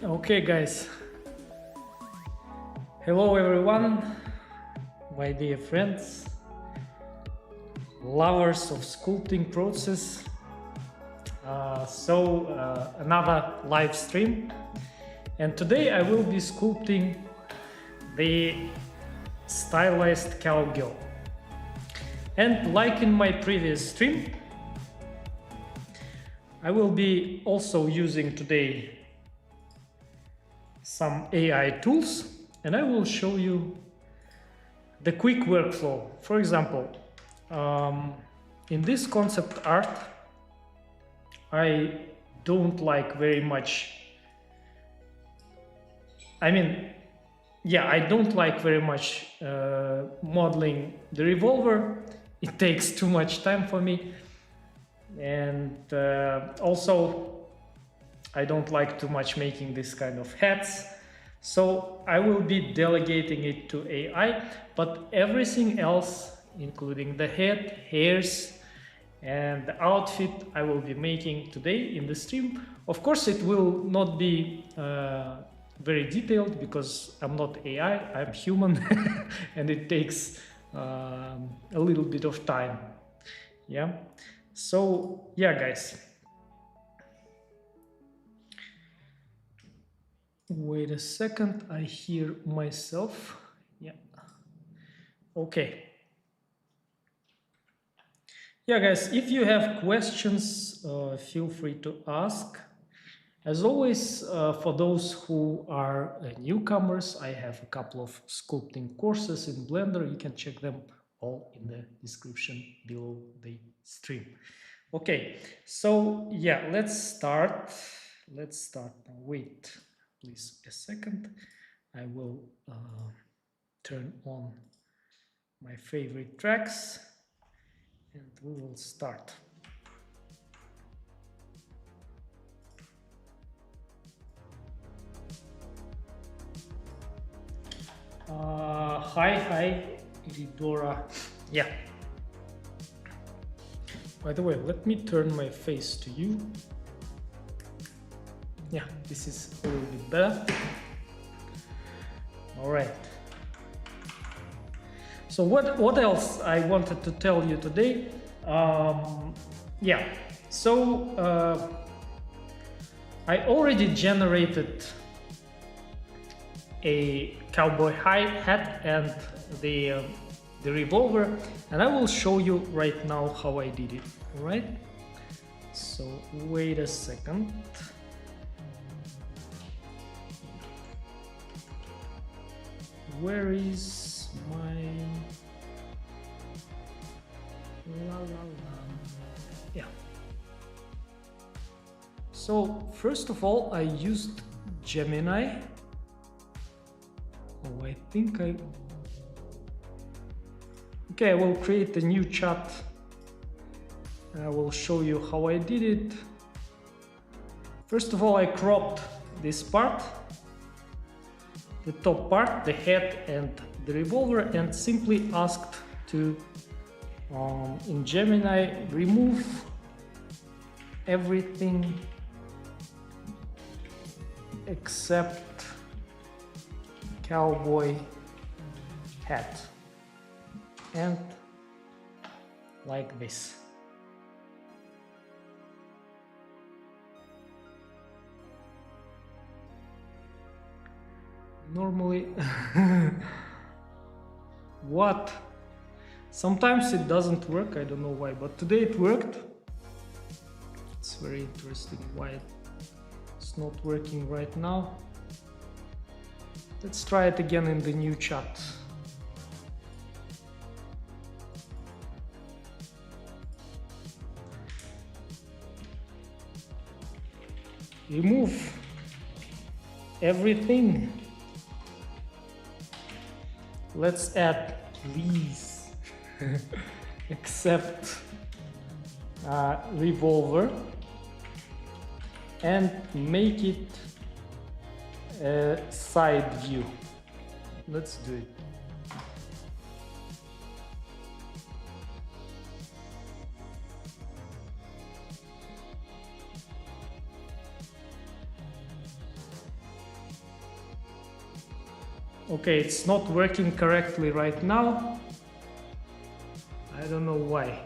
Okay, guys. Hello, everyone, my dear friends, lovers of sculpting process. Another live stream, and today I will be sculpting the stylized cowgirl. And like in my previous stream, I will be also using today some AI tools, and I will show you the quick workflow. For example, in this concept art, I don't like very much, I don't like very much modeling the revolver. It takes too much time for me, and also I don't like too much making this kind of hats. So I will be delegating it to AI, but everything else, including the head, hairs, and the outfit, I will be making today in the stream. Of course, it will not be very detailed because I'm not AI, I'm human, and it takes a little bit of time. Yeah. So yeah, guys. Wait a second, I hear myself. Yeah. Okay. Yeah, guys, if you have questions, feel free to ask. As always, for those who are newcomers, I have a couple of sculpting courses in Blender. You can check them all in the description below the stream. Okay, so yeah, let's start. Let's start now. Wait, please a second. I will turn on my favorite tracks and we will start. Hi, Iridora. Yeah. By the way, let me turn my face to you. Yeah, this is a little bit better. All right. So what else I wanted to tell you today? I already generated a cowboy hat and the revolver, and I will show you right now how I did it. All right. So wait a second. Where is my yeah. So first of all, I used Gemini. Oh, I think okay, I will create a new chat. I will show you how I did it. First of all, I cropped this part, the top part, the head and the revolver, and simply asked to, in Gemini, remove everything except cowboy hat, and like this. Normally what? Sometimes it doesn't work, I don't know why, but today it worked. It's very interesting why it's not working right now. Let's try it again in the new chat. Remove everything. Let's add, please, except revolver, and make it a side view. Let's do it. Okay, it's not working correctly right now. I don't know why.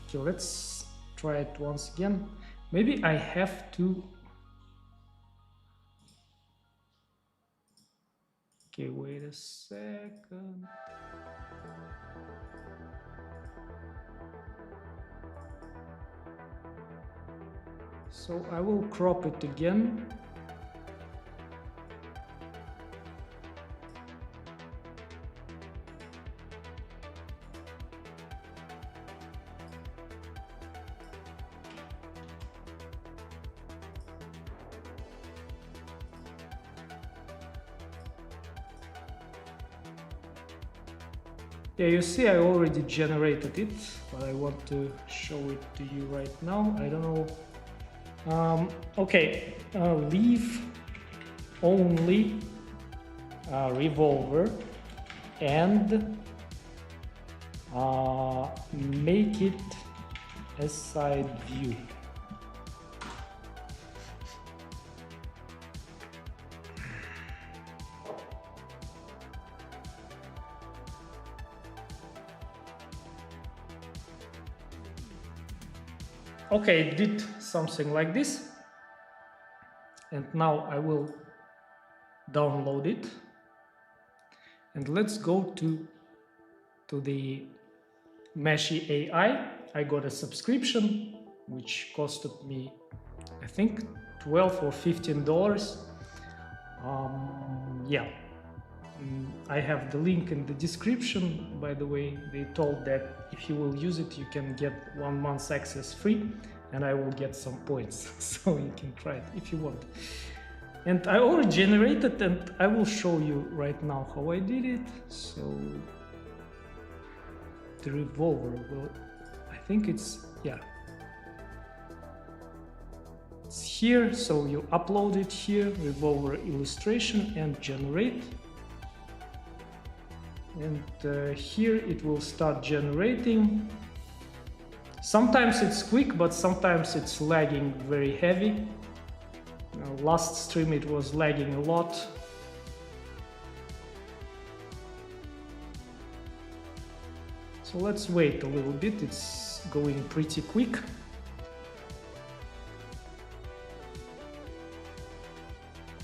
Okay, let's try it once again. Maybe I have to... Okay, wait a second. So I will crop it again. Yeah, you see I already generated it, but I want to show it to you right now. I don't know. Okay, leave only revolver and make it a side view. Okay, it did something like this, and now I will download it, and let's go to the Meshy AI. I got a subscription which costed me, I think, $12 or $15. Yeah, I have the link in the description. By the way, they told that if you will use it, you can get 1 month's access free, and I will get some points, so you can try it if you want. And I already generated, and I will show you right now how I did it. So the revolver will, I think it's, yeah, it's here. So you upload it here, revolver illustration, and generate. And here it will start generating. Sometimes it's quick, but sometimes it's lagging very heavy. Last stream it was lagging a lot. So let's wait a little bit, it's going pretty quick.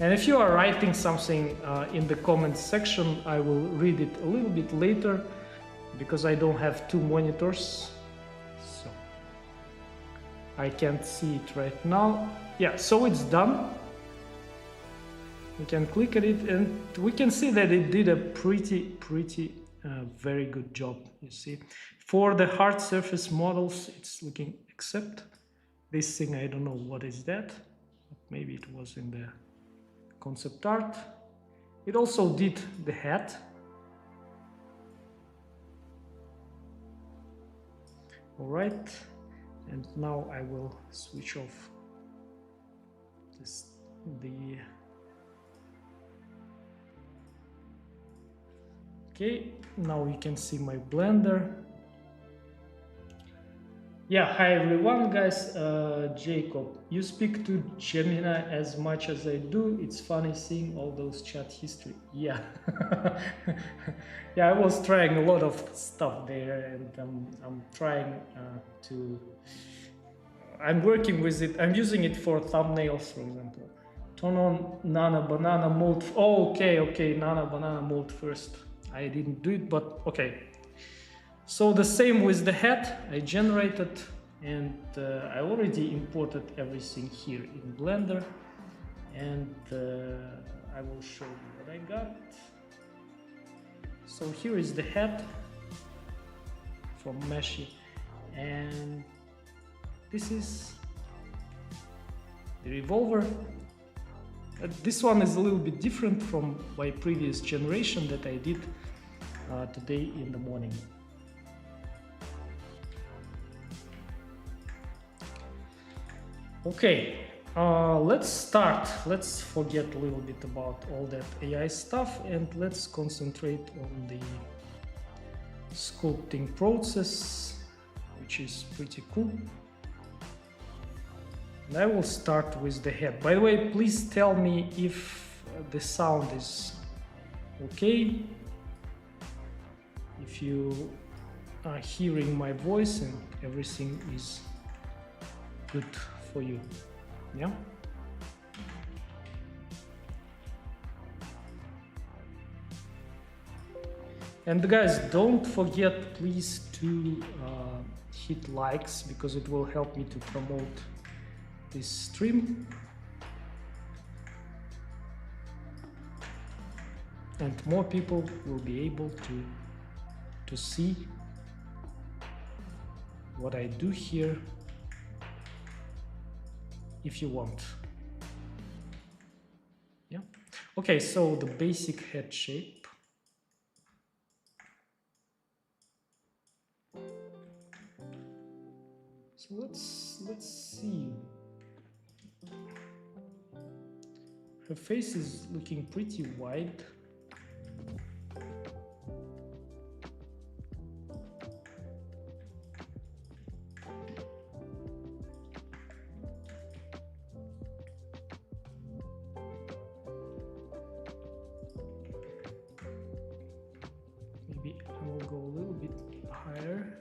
And if you are writing something in the comments section, I will read it a little bit later, because I don't have 2 monitors, so I can't see it right now. Yeah, so it's done. We can click at it, and we can see that it did a pretty very good job, you see. For the hard surface models, it's looking, except this thing, I don't know what is that. Maybe it was in the concept art. It also did the hat. All right, and now I will switch off the okay, now you can see my blender. Yeah, hi everyone, guys. Jacob, you speak to Gemini as much as I do. It's funny seeing all those chat history. Yeah. Yeah, I was trying a lot of stuff there, and I'm trying I'm working with it. I'm using it for thumbnails, for example. Turn on Nana Banana mode. Oh, okay, Nana Banana mode first. I didn't do it, but okay. So the same with the hat, I generated, and I already imported everything here in Blender, and I will show you what I got. So here is the hat from Meshy, and this is the revolver. This one is a little bit different from my previous generation that I did today in the morning. Okay, let's start. Let's forget a little bit about all that AI stuff, and let's concentrate on the sculpting process, which is pretty cool. And I will start with the head. By the way, please tell me if the sound is okay, if you are hearing my voice and everything is good for you. Yeah. And guys, don't forget please to hit likes, because it will help me to promote this stream. And more people will be able to see what I do here if you want. Yeah. Okay, so the basic head shape. So let's see. Her face is looking pretty wide. Maybe I will go a little bit higher.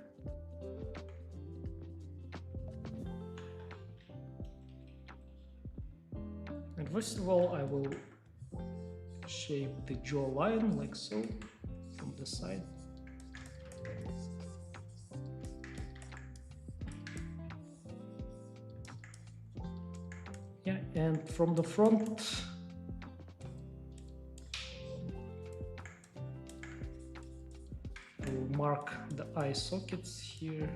And first of all, I will shape the jawline like so from the side. Yeah, and from the front, I will mark the eye sockets here.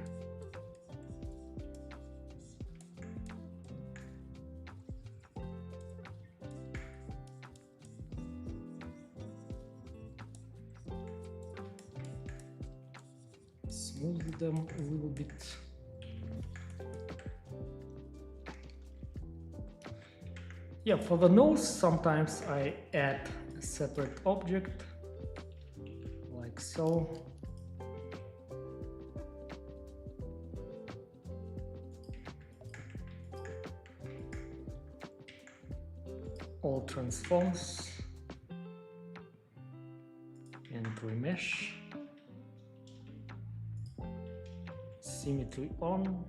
Smooth them a little bit. Yeah, for the nose, sometimes I add a separate object, like so. All transforms and remesh. Symmetry on.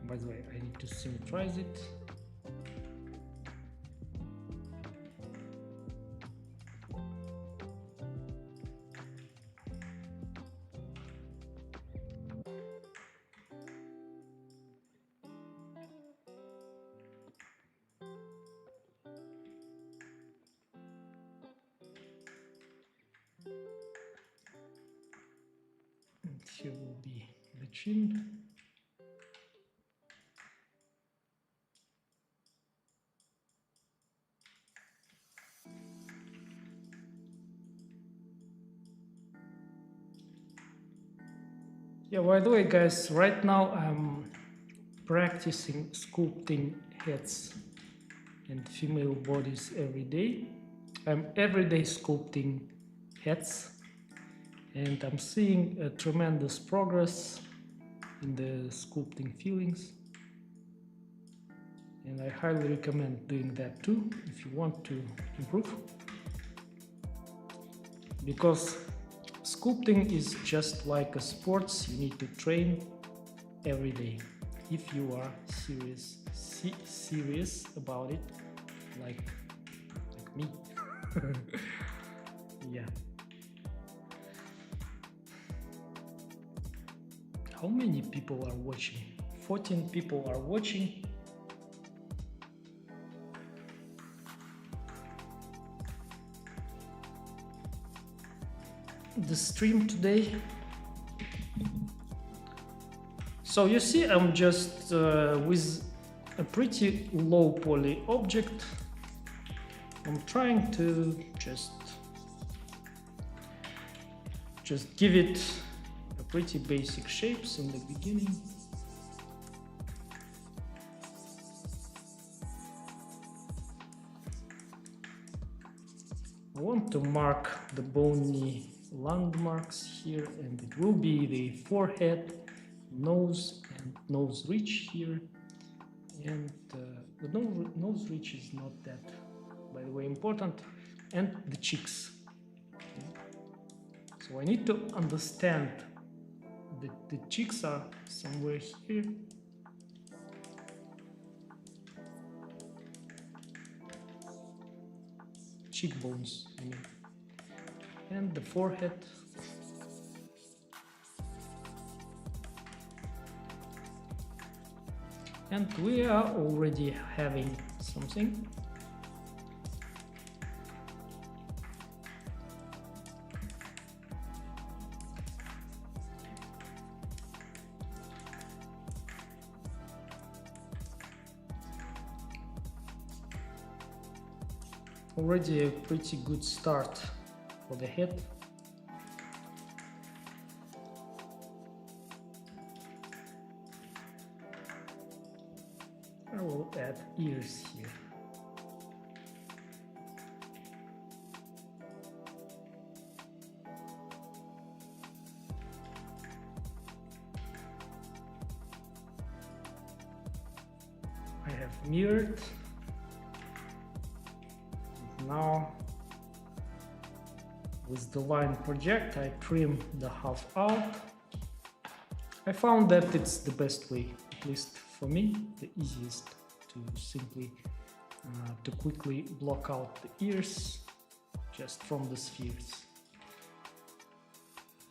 By the way, I need to symmetrize it. Here will be the chin. Yeah, by the way, guys, right now I'm practicing sculpting heads and female bodies every day. I'm every day sculpting heads. And I'm seeing a tremendous progress in the sculpting feelings. And I highly recommend doing that too, if you want to improve. Because sculpting is just like a sport, you need to train every day. If you are serious about it, like me. Yeah. How many people are watching? 14 people are watching. The stream today. So you see, I'm just with a pretty low poly object. I'm trying to just give it pretty basic shapes in the beginning. I want to mark the bony landmarks here, and it will be the forehead, nose, and nose ridge here. And the nose ridge is not that by the way, important, and the cheeks. So I need to understand that the cheeks are somewhere here. Cheekbones, I mean. And the forehead. And we are already having something. Already a pretty good start for the head. I will add ears here. I have mirrored. Now with the line project I trim the half out. I found that it's the best way, at least for me, the easiest to simply to quickly block out the ears just from the spheres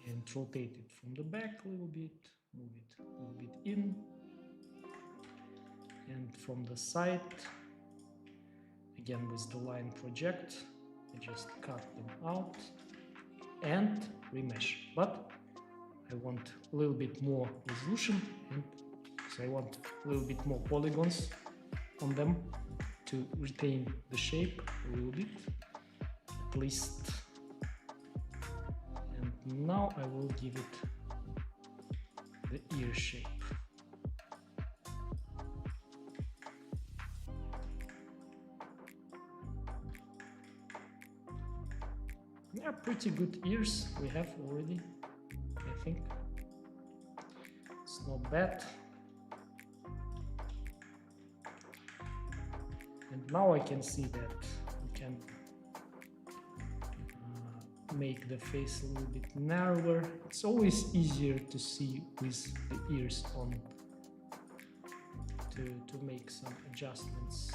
and rotate it from the back a little bit, move it a little bit in, and from the side again with the line project I just cut them out and remesh, but I want a little bit more resolution, and so I want a little bit more polygons on them to retain the shape a little bit at least. And now I will give it the ear shape. Yeah, pretty good ears we have already, I think. It's not bad. And now I can see that we can make the face a little bit narrower. It's always easier to see with the ears on, to make some adjustments.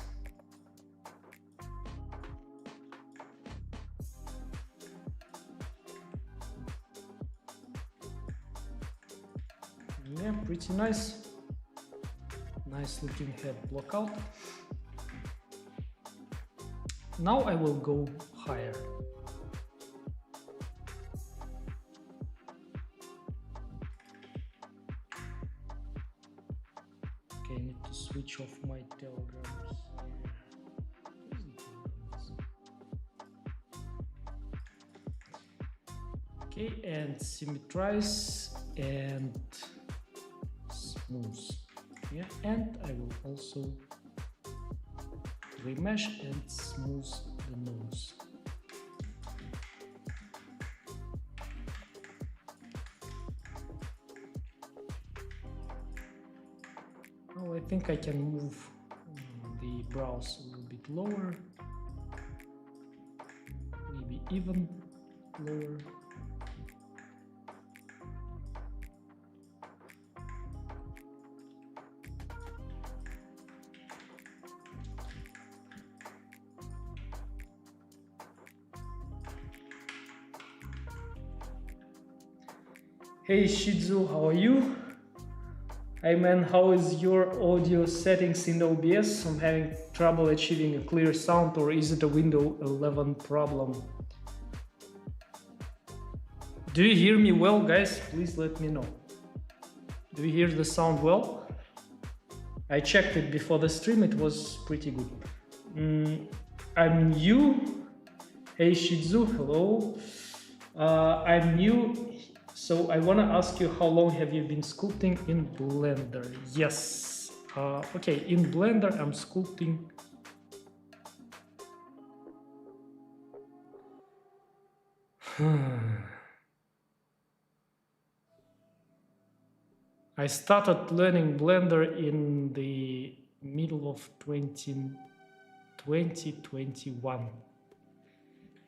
Yeah, pretty nice. Nice looking head block out. Now I will go higher. Okay, I need to switch off my telegrams. Okay, and symmetrize and smooth. Yeah, and I will also remesh and smooth the nose. Now I think I can move the brows a little bit lower, maybe even lower. Hey Shizu, how are you? Hey man, how is your audio settings in OBS? I'm having trouble achieving a clear sound, or is it a Windows 11 problem? Do you hear me well, guys? Please let me know. Do you hear the sound well? I checked it before the stream, it was pretty good. I'm new. Hey Shizu, hello. I'm new. So I want to ask you, how long have you been sculpting in Blender? Yes. Okay, in Blender I'm sculpting I started learning Blender in the middle of 2020. 2021.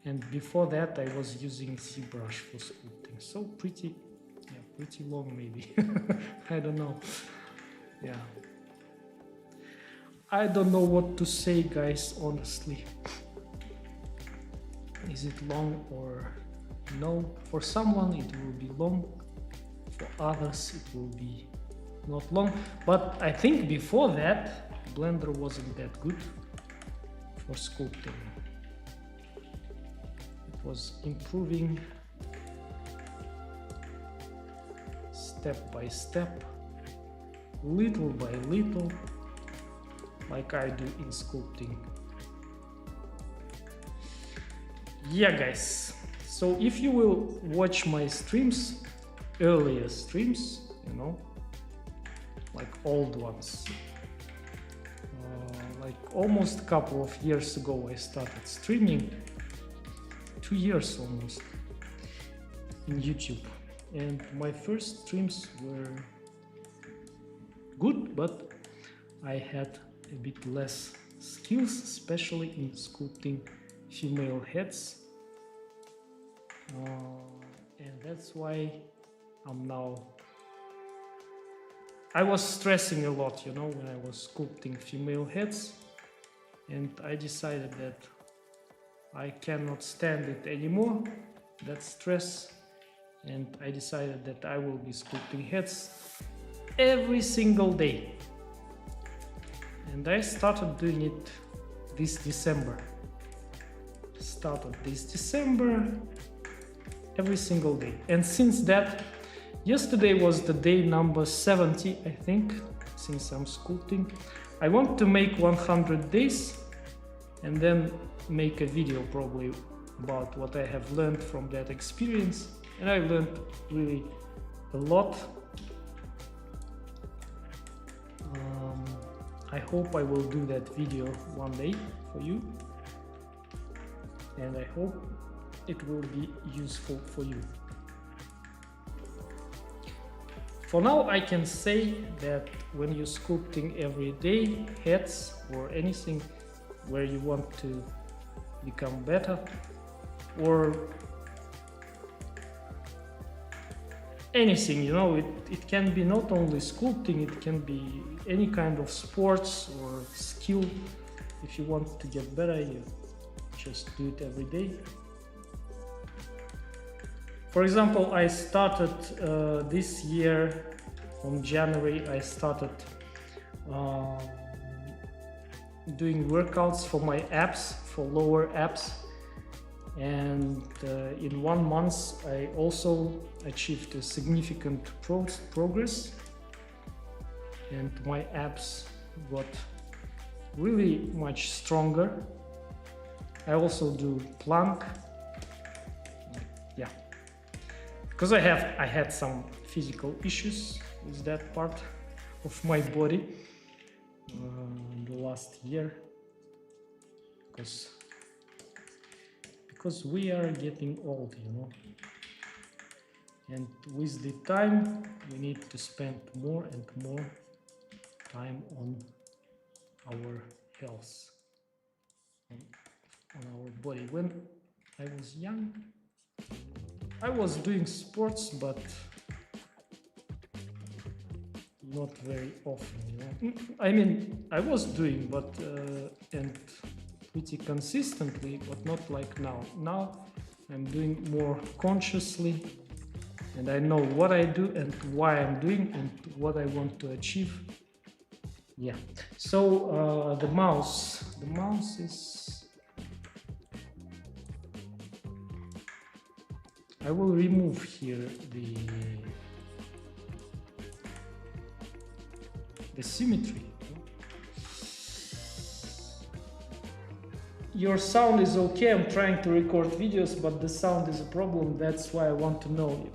And before that I was using ZBrush for sculpting. So pretty long maybe. I don't know. Yeah. I don't know what to say, guys, honestly. Is it long or no? For someone it will be long, for others it will be not long. But I think before that Blender wasn't that good for sculpting. It was improving step by step, little by little, like I do in sculpting. Yeah, guys, so if you will watch my streams, earlier streams, you know, like old ones, like almost a couple of years ago I started streaming, 2 years almost, in YouTube, and my first streams were good, but I had a bit less skills, especially in sculpting female heads, and that's why I was stressing a lot, you know, when I was sculpting female heads, and I decided that I cannot stand it anymore, that stress, and I decided that I will be sculpting heads every single day. And I started doing it this December. Every single day. And since that, yesterday was the day number 70, I think, since I'm sculpting. I want to make 100 days and then make a video probably about what I have learned from that experience. And I learned really a lot. I hope I will do that video one day for you, and I hope it will be useful for you. For now, I can say that when you're sculpting every day heads or anything where you want to become better, or anything, you know, it can be not only sculpting, it can be any kind of sports or skill. If you want to get better, you just do it every day. For example, I started this year from January, I started doing workouts for my abs, for lower abs, and in 1 month I also achieved a significant progress, and my abs got really much stronger. I also do plank, yeah, because I had some physical issues with that part of my body the last year, because we are getting old, you know, and with the time we need to spend more and more time on our health, on our body. When I was young, I was doing sports, but not very often, you know? I mean, I was doing, but and pretty consistently, but not like now. Now I'm doing more consciously, and I know what I do and why I'm doing and what I want to achieve. Yeah. So the mouse is, I will remove here the symmetry. Your sound is okay. I'm trying to record videos, but the sound is a problem. That's why I want to know.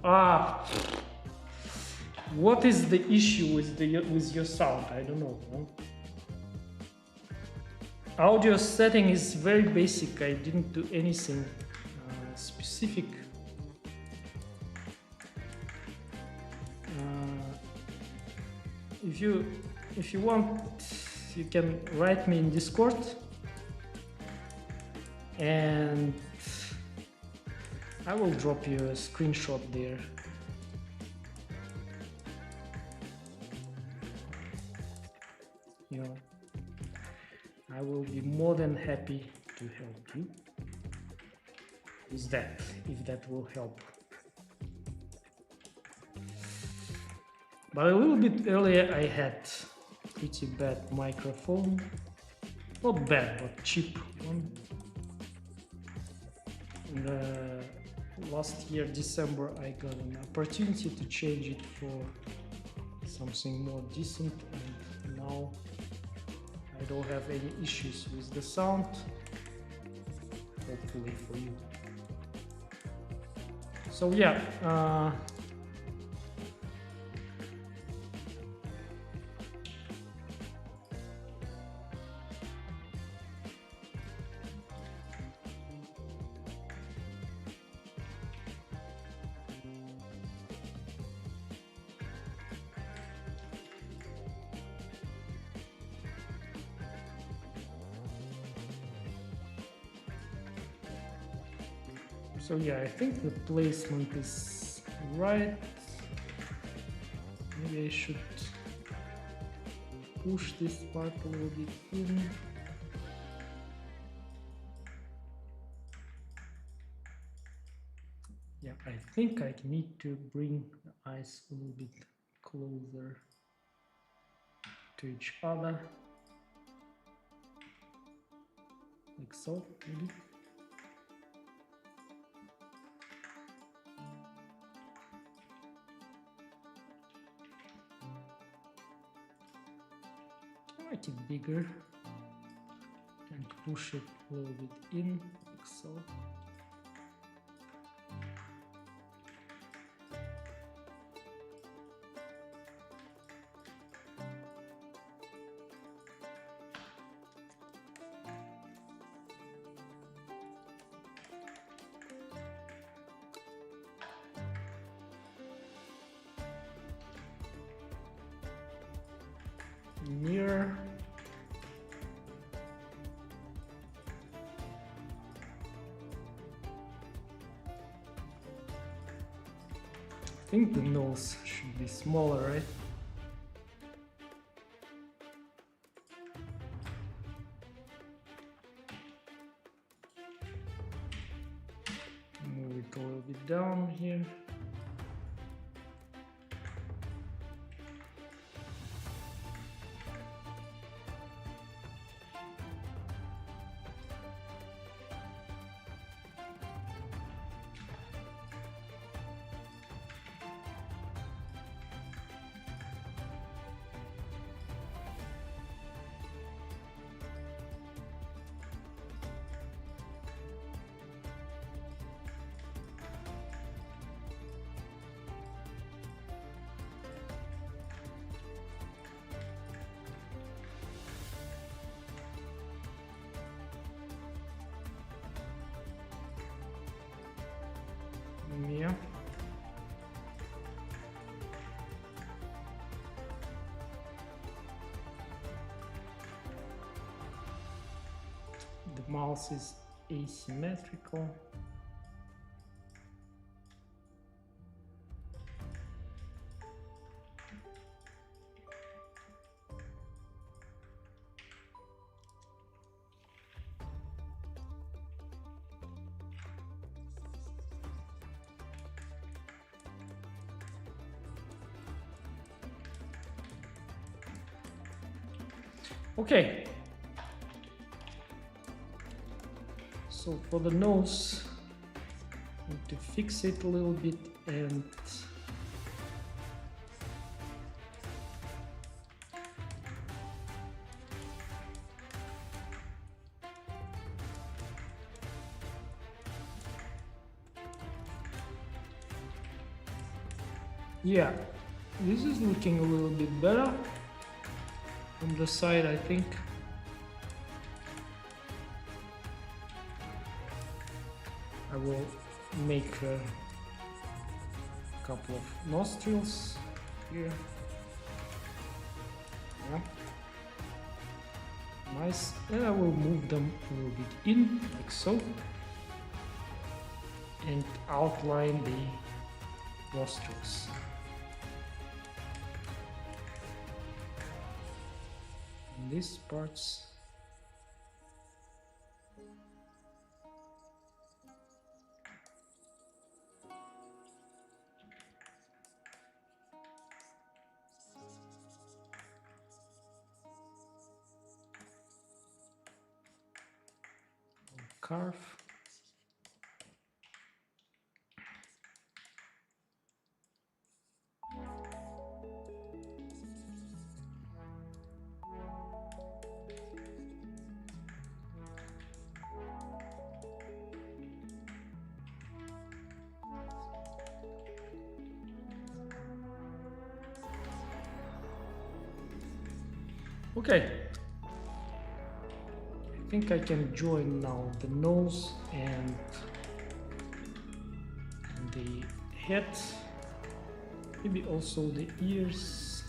What is the issue with your sound? I don't know. Audio setting is very basic. I didn't do anything specific. If you want, you can write me in Discord. and I will drop you a screenshot there. You know, I will be more than happy to help you with that, if that will help. But a little bit earlier I had pretty bad microphone. Not bad, but cheap one. And, last year, December, I got an opportunity to change it for something more decent, and now I don't have any issues with the sound, hopefully for you. So yeah, so yeah, I think the placement is right. Maybe I should push this part a little bit in. Yeah, I think I need to bring the eyes a little bit closer to each other. Like so, maybe. Make it bigger and push it a little bit in, like so. Mirror. I think the nose should be smaller, right? Move it a little bit down here. Yeah. The mouse is asymmetrical. Okay, so for the nose, I need to fix it a little bit, and yeah, this is looking a little bit better. From the side, I think. I will make a couple of nostrils here. Yeah. Nice. And I will move them a little bit in, like so. And outline the nostrils. And these parts. Carve. Okay, I think I can join now the nose and the head, maybe also the ears.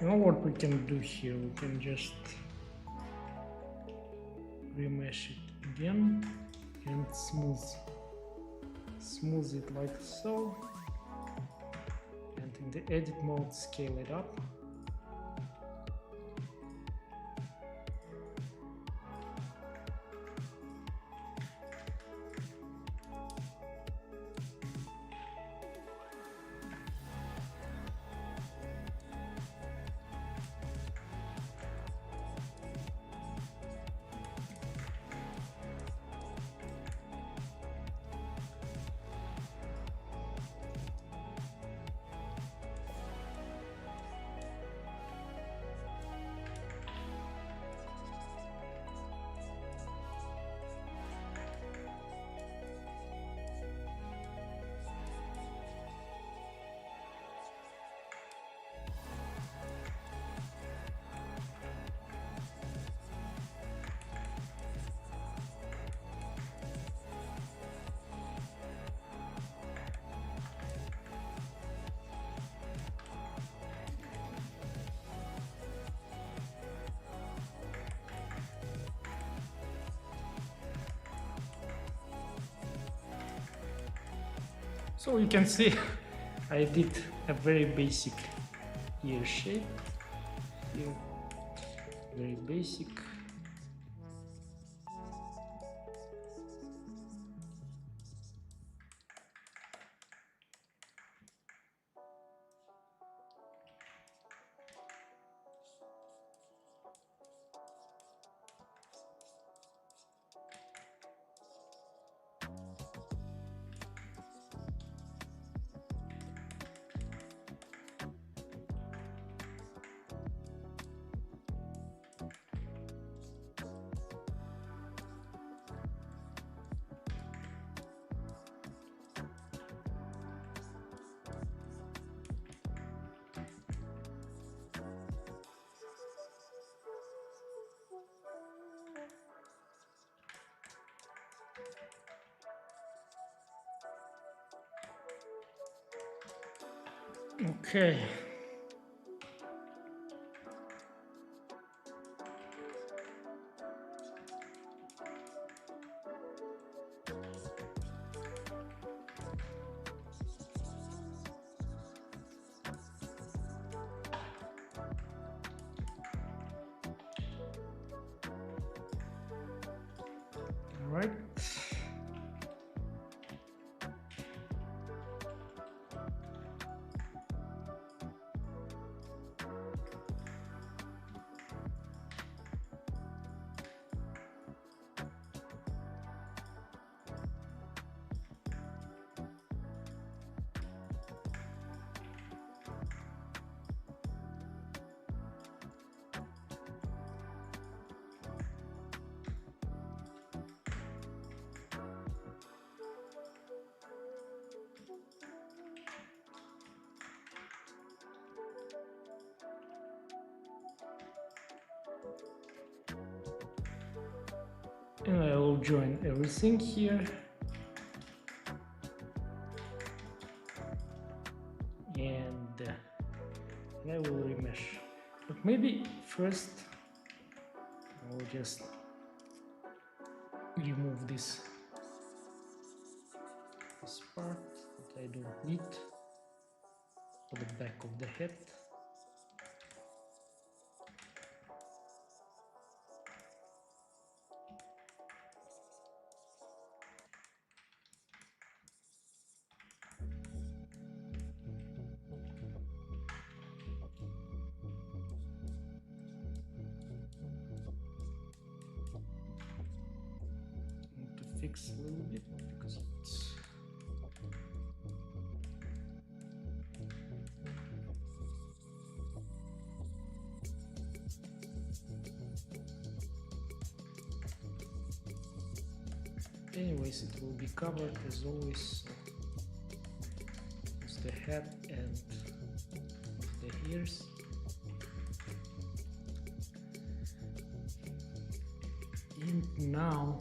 You know what we can do here? We can just remesh it again and smooth it like so, and in the edit mode scale it up. So you can see I did a very basic ear shape here, very basic. Okay. All right. And I will join everything here. And I will remesh. But maybe first I will just remove this part that I don't need for the back of the head. Fix a little bit because it's anyways, it will be covered as always. It's the head and the ears. And now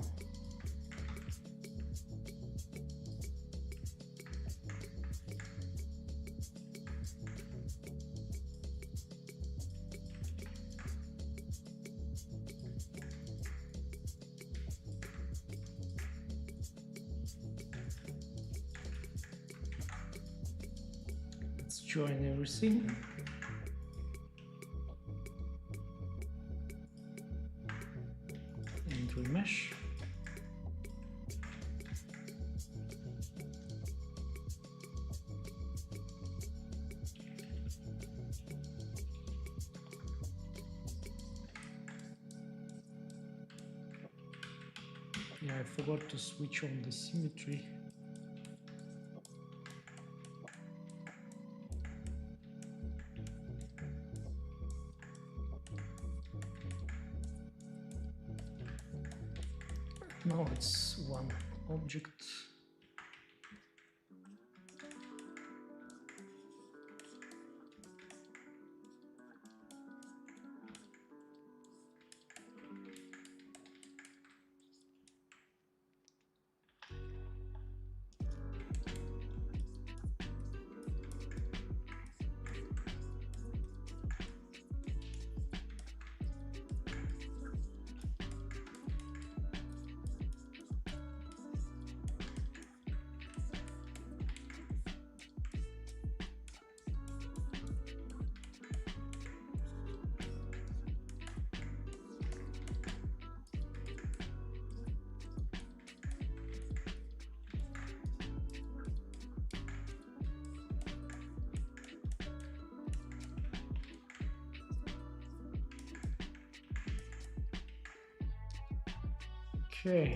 join everything. And remesh. Yeah, I forgot to switch on the symmetry. Now it's one object. Okay.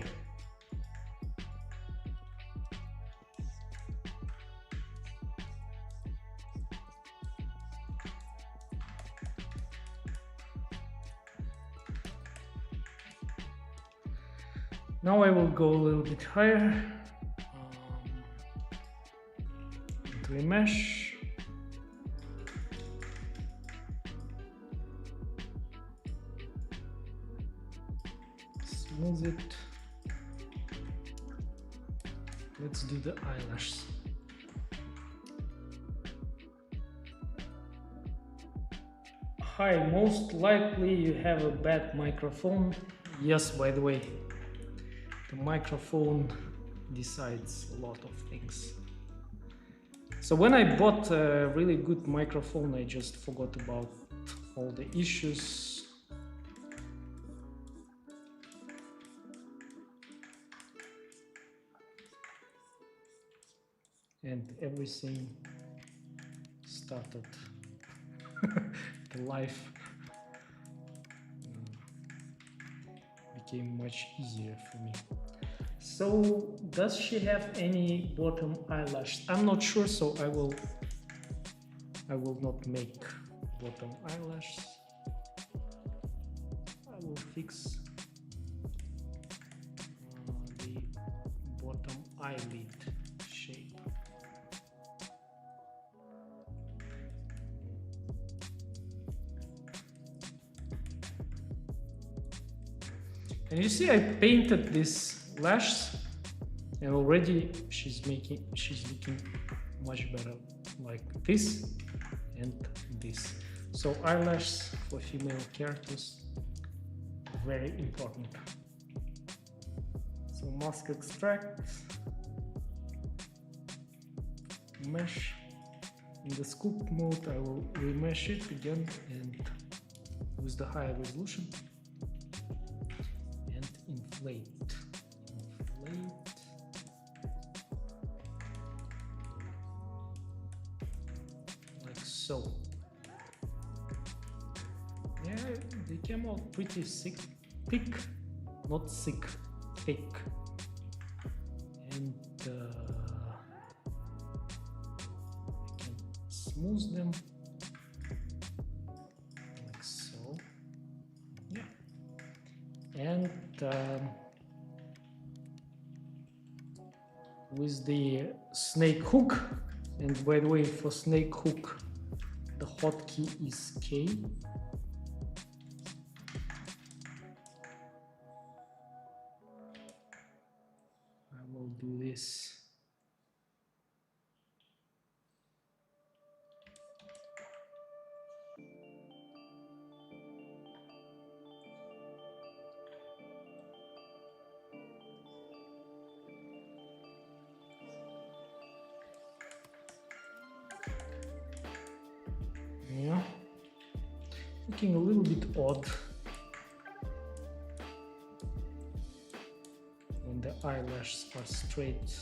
Now I will go a little bit higher. Remesh. Smooth it. Let's do the eyelashes. Hi, most likely you have a bad microphone. Yes, by the way, the microphone decides a lot of things. So when I bought a really good microphone, I just forgot about all the issues. And everything started, the life became much easier for me. So does she have any bottom eyelash? I'm not sure, so I will not make bottom eyelash. I will fix the bottom eyelid shape. And you see, I painted these lashes, and already she's looking much better, like this and this. So eyelashes for female characters, very important. So mask extract, mesh. In the scoop mode, I will remesh it again and with the higher resolution and inflate. Like so. Yeah, they came out pretty thick, not thick, thick. And smooth them like so. Yeah, and with the snake hook, and by the way, for snake hook the hotkey is K. I will do this. Yeah, looking a little bit odd when the eyelashes are straight.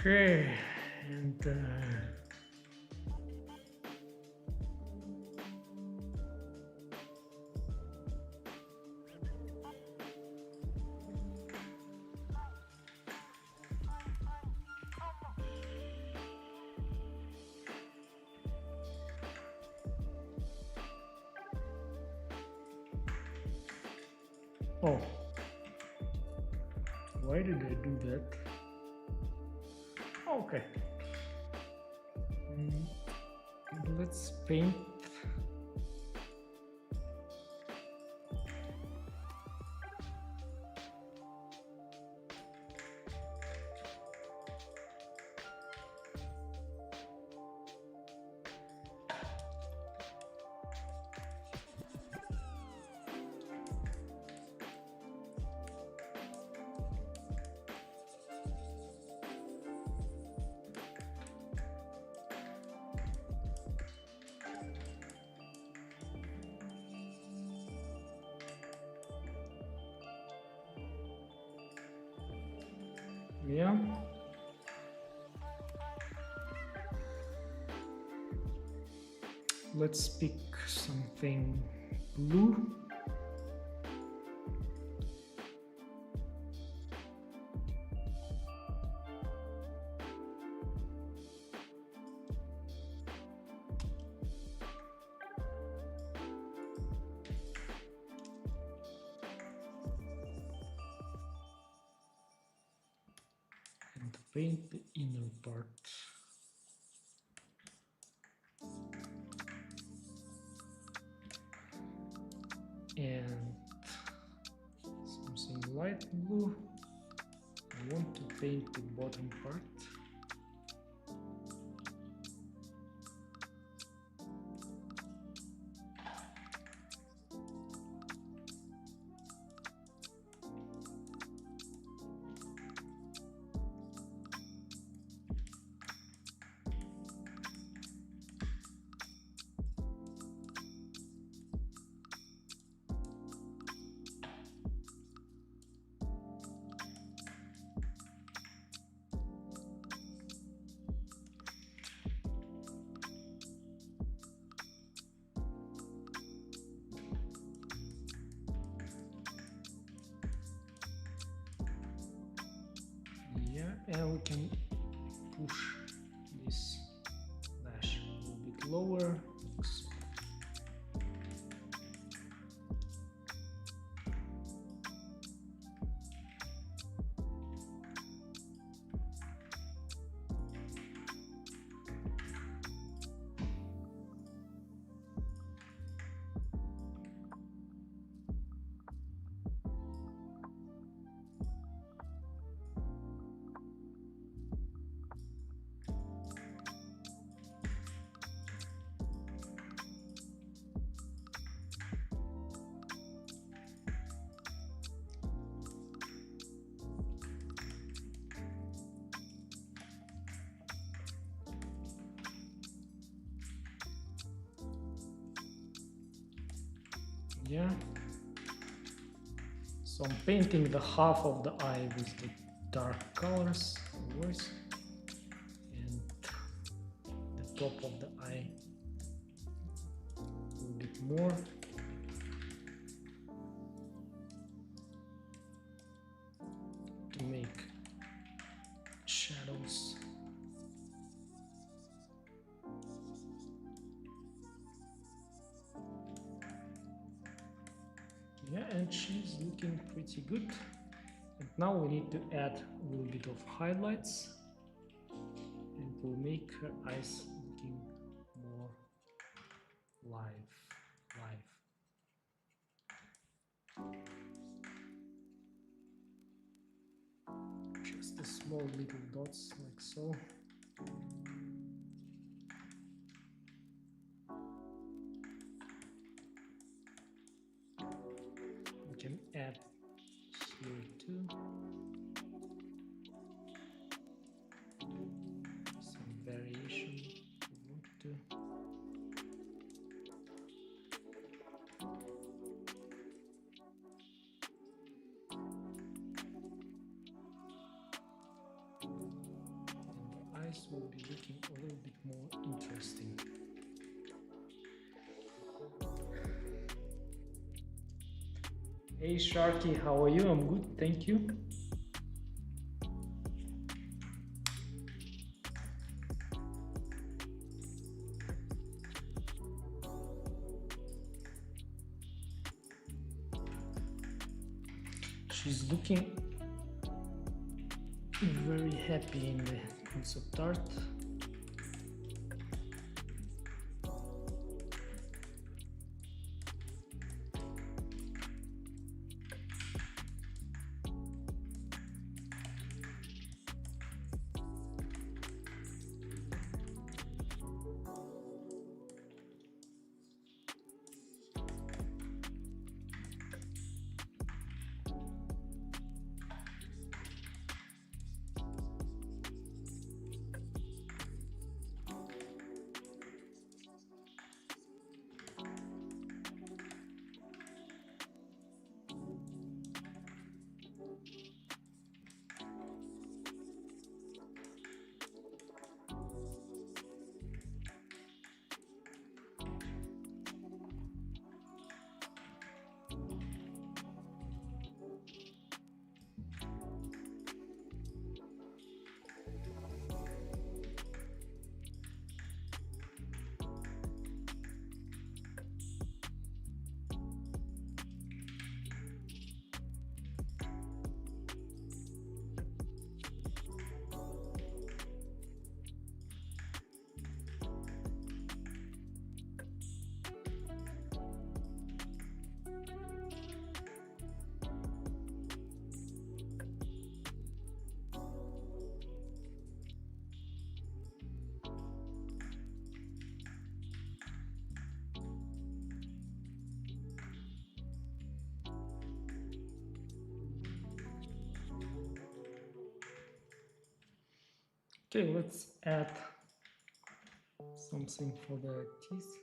Okay, and oh, why did I do that? Okay, let's paint. Yeah. Let's pick something blue. And paint the inner part. And something light blue. I want to paint the bottom part. and we can push this lash a little bit lower. Yeah, so I'm painting the half of the eye with the dark colors always, and the top of the eye a little bit more. To make shadows. Yeah, and she's looking pretty good. And now we need to add a little bit of highlights, and it will make her eyes looking more live. Just the small little dots like so. We can add here too some variation if we want to. And the eyes will be looking a little bit more interesting. Hey Sharky, how are you? I'm good, thank you. She's looking very happy in the concept art. Okay, let's add something for the teeth.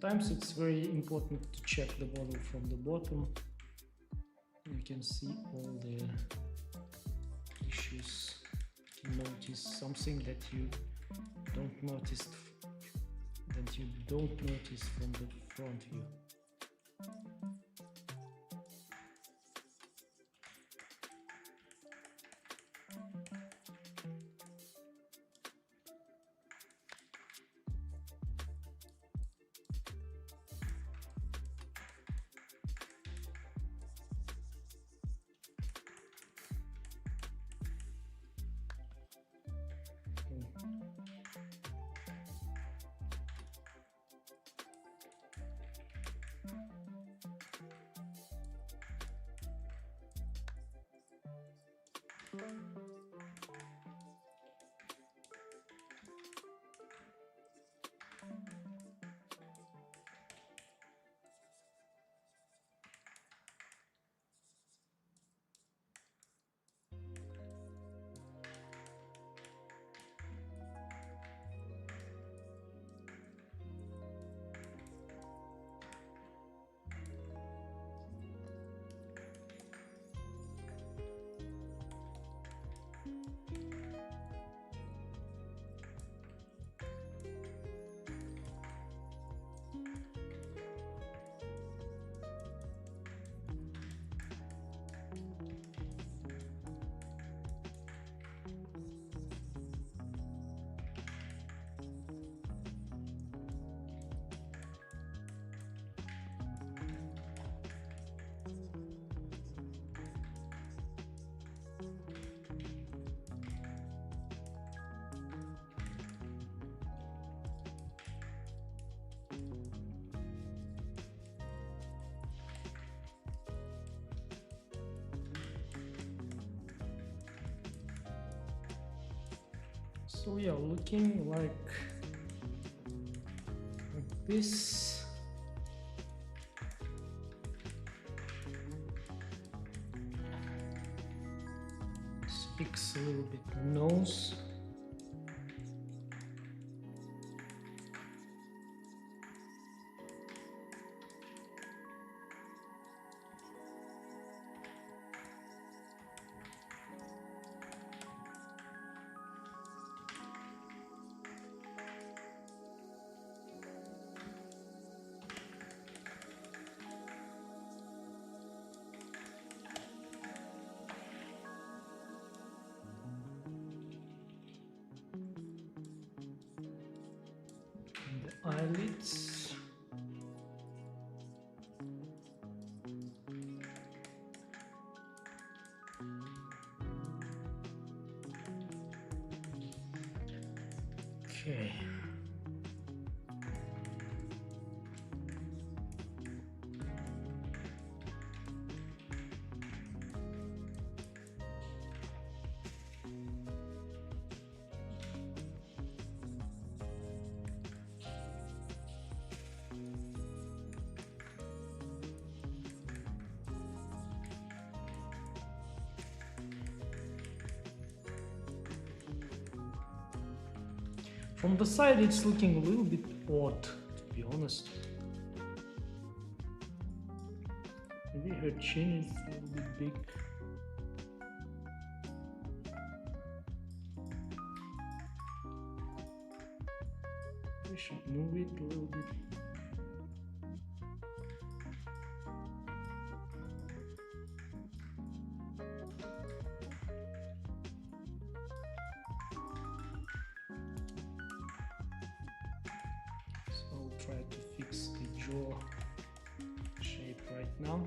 Sometimes it's very important to check the model from the bottom. You can see all the issues. Notice something that you don't notice from the front view. So yeah, looking like this. Let's fix a little bit nose. Eyelids. Okay. From the side it's looking a little bit odd, to be honest. Maybe her chin is a little bit big. We should move it a little bit. Try to fix the jaw shape right now.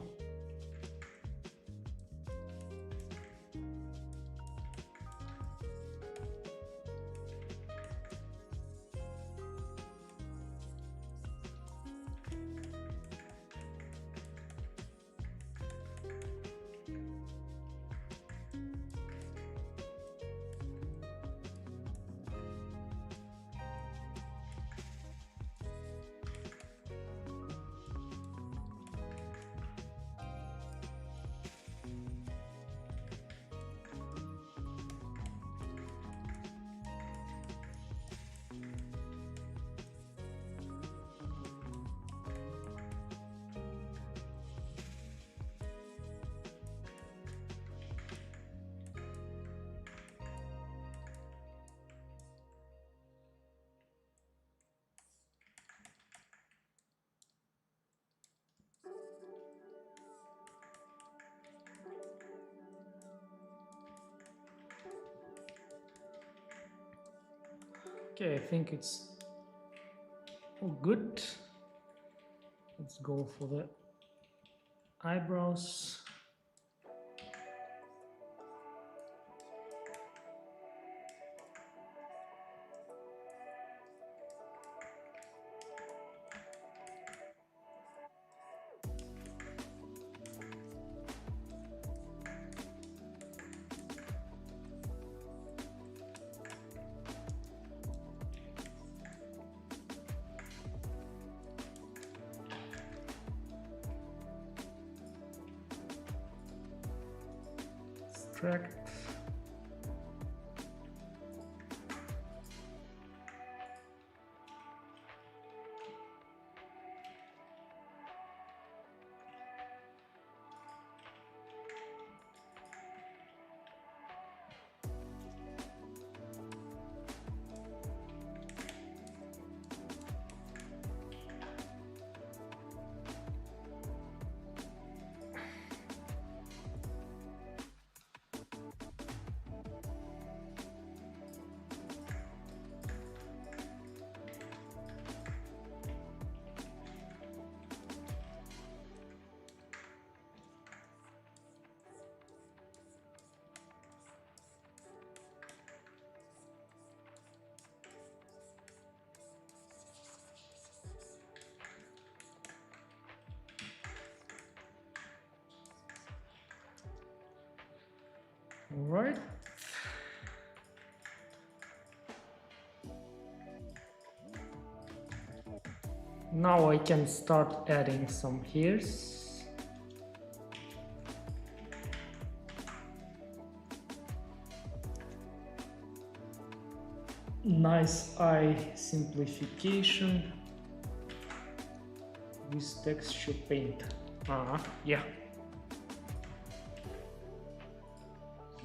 Okay, I think it's all good. Let's go for the eyebrows. Extract. All right. Now I can start adding some hairs. Nice eye simplification with texture paint. Yeah.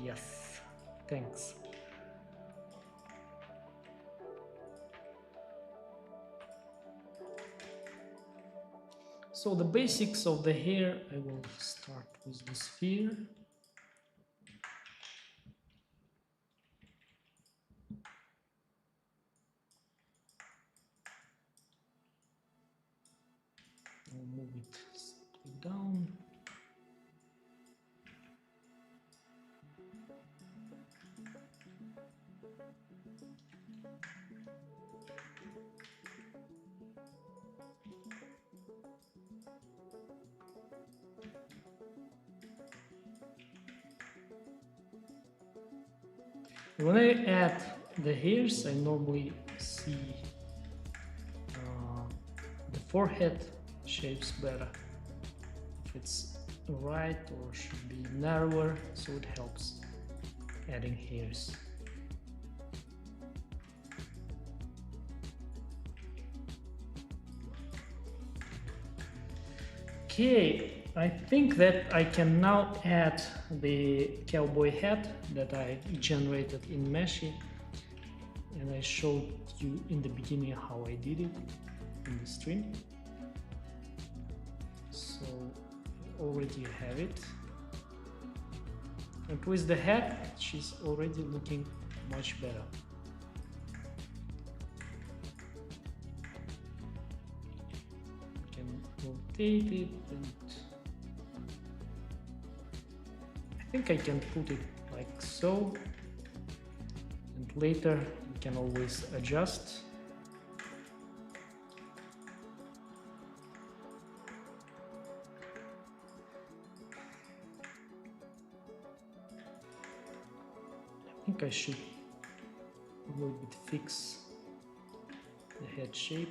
Yes, thanks. So the basics of the hair, I will start with the sphere. I'll move it straight down. When I add the hairs, I normally see the forehead shapes better. If it's right or should be narrower, so it helps adding hairs. Okay, I think that I can now add the cowboy hat that I generated in Meshi, and I showed you in the beginning how I did it in the stream. So I already have it, and with the hat she's already looking much better. I can rotate it, and I think I can put it like so, and later you can always adjust. I think I should a little bit fix the head shape.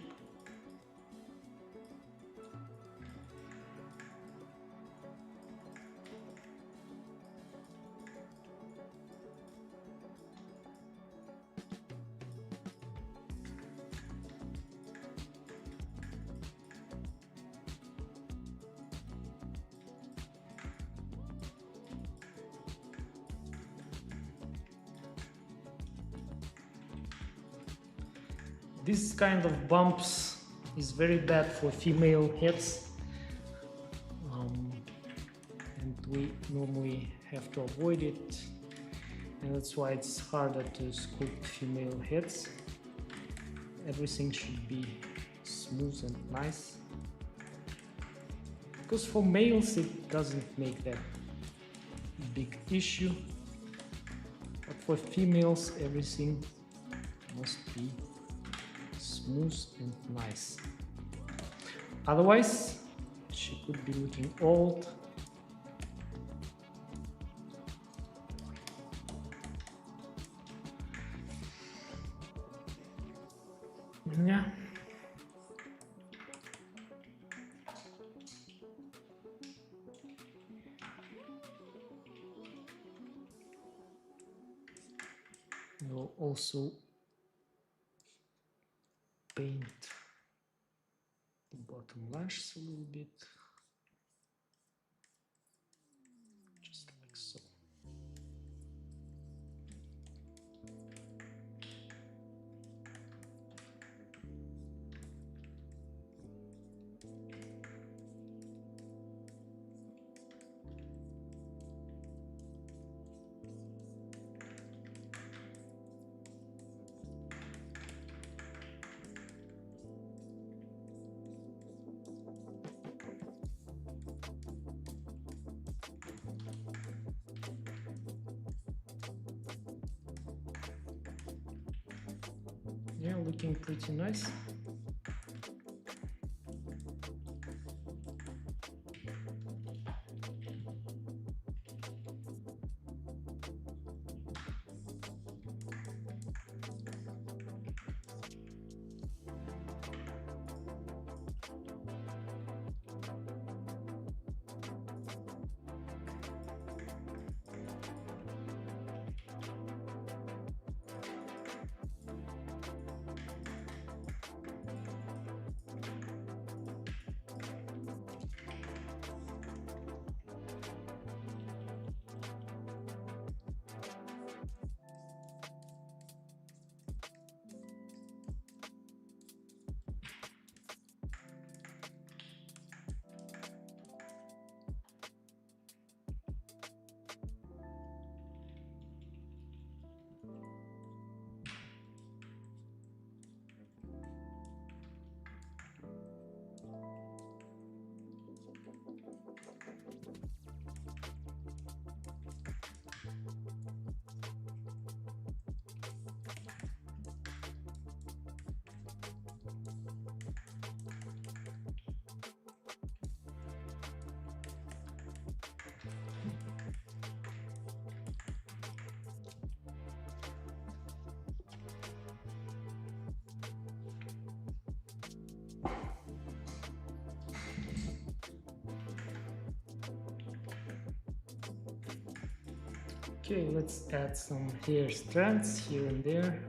This kind of bumps is very bad for female heads, and we normally have to avoid it, and that's why it's harder to sculpt female heads. everything should be smooth and nice. Because for males it doesn't make that big issue, but for females everything must be smooth and nice. Otherwise she could be looking old. Yeah. We'll also paint the bottom lashes a little bit, just like so. Yeah, looking pretty nice. Okay, let's add some hair strands here and there.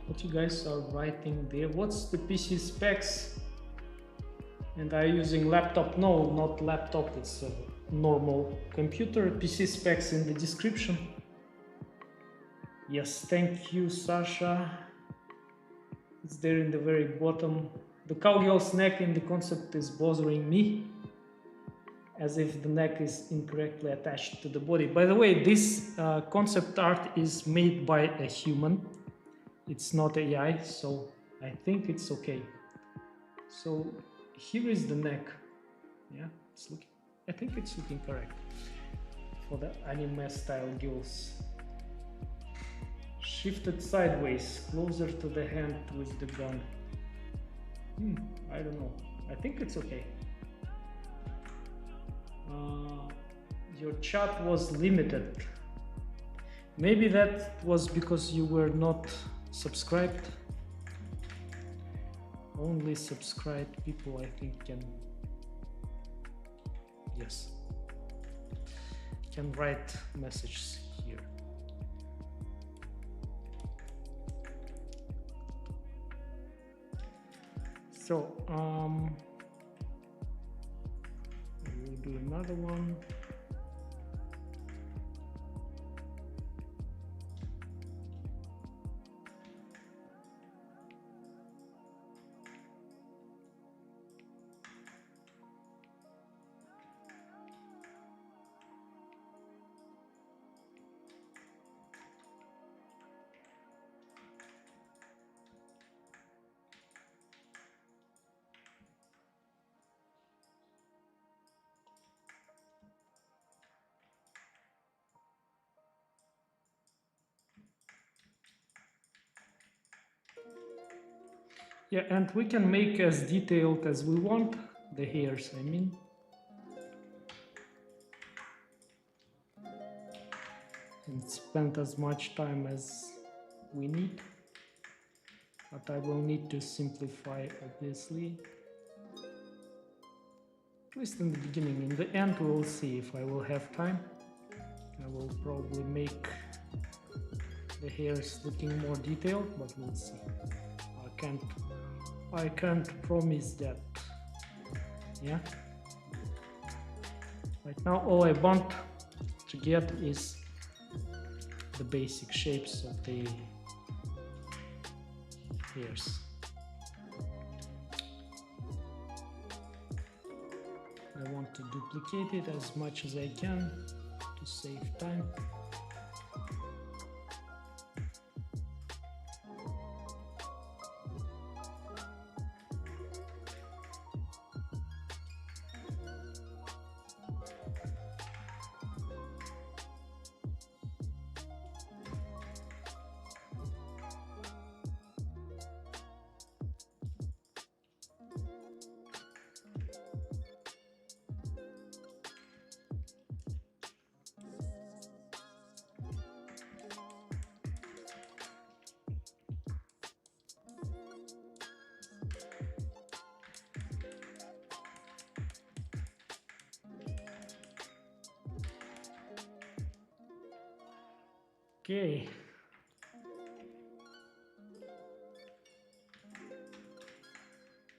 What you guys are writing there? What's the PC specs? And are you using laptop? No, not laptop, it's a normal computer. PC specs in the description. Yes, thank you, Sasha. It's there in the very bottom. The cowgirl's neck in the concept is bothering me, as if the neck is incorrectly attached to the body. By the way, this concept art is made by a human. It's not AI, so I think it's okay. So here is the neck. Yeah, it's looking. I think it's looking correct for the anime style girls. Shifted sideways, closer to the hand with the gun. I don't know. I think it's okay. Your chat was limited. Maybe that was because you were not subscribed. Only subscribed people, I think, can, yes, can write messages here. So we'll do another one. Yeah, and we can make as detailed as we want the hairs, I mean. And spend as much time as we need. But I will need to simplify, obviously. At least in the beginning. In the end, we will see if I will have time. I will probably make the hairs looking more detailed, but we'll see. I can't promise that. Yeah. Right now, all I want to get is the basic shapes of the hairs. I want to duplicate it as much as I can to save time. Okay.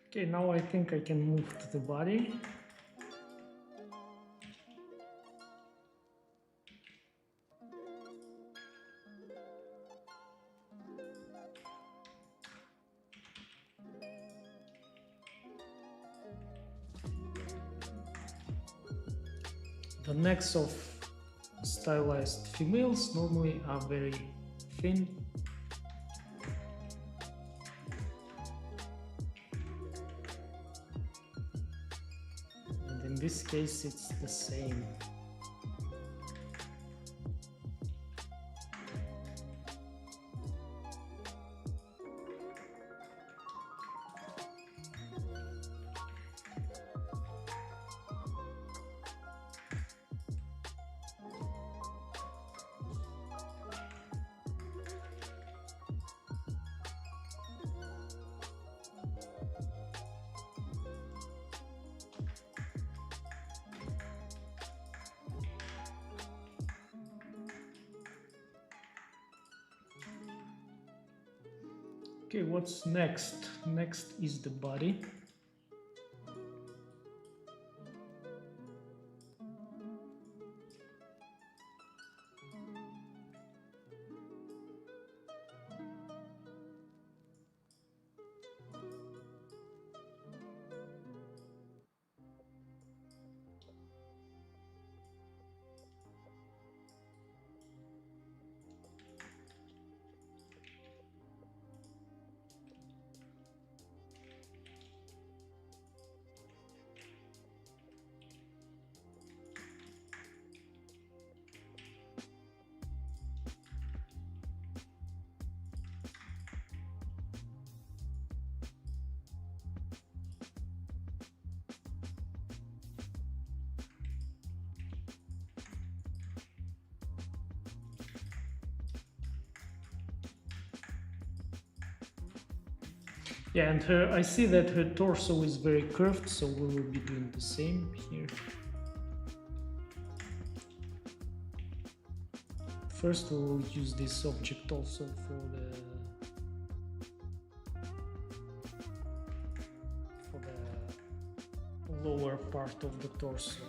Okay, now I think I can move to the body. The necks of stylized females normally are very thin. And in this case, it's the same. Okay, what's next? Next is the body. Yeah, and I see that her torso is very curved, so we will be doing the same here. First, we will use this object also for the lower part of the torso.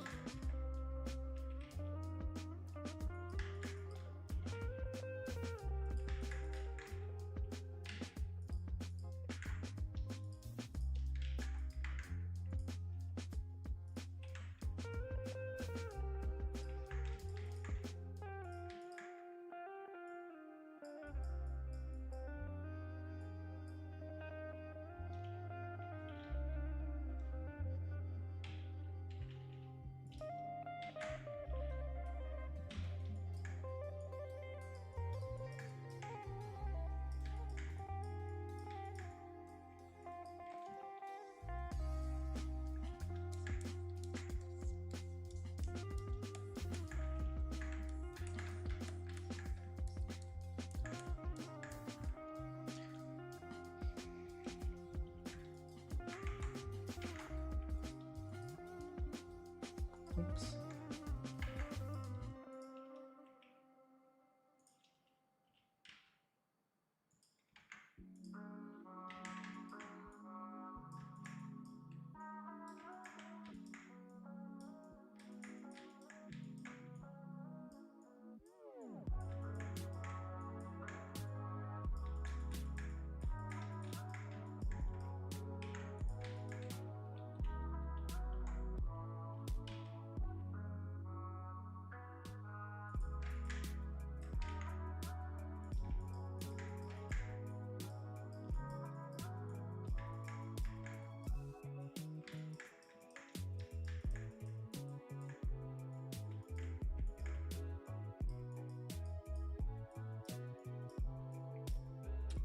Oops.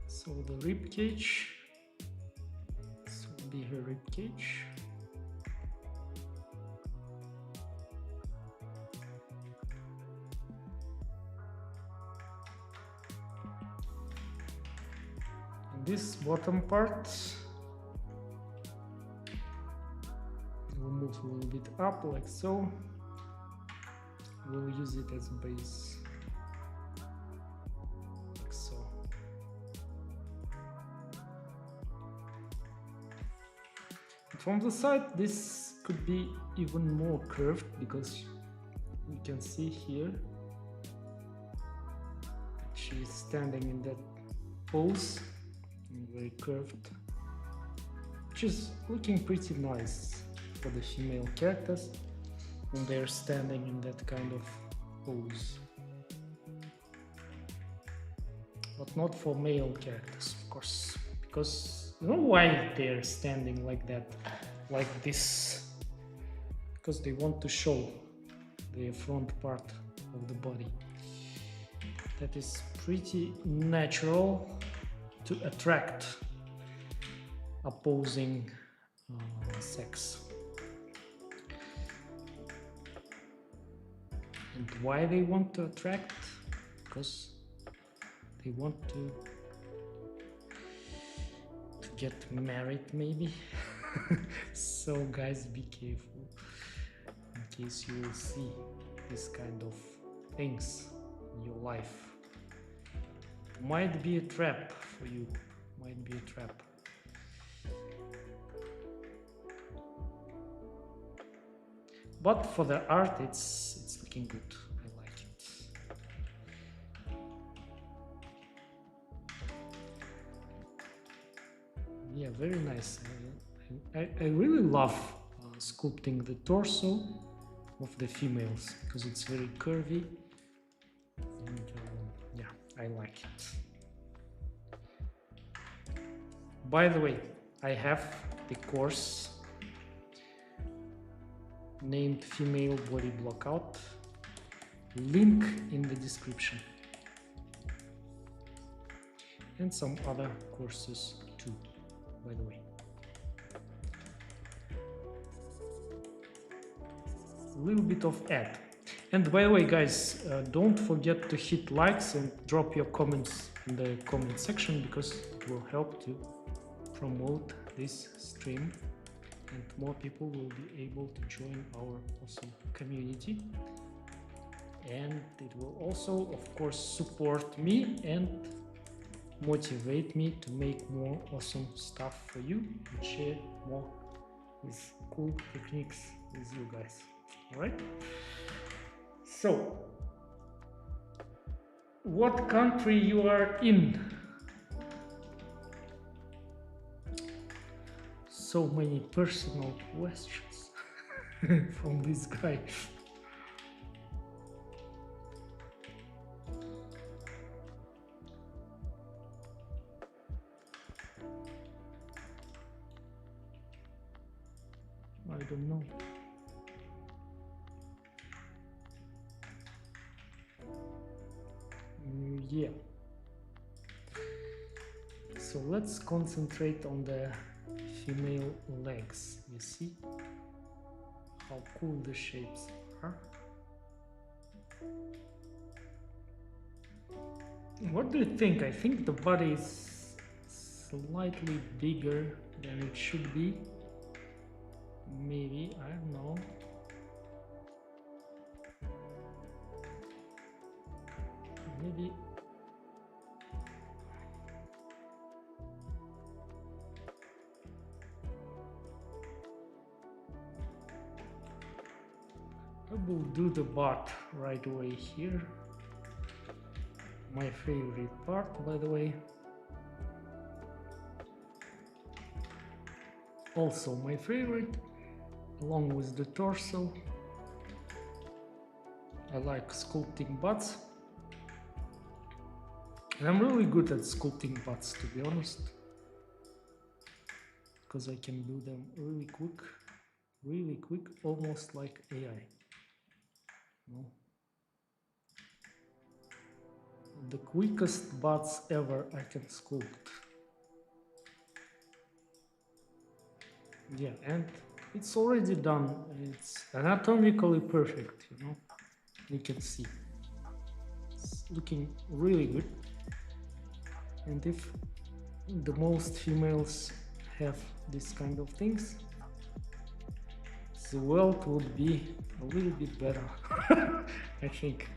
So the rib cage, this will be her rib cage. And this bottom part, we'll move a little bit up like so. We'll use it as a base. From the side, this could be even more curved because you can see here that she is standing in that pose, very curved, which is looking pretty nice for the female characters when they're standing in that kind of pose. But not for male characters, of course, because you know why they're standing like that, like this? Because they want to show the front part of the body. That is pretty natural to attract opposing sex. And why they want to attract? Because they want to get married, maybe. So guys, be careful in case you will see this kind of things in your life. Might be a trap for you, might be a trap. But for the art, it's looking good. I like it. Yeah, very nice. I really love sculpting the torso of the females because it's very curvy, and yeah, I like it. By the way, I have the course named Female Body Blockout, link in the description, and some other courses too, by the way. A little bit of ad. And by the way, guys, don't forget to hit likes and drop your comments in the comment section because it will help to promote this stream and more people will be able to join our awesome community. And it will also, of course, support me and motivate me to make more awesome stuff for you and share more with cool techniques with you guys. All right? So, what country you are in? So many personal questions from this guy. I don't know. Yeah. So let's concentrate on the female legs. You see how cool the shapes are. What do you think? I think the body is slightly bigger than it should be. Maybe, I don't know. Maybe. I will do the butt right away here. My favorite part, by the way. Also my favorite, along with the torso. I like sculpting butts. And I'm really good at sculpting butts, to be honest. Because I can do them really quick, almost like AI. No. The quickest butts ever I can sculpt. Yeah, and it's already done. It's anatomically perfect, you know. You can see. It's looking really good. And if the most females have this kind of things, the world would be a little bit better, I think.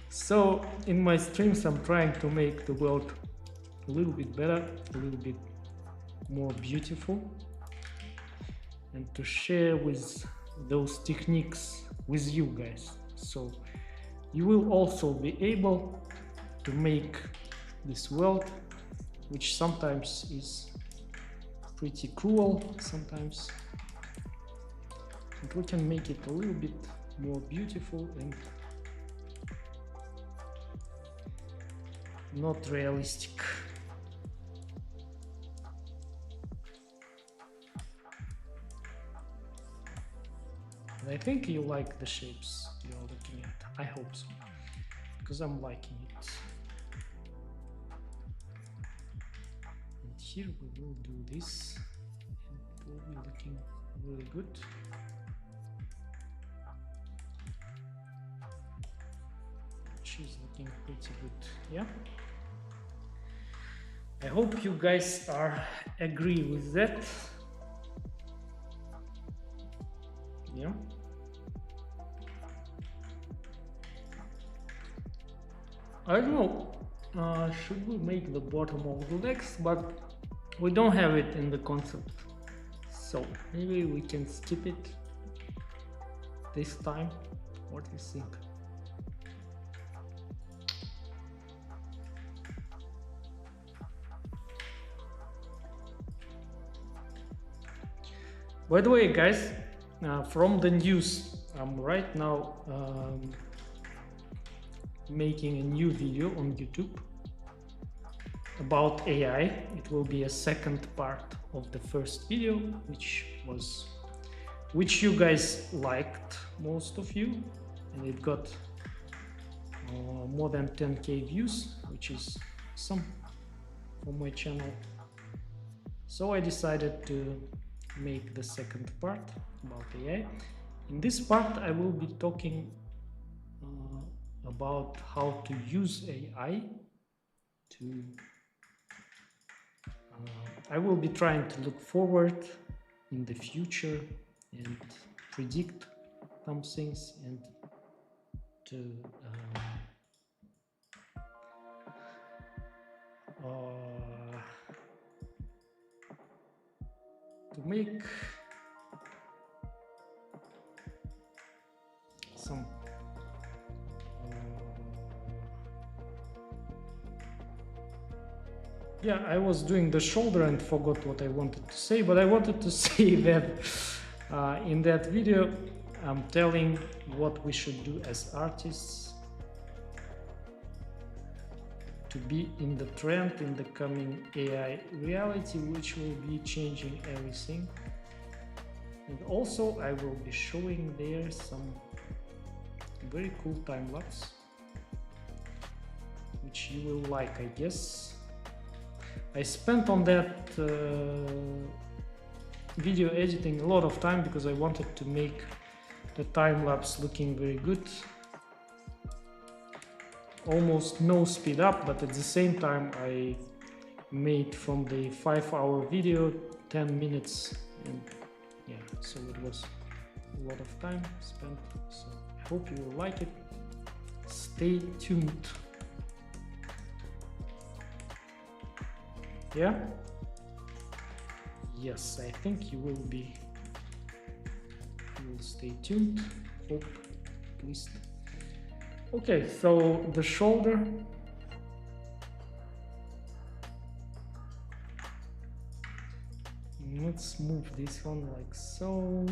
So in my streams, I'm trying to make the world a little bit better, a little bit more beautiful, and to share with those techniques with you guys. So you will also be able to make this world, which sometimes is pretty cruel, sometimes, and we can make it a little bit more beautiful and not realistic. And I think you like the shapes you're looking at. I hope so, because I'm liking it. And here we will do this, and it will be looking really good. She's looking pretty good, yeah? I hope you guys agree with that. Yeah. I don't know, should we make the bottom of the legs, but we don't have it in the concept. So maybe we can skip it this time. What do you think? By the way, guys, from the news, I'm right now making a new video on YouTube about AI. It will be a second part of the first video, which you guys liked, most of you, and it got more than 10k views, which is awesome for my channel. So I decided to make the second part about AI. In this part I will be talking about how to use AI to I will be trying to look forward in the future and predict some things and to make some yeah, I was doing the shoulder and forgot what I wanted to say, but I wanted to say that in that video I'm telling what we should do as artists to be in the trend in the coming AI reality, which will be changing everything. And also I will be showing there some very cool time-lapse, which you will like, I guess. I spent on that video editing a lot of time because I wanted to make the time-lapse looking very good. Almost no speed up, but at the same time I made from the 5-hour video 10 minutes, and yeah, so it was a lot of time spent. So I hope you will like it. Stay tuned. Yeah? Yes, I think you will be. You will stay tuned. Hope, at least. Okay, so the shoulder. Let's move this one like so.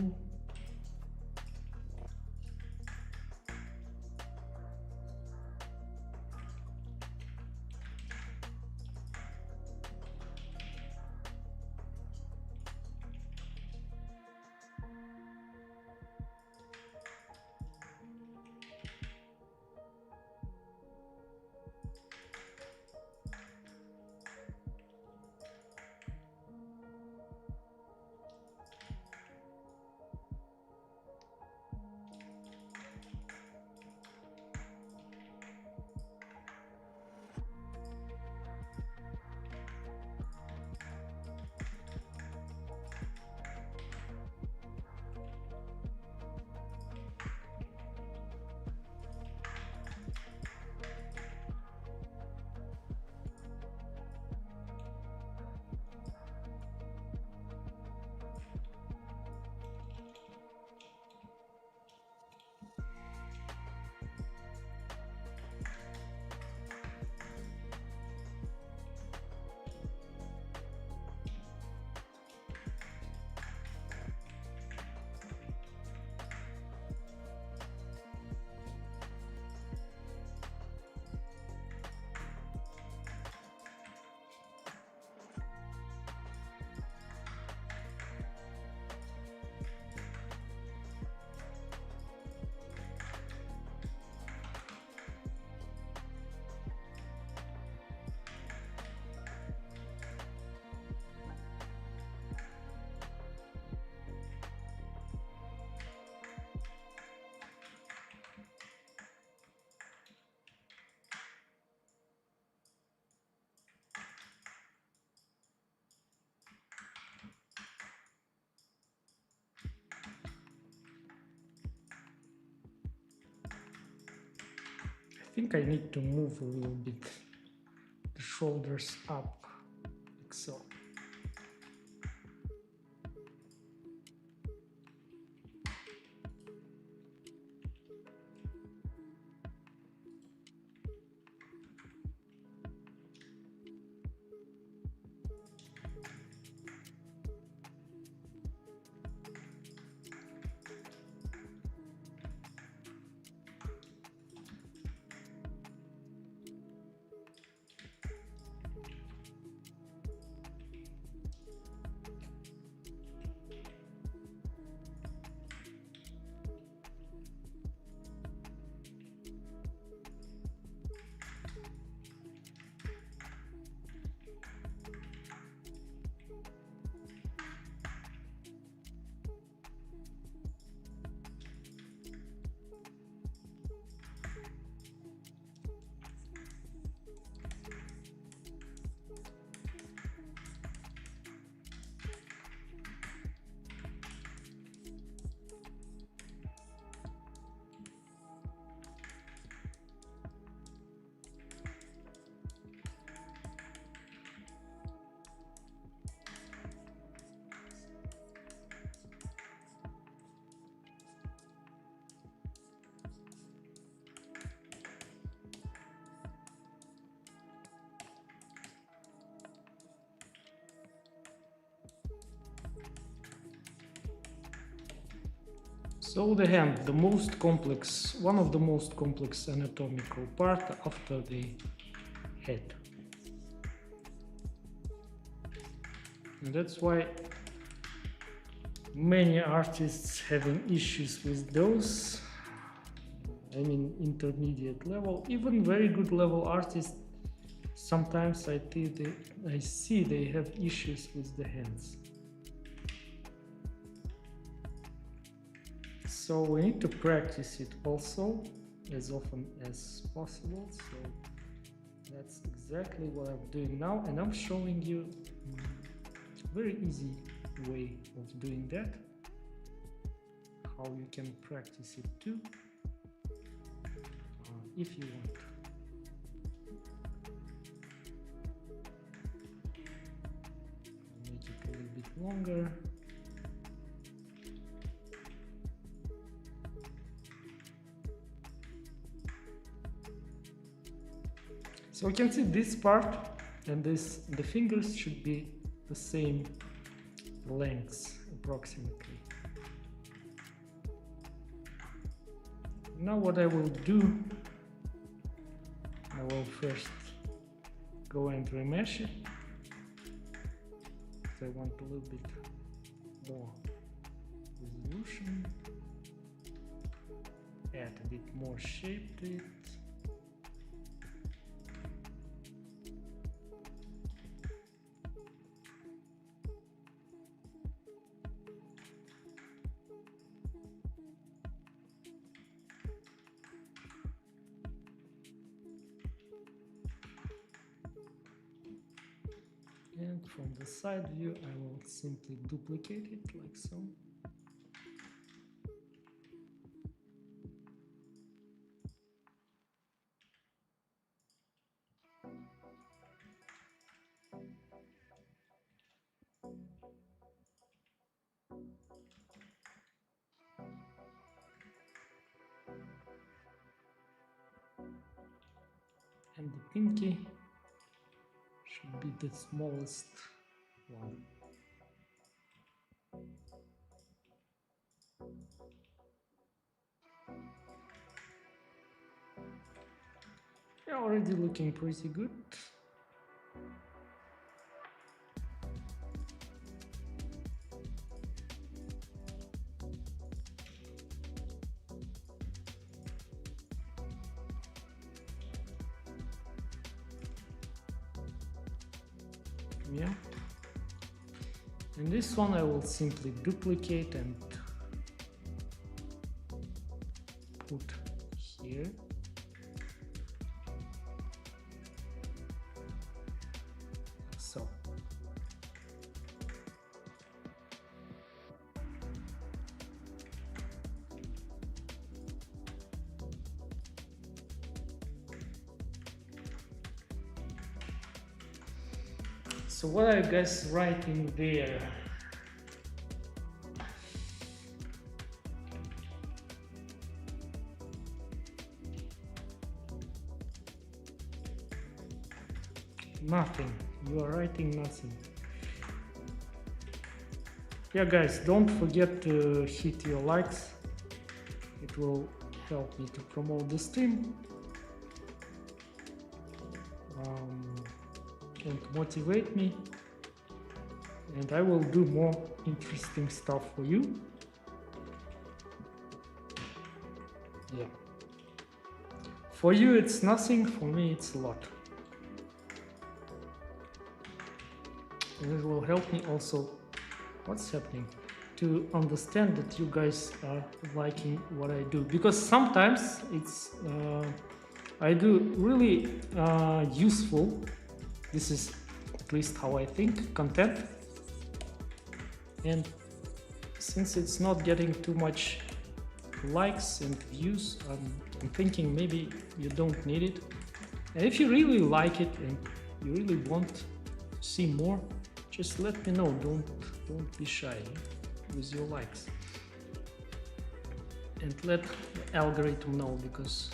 I think I need to move a little bit the shoulders up, like so. So the hand, the most complex, one of the most complex anatomical part after the head. And that's why many artists having issues with those. I mean, intermediate level, even very good level artists, sometimes I see they have issues with the hands. So we need to practice it also as often as possible. So that's exactly what I'm doing now, and I'm showing you a very easy way of doing that, how you can practice it too, if you want. Make it a little bit longer. So you can see this part and the fingers should be the same length approximately. Now what I will do, I will first go and remesh it. So I want a little bit more resolution, add a bit more shape to it. And from the side view, I will simply duplicate it like so. And the pinky should be the smallest one. Yeah, already looking pretty good. Yeah. And this one I will simply duplicate and put here. So. So what are you guys writing there? Nothing. You are writing nothing. Yeah, guys, don't forget to hit your likes. It will help me to promote the stream and motivate me. And I will do more interesting stuff for you. Yeah. For you, it's nothing. For me, it's a lot. And it will help me also, what's happening, to understand that you guys are liking what I do. Because sometimes it's, I do really useful, this is at least how I think, content. And since it's not getting too much likes and views, I'm thinking maybe you don't need it. And if you really like it and you really want to see more, just let me know. Don't be shy with your likes. And let the algorithm know, because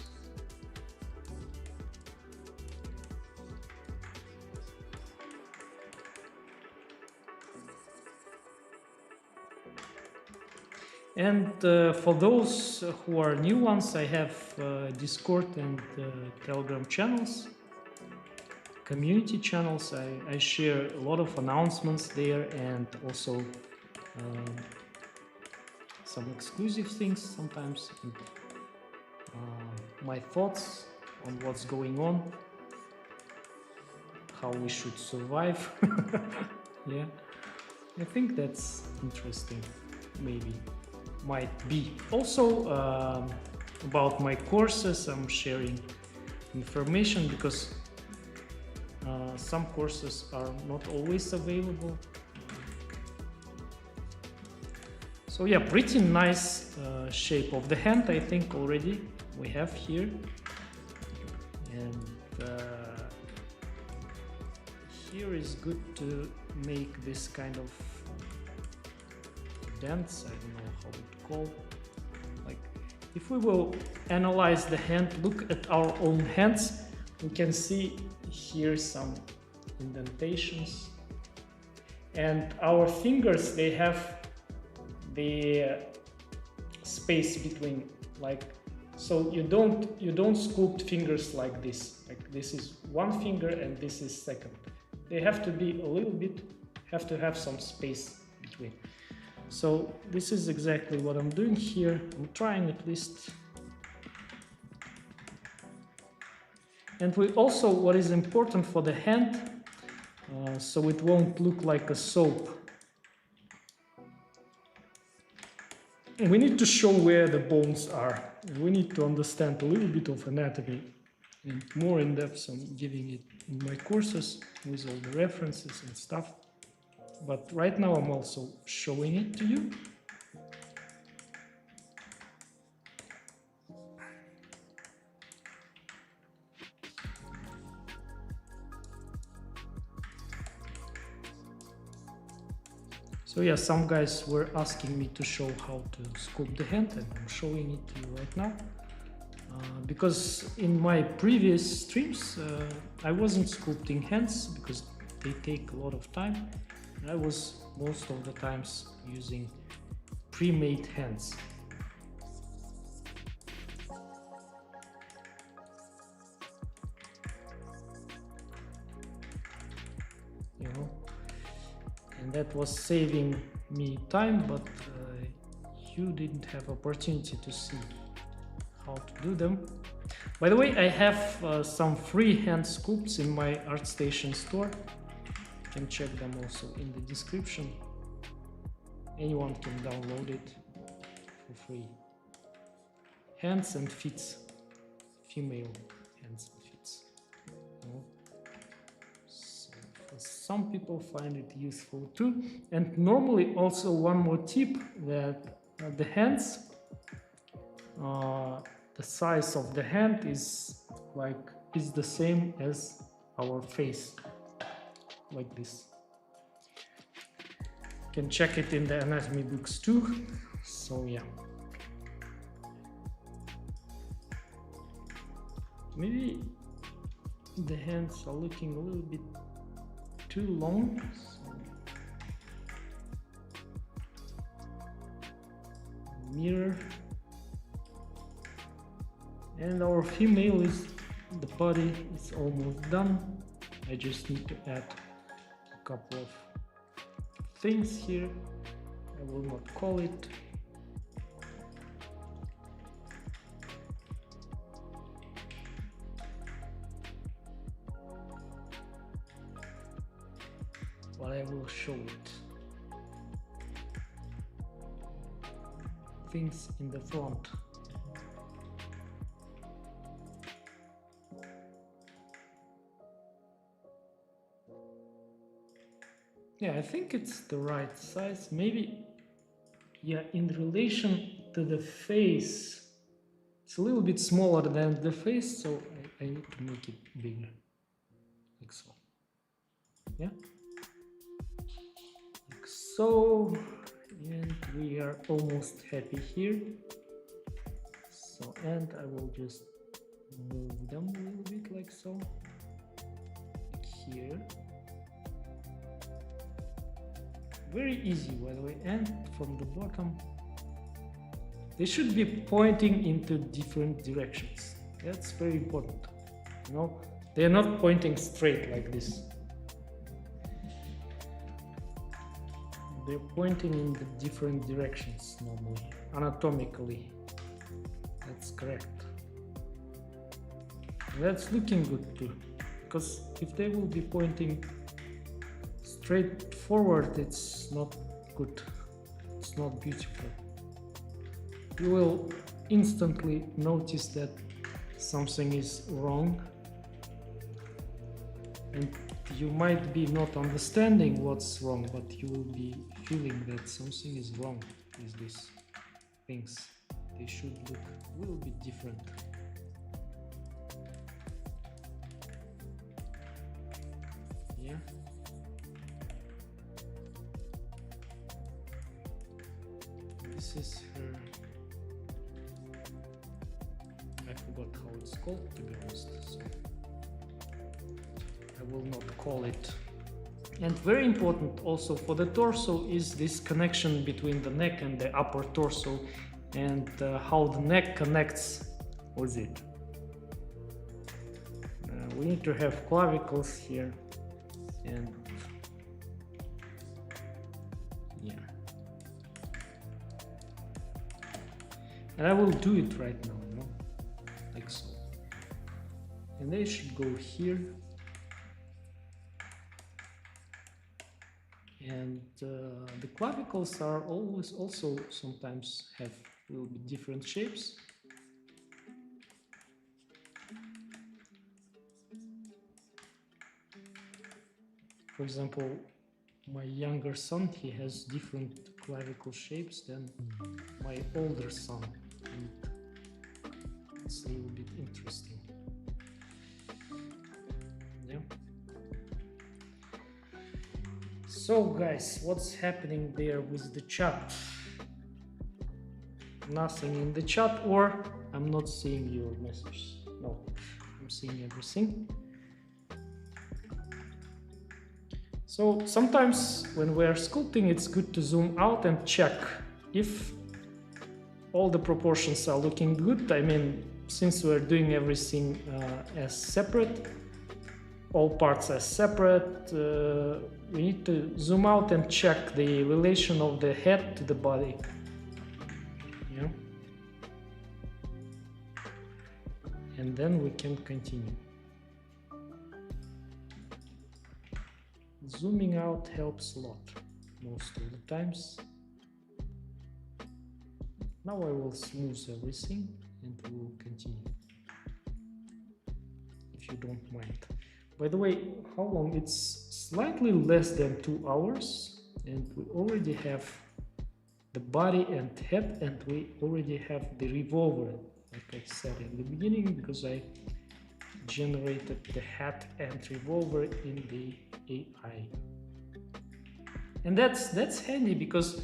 And for those who are new ones, I have Discord and Telegram channels, community channels. I share a lot of announcements there, and also some exclusive things sometimes, and my thoughts on what's going on, how we should survive. Yeah, I think that's interesting, maybe, might be. Also about my courses, I'm sharing information because some courses are not always available. So yeah, pretty nice shape of the hand, I think, already we have here. And here is good to make this kind of dents, I don't know how it's called. Like, if we will analyze the hand, look at our own hands, we can see here some indentations. And our fingers, they have the space between, like, so you don't sculpt fingers like this. Like, this is one finger and this is second. They have to be a little bit, have to have some space between. So this is exactly what I'm doing here. I'm trying at least. And we also, what is important for the hand, so it won't look like a soap. We need to show where the bones are. We need to understand a little bit of anatomy, and more in depth I'm giving it in my courses with all the references and stuff. But right now I'm also showing it to you. So yeah, some guys were asking me to show how to sculpt the hand, and I'm showing it to you right now. Because in my previous streams, I wasn't sculpting hands because they take a lot of time. I was most of the times using pre-made hands. You know, and that was saving me time, but you didn't have opportunity to see how to do them. By the way, I have some free hand sculpts in my ArtStation store. You can check them also in the description. Anyone can download it for free. Hands and feet, female hands and feet. So for some people find it useful too. And normally also one more tip, that the hands, the size of the hand is the same as our face, like this. You can check it in the anatomy books too. So yeah, maybe the hands are looking a little bit too long. So mirror. And our female is, the body is almost done. I just need to add a couple of things here. I will not call it. But I will show it. Things in the front. Yeah, I think it's the right size. Maybe, yeah, in relation to the face, it's a little bit smaller than the face, so I need to make it bigger, like so. Yeah, like so, and we are almost happy here. So, and I will just move them a little bit like so, like here. Very easy, by the way. And from the bottom, they should be pointing into different directions. That's very important. You know, they're not pointing straight like this. They're pointing in the different directions normally, anatomically. That's correct. That's looking good too, because if they will be pointing straight forward, it's not good. It's not beautiful. You will instantly notice that something is wrong, and you might be not understanding what's wrong, but you will be feeling that something is wrong with these things. They should look a little bit different. Yeah. This is her. I forgot how it's called, to be honest, so I will not call it. And very important also for the torso is this connection between the neck and the upper torso, and how the neck connects with it. We need to have clavicles here, and yeah. And I will do it right now, you know, like so. And they should go here. And the clavicles are always also sometimes have a little bit different shapes. For example, my younger son, he has different clavicle shapes than my older son. And it's a little bit interesting. Yeah. So guys, what's happening there with the chat? Nothing in the chat, or I'm not seeing your message. No, I'm seeing everything. So sometimes when we're sculpting, it's good to zoom out and check if all the proportions are looking good. I mean, since we're doing everything as separate, all parts as separate, we need to zoom out and check the relation of the head to the body. Yeah. And then we can continue. Zooming out helps a lot, most of the times. Now I will smooth everything and we will continue, if you don't mind. By the way, how long? It's slightly less than 2 hours, and we already have the body and head, and we already have the revolver, like I said in the beginning, because I generated the head and revolver in the AI. And that's handy, because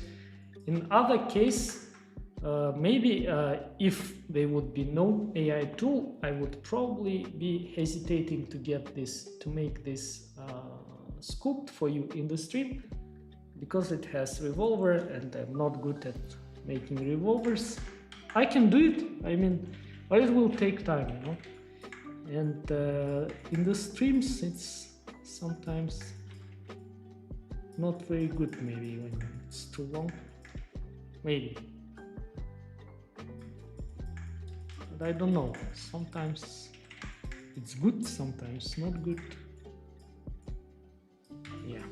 in other case, maybe if there would be no AI tool, I would probably be hesitating to get this, to make this sculpt for you in the stream, because it has revolver and I'm not good at making revolvers. I can do it, I mean, but it will take time, you know. And in the streams, it's sometimes not very good, maybe when it's too long, maybe. But I don't know, sometimes it's good, sometimes not good. Yeah.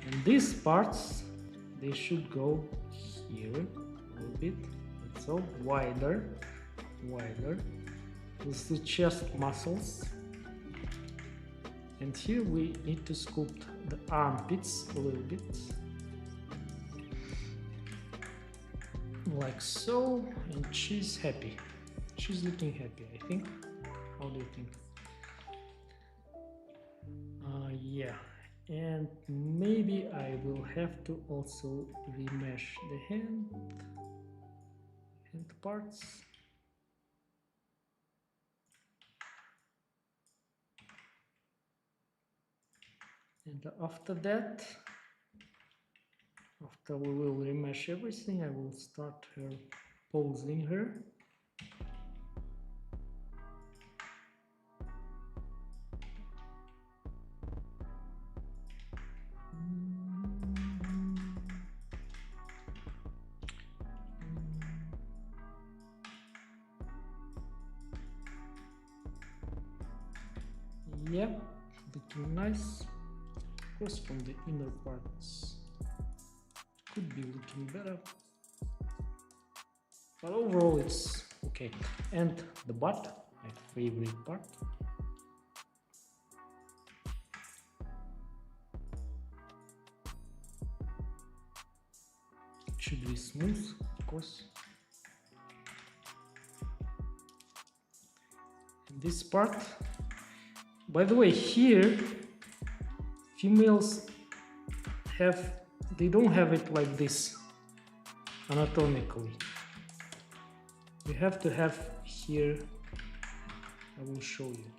And these parts, they should go here a little bit, so wider. With the chest muscles. And here we need to sculpt the armpits a little bit. Like so, and she's happy. She's looking happy, I think. How do you think? Yeah, and maybe I will have to also remesh the hand parts. And after that, After we will remesh everything, I will start posing her. Yeah, looking nice. Of course, from the inner parts could be looking better, but overall it's okay. And the butt, my favorite part. It should be smooth, of course. And this part, by the way, here females they don't have it like this anatomically. You have to have here, I will show you,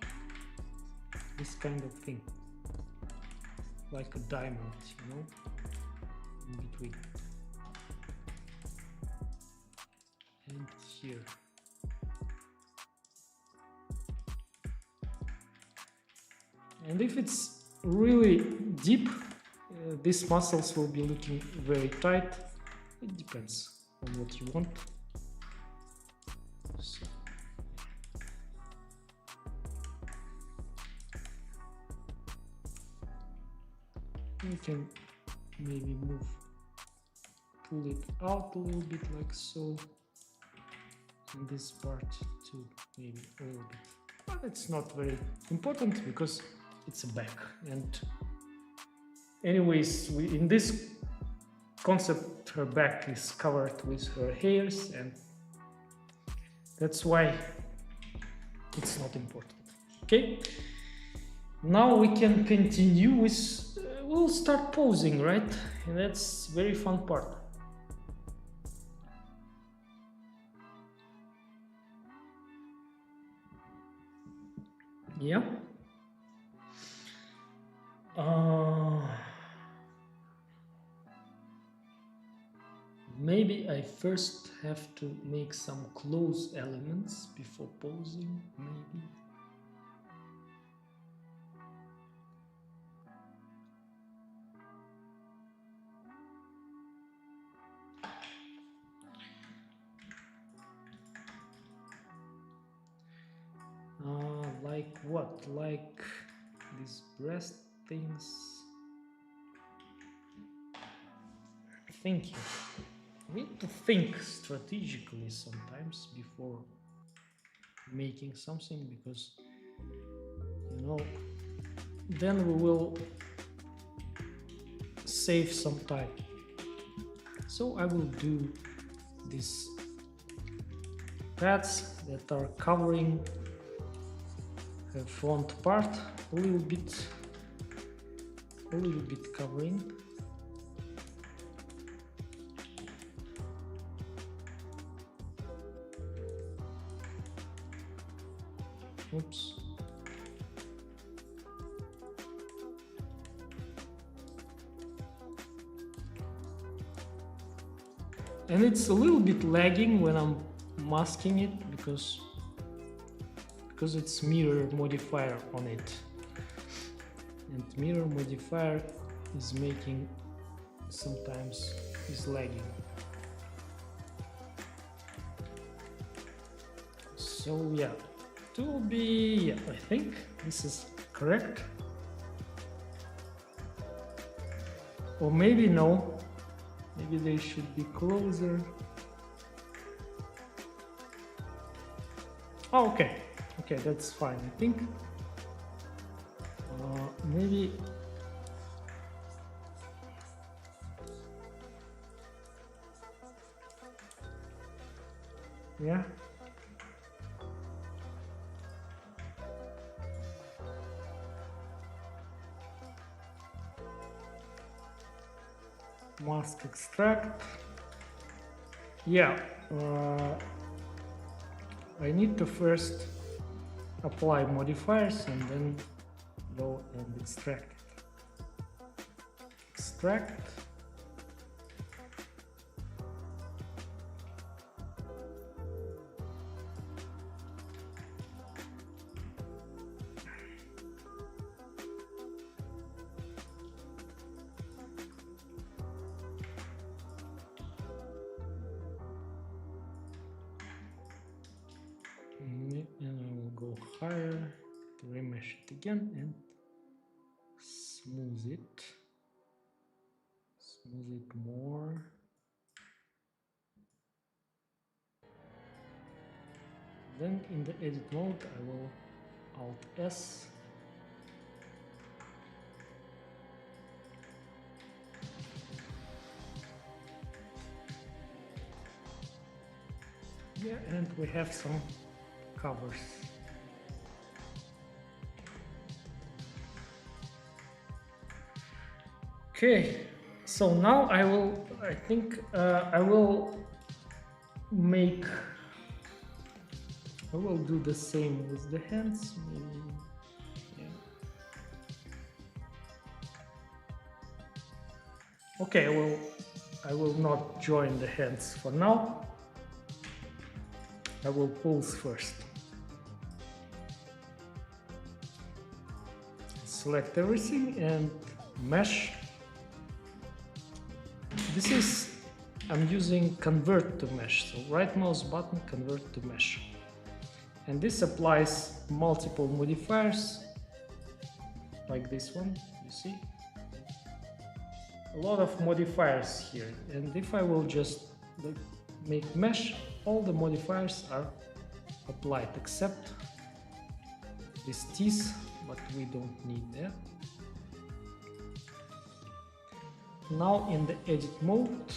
this kind of thing, like a diamond, you know, in between. And here. And if it's really deep, these muscles will be looking very tight. It depends on what you want. So. You can maybe pull it out a little bit like so. And this part too, maybe a little bit. But it's not very important because it's a back. And anyways, in this concept, her back is covered with her hairs, and that's why it's not important. Okay, now we can continue with, we'll start posing, right? And that's very fun part. Yeah. Maybe I first have to make some close elements before posing, maybe. Like what? Like these breast things? Thinking. We need to think strategically sometimes before making something, because, you know, then we will save some time. So I will do these pads that are covering the front part a little bit covering. Oops. And it's a little bit lagging when I'm masking it because it's mirror modifier on it, and mirror modifier is making sometimes is lagging. So yeah, it will be, yeah, I think this is correct, or maybe no, maybe they should be closer. Oh, okay. Okay, that's fine, I think. Maybe yeah. Mask extract. Yeah. I need to first apply modifiers and then go and extract it. Extract. again and smooth it. Smooth it more. Then in the edit mode, I will Alt S. Yeah, and we have some covers. Okay, so now I think I will do the same with the hands, maybe. Yeah. Okay, I will not join the hands for now. I will pose first. Select everything and mesh. I'm using convert to mesh, so right mouse button, convert to mesh. And this applies multiple modifiers, like this one, you see? A lot of modifiers here, and if I will just make mesh, all the modifiers are applied except these teeth, but we don't need that. Now in the edit mode,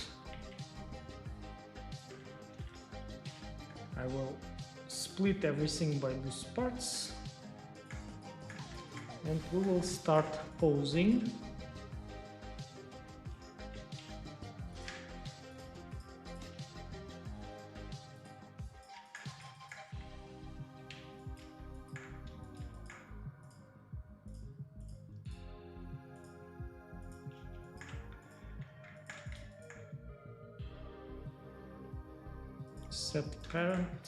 I will split everything by loose parts and we will start posing. Set parent.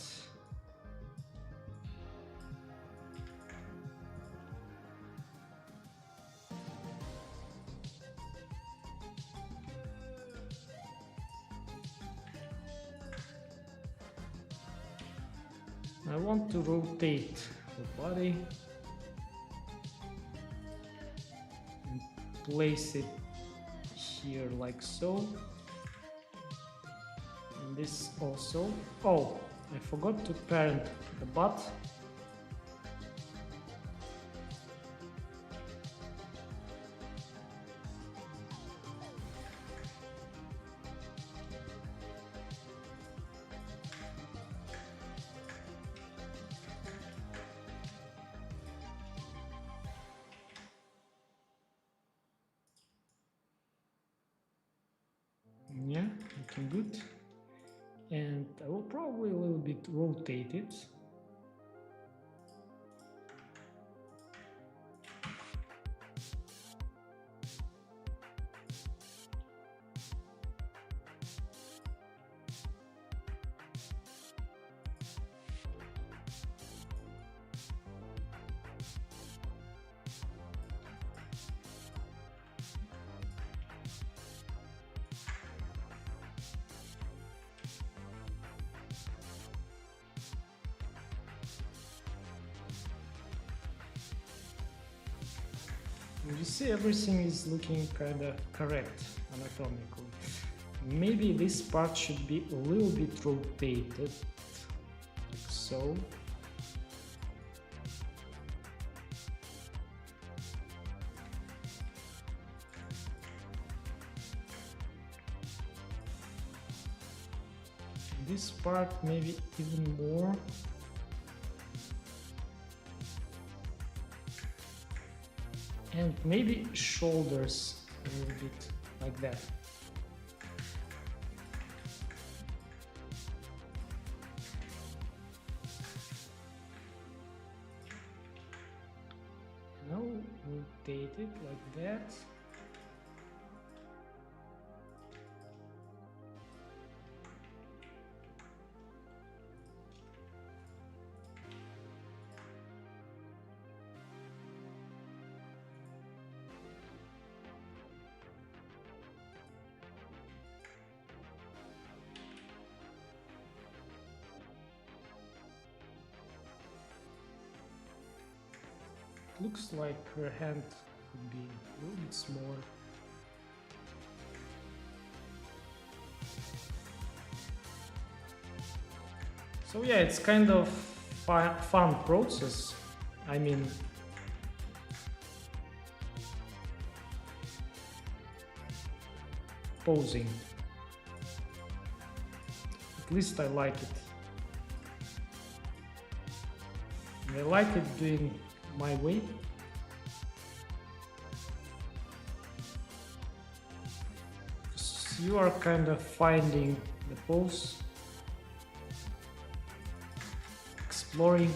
I want to rotate the body and place it here like so. And this also. Oh, I forgot to parent the butt. Yeah, looking good. And I will probably a little bit rotate it. You see, everything is looking kind of correct anatomically. Maybe this part should be a little bit rotated, like so. This part maybe even more. And maybe shoulders a little bit like that. Now rotate it like that. looks like her hand could be a little bit smaller. So yeah, it's kind of fun process. I mean, posing. At least I like it. And I like it doing my way. You are kind of finding the pose, exploring.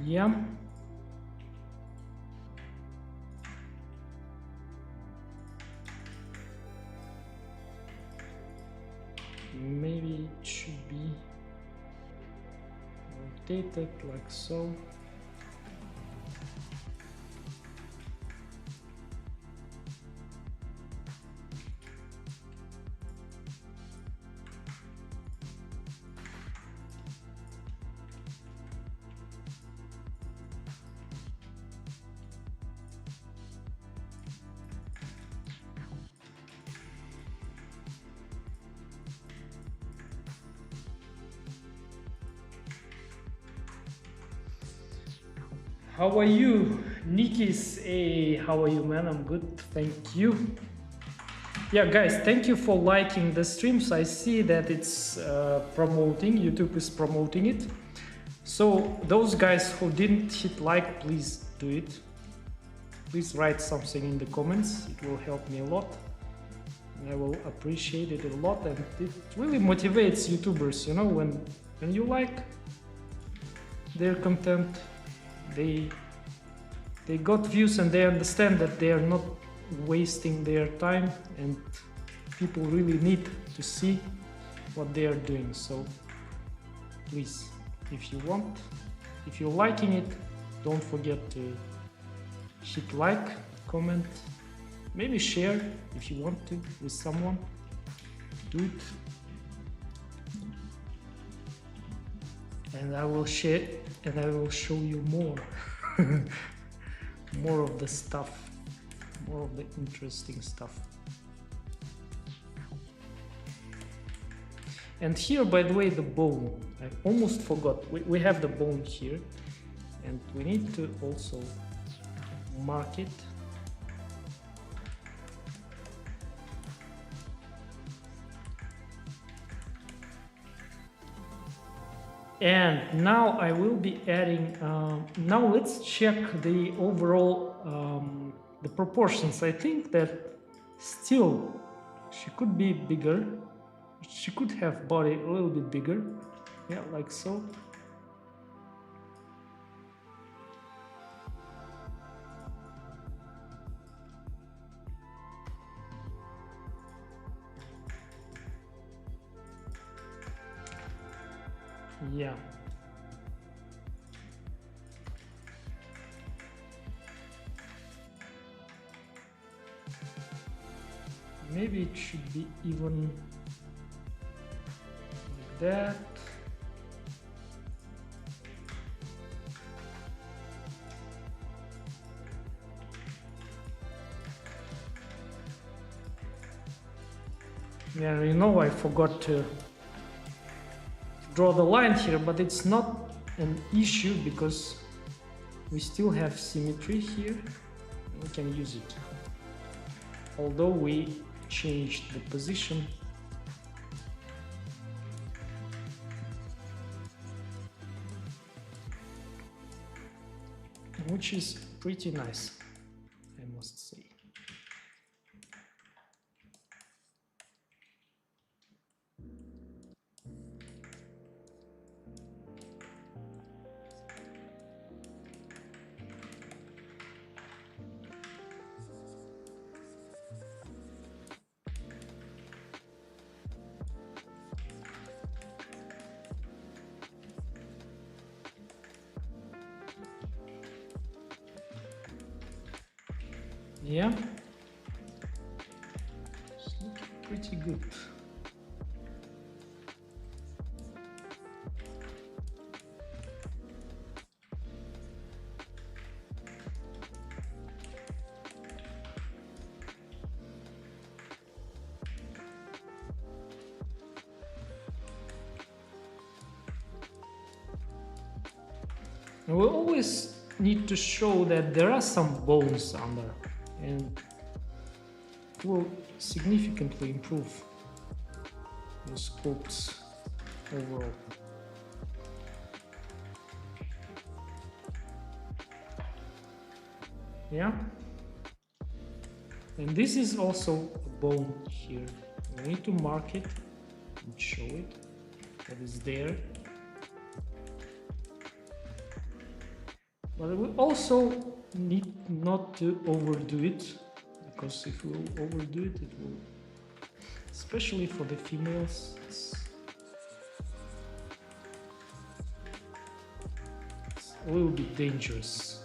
Yeah. Maybe it should be rotated like so. How are you? Nikis, hey, how are you, man? I'm good, thank you. Yeah, guys, thank you for liking the streams. I see that it's promoting, YouTube is promoting it. So those guys who didn't hit like, please do it. Please write something in the comments. It will help me a lot. I will appreciate it a lot, and it really motivates YouTubers, you know, when you like their content. They got views and they understand that they are not wasting their time, and people really need to see what they are doing. So please, if you're liking it, don't forget to hit like, comment, maybe share if you want to with someone. Do it. And I will share, and I will show you more. More of the stuff, more of the interesting stuff. And here, by the way, the bone, I almost forgot. We have the bone here, and we need to also mark it. And now I will be adding, now let's check the overall, the proportions. I think that still she could be bigger. She could have body a little bit bigger. Yeah, like so. Yeah. Maybe it should be even like that. Yeah, you know, I forgot to draw the line here, but it's not an issue because we still have symmetry here. We can use it, although we changed the position. which is pretty nice, I must say. Yeah, it's looking pretty good. And we always need to show that there are some bones under, and it will significantly improve the sculpts overall. Yeah, and this is also a bone here. We need to mark it and show it that is there. But we also need not to overdo it, because if we overdo it, it will, especially for the females, it's a little bit dangerous.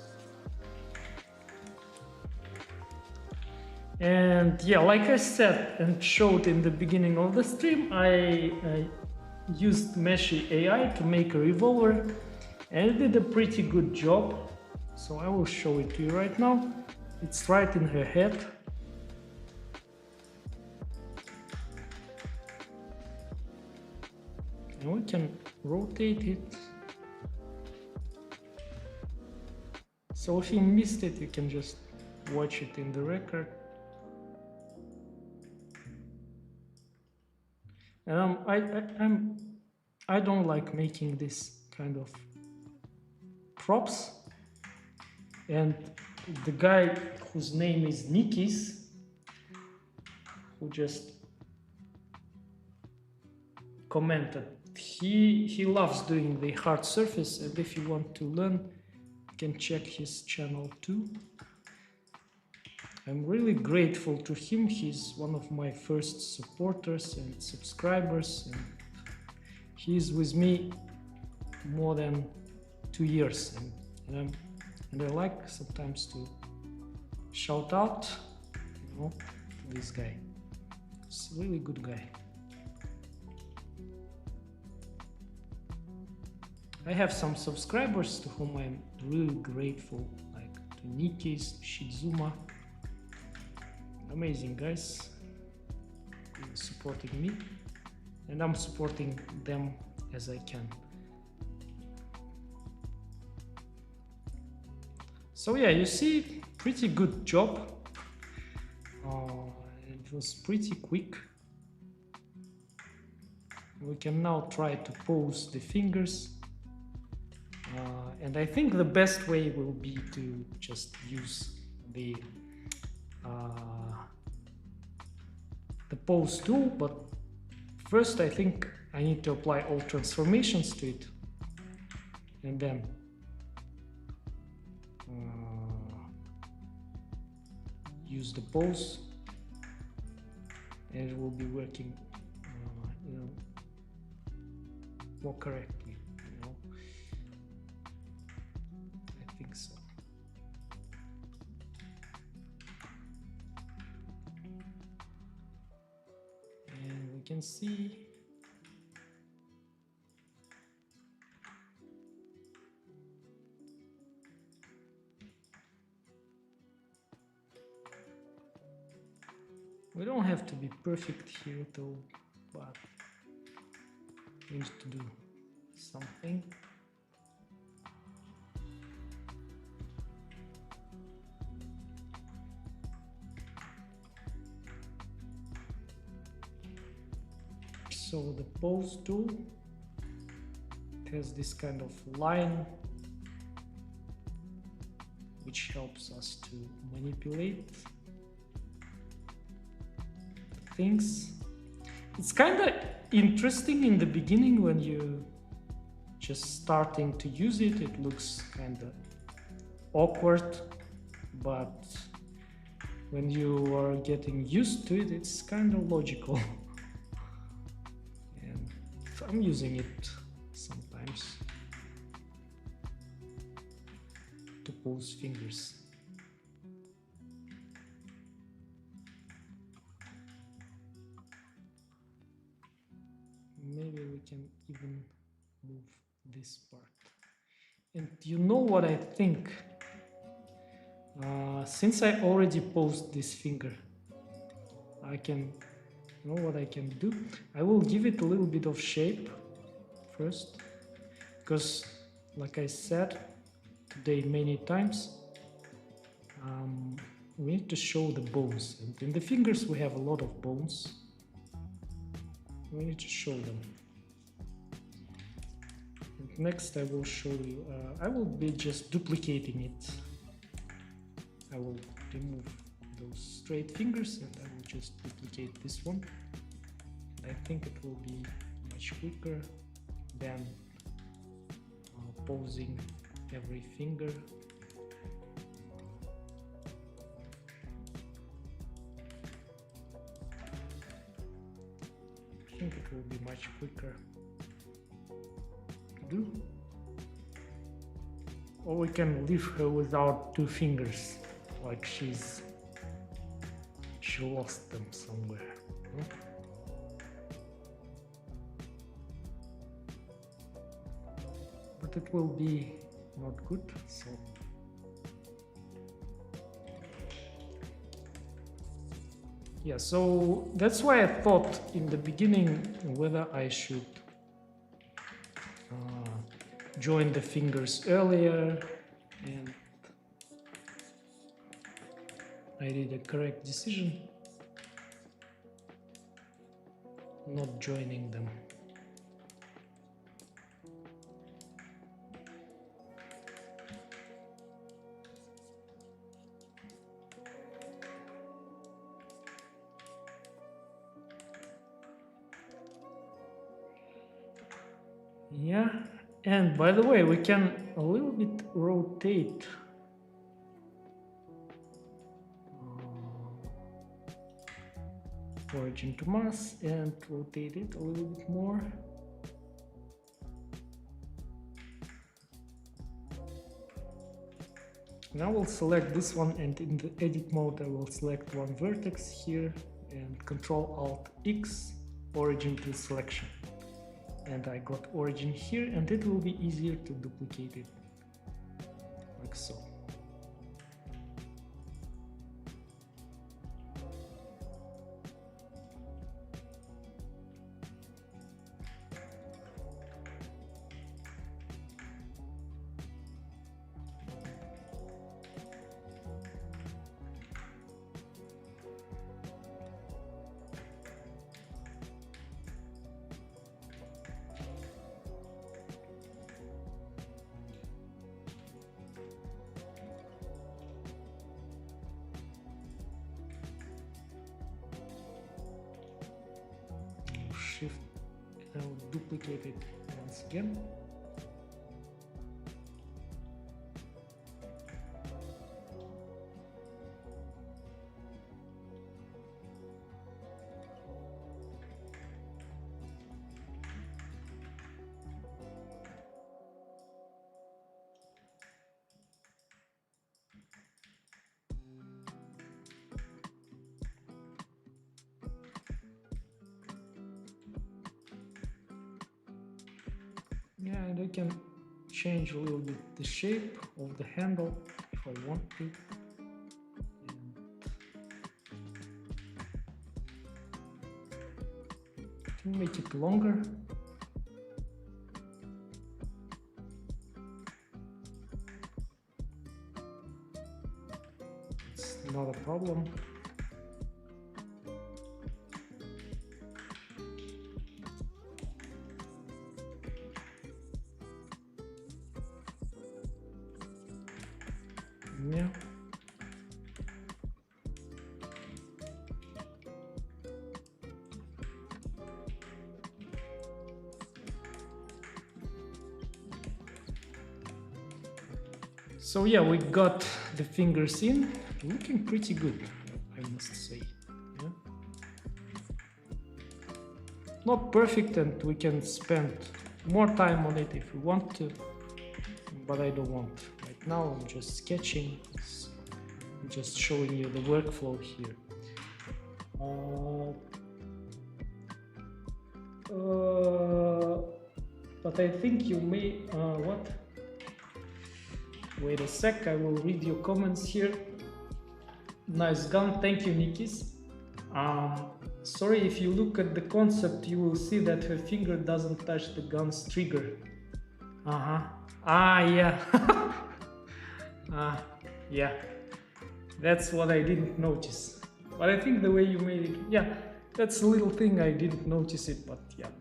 And yeah, like I said and showed in the beginning of the stream, I used Meshy AI to make a revolver, and it did a pretty good job. So I will show it to you right now. It's right in her head. And we can rotate it. So if you missed it, you can just watch it in the record. And I don't like making this kind of props. And the guy whose name is Nikis, who just commented, he loves doing the hard surface, and if you want to learn, you can check his channel too. I'm really grateful to him. He's one of my first supporters and subscribers, and he's with me more than 2 years, and I like sometimes to shout out, you know, to this guy. He's a really good guy. I have some subscribers to whom I'm really grateful, like to Nikis, Shizuma. Amazing guys, supporting me, and I'm supporting them as I can. So yeah, you see, pretty good job. It was pretty quick. We can now try to pose the fingers. And I think the best way will be to just use the pose tool, but first I think I need to apply all transformations to it, and then use the pose, and it will be working you know, more correctly, you know. I think so. And we can see we don't have to be perfect here though, but we need to do something. So the pose tool has this kind of line, which helps us to manipulate things. It's kind of interesting in the beginning when you just starting to use it. It looks kind of awkward, but when you are getting used to it, it's kind of logical. And I'm using it sometimes to pose fingers. Maybe we can even move this part. And you know what I think? Since I already posed this finger, you know what I can do? I will give it a little bit of shape first, because like I said today many times, we need to show the bones. And in the fingers we have a lot of bones. We need to show them. And next I will show you, I will be just duplicating it. I will remove those straight fingers and I will just duplicate this one. I think it will be much quicker than posing every finger. I think it will be much quicker to do. Or we can leave her without two fingers, like she lost them somewhere. No? But it will be not good, so yeah, so that's why I thought in the beginning whether I should join the fingers earlier, and I did a correct decision not joining them. Yeah, and by the way, we can a little bit rotate origin to mass and rotate it a little bit more. Now we'll select this one, and in the edit mode I will select one vertex here and Ctrl-Alt-X, origin to selection. And I got origin here, and it will be easier to duplicate it, like so. Shift, and I'll duplicate it once again. Yeah, and I can change a little bit the shape of the handle if I want to. And make it longer. It's not a problem. Yeah. So yeah, we got the fingers in, looking pretty good, I must say. Yeah. Not perfect, and we can spend more time on it if we want to, but I don't want. Right now I'm just sketching, I'm just showing you the workflow here. But I think you may, what? Wait a sec, I will read your comments here. Nice gun, thank you, Nikis. Sorry, if you look at the concept, you will see that her finger doesn't touch the gun's trigger. Yeah. Yeah. That's what I didn't notice. But I think the way you made it, yeah, that's a little thing I didn't notice it, but yeah.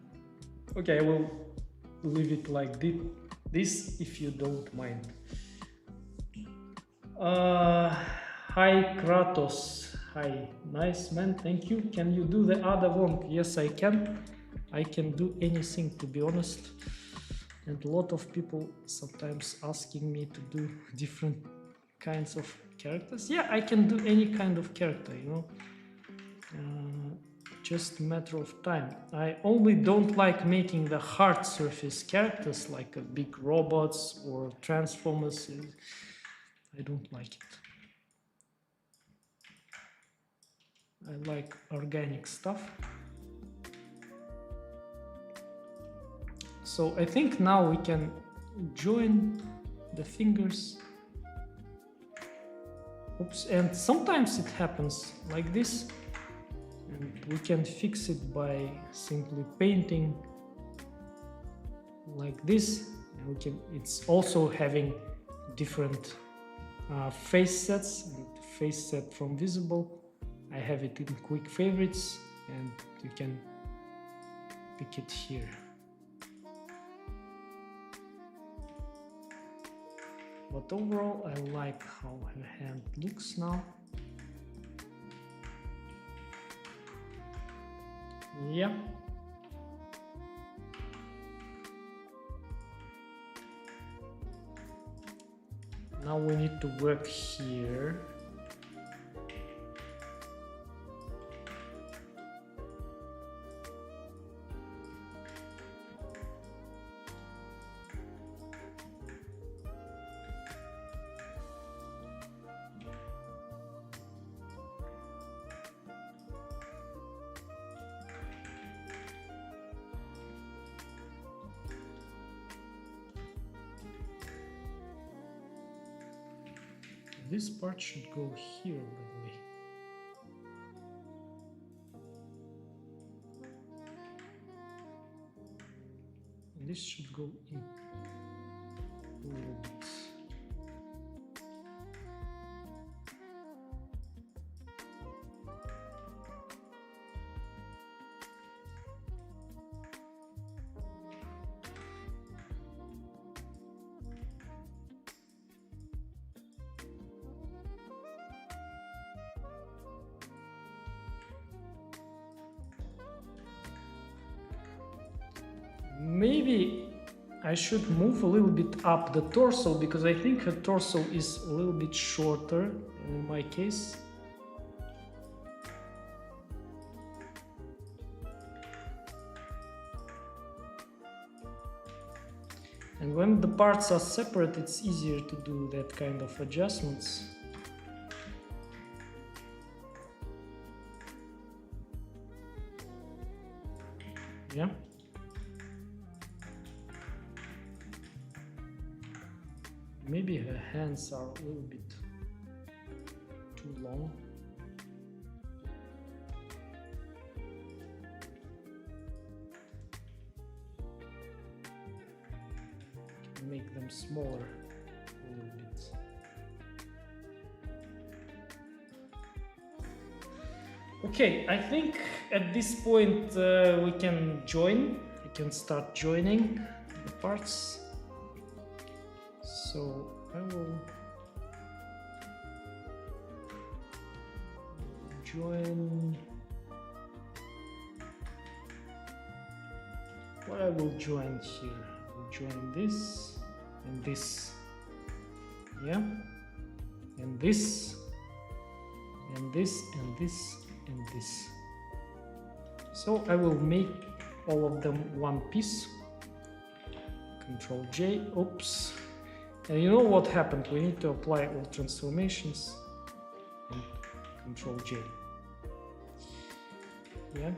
Okay, I will leave it like this if you don't mind. Hi Kratos. Hi, nice man, thank you. Can you do the other one? Yes, I can. I can do anything, to be honest. And a lot of people sometimes asking me to do different kinds of characters. Yeah, I can do any kind of character, you know. Just a matter of time. I only don't like making the hard surface characters like big robots or transformers. I don't like it. I like organic stuff. So I think now we can join the fingers. Oops, and sometimes it happens like this. And we can fix it by simply painting like this. And we can, it's also having different face sets, and face set from visible. I have it in quick favorites, and you can pick it here. But overall, I like how her hand looks now. Yeah. Now we need to work here. This part should go here, by the way. And this should go in a little bit. Maybe I should move a little bit up the torso, because I think her torso is a little bit shorter in my case. And when the parts are separate, it's easier to do that kind of adjustments. Yeah. Maybe her hands are a little bit too long. Make them smaller a little bit. Okay, I think at this point we can join. We can start joining the parts. So I will join. What I will join here? I will join this and this. Yeah, and this, and this, and this, and this. So I will make all of them one piece. Control J, oops. And you know what happened? We need to apply all transformations. And Control J. Yeah.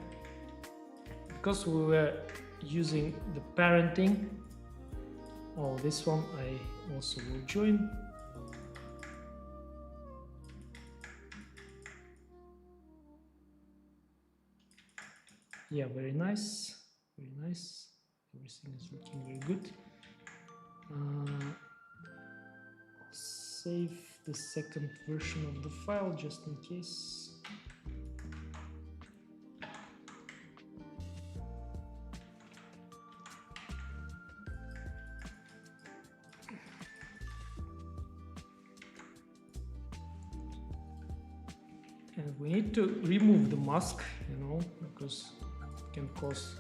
Because we were using the parenting. Oh, this one I also will join. Yeah, very nice. Very nice. Everything is looking very good. I'll save the second version of the file just in case. And we need to remove the mask, you know, because it can cause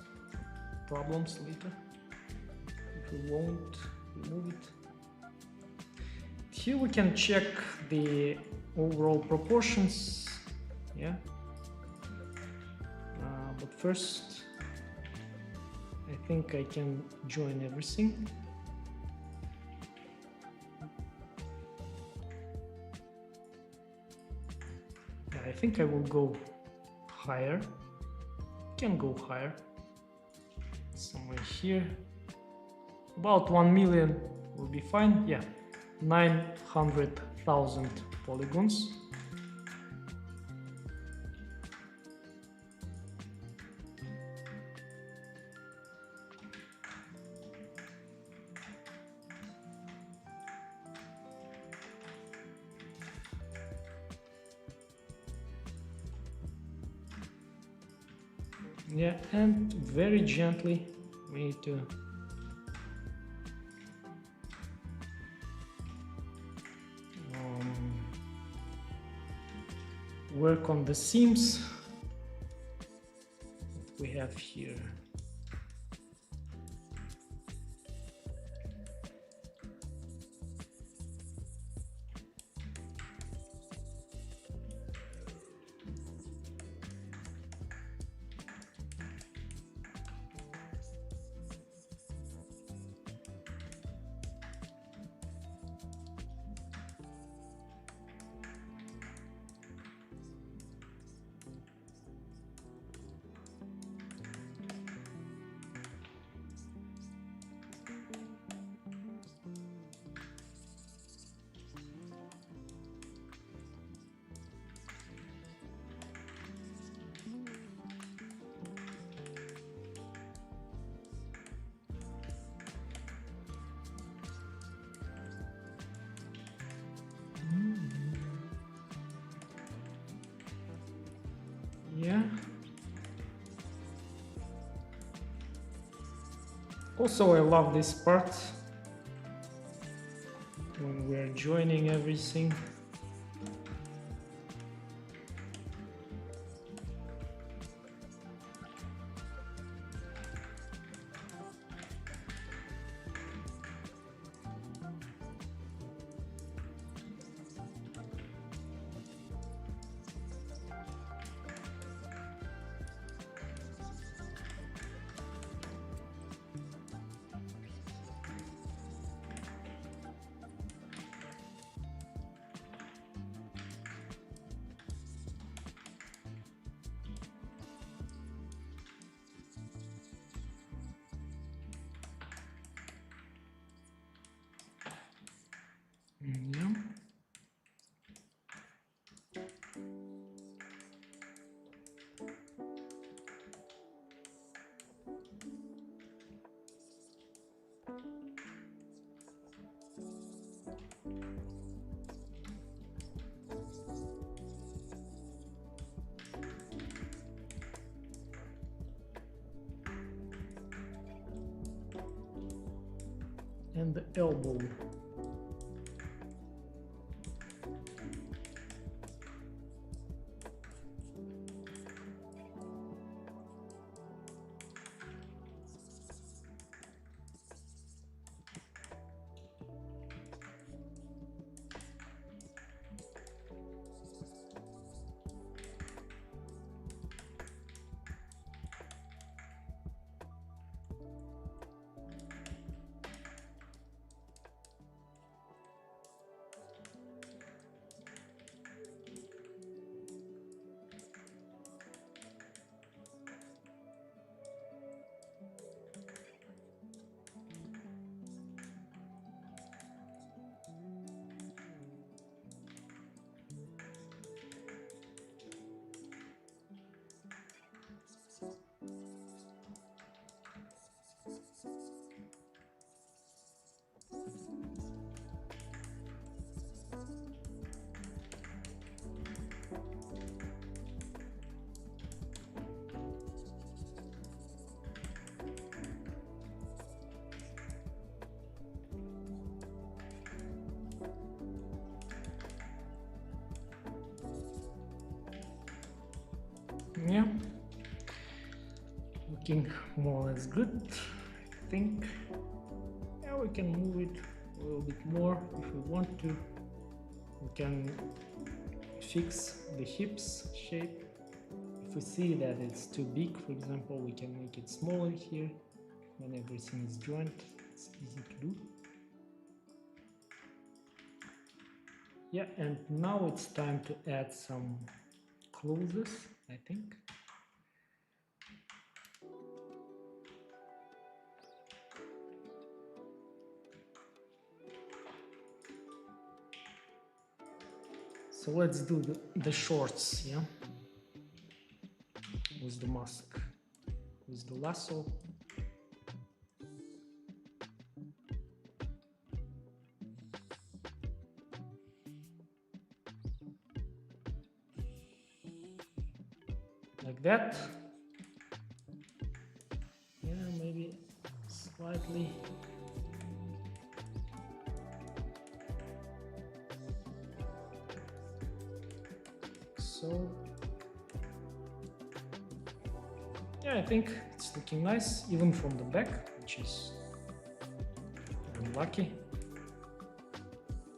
problems later if we won't remove it. Here we can check the overall proportions, yeah. But first, I think I can join everything. I think I will go higher. Can go higher. Somewhere here. About 1 million will be fine. Yeah, 900,000 polygons. Yeah, and very gently we need to work on the seams that we have here. Yeah. Also, I love this part when we're joining everything. Yeah. And the elbow. Yeah, looking more or less good, I think. Yeah, we can move it a little bit more if we want to. We can fix the hips shape. If we see that it's too big, for example, we can make it smaller here. When everything is joined, it's easy to do. Yeah, and now it's time to add some clothes, I think. So let's do the shorts, yeah, with the mask, with the lasso. Like that. Yeah, maybe slightly. So, yeah, I think it's looking nice, even from the back, which is lucky.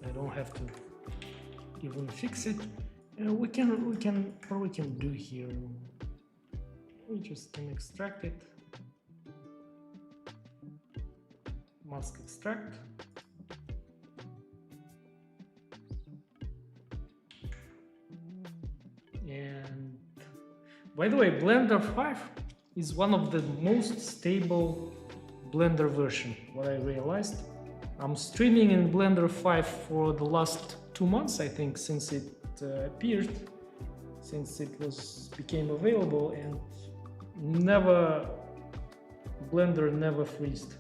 I don't have to even fix it. We can do here. We just can extract it. Mask extract. And by the way, Blender 5 is one of the most stable Blender version, what I realized. I'm streaming in Blender 5 for the last 2 months, I think, since it appeared, since it became available, and Blender never freezed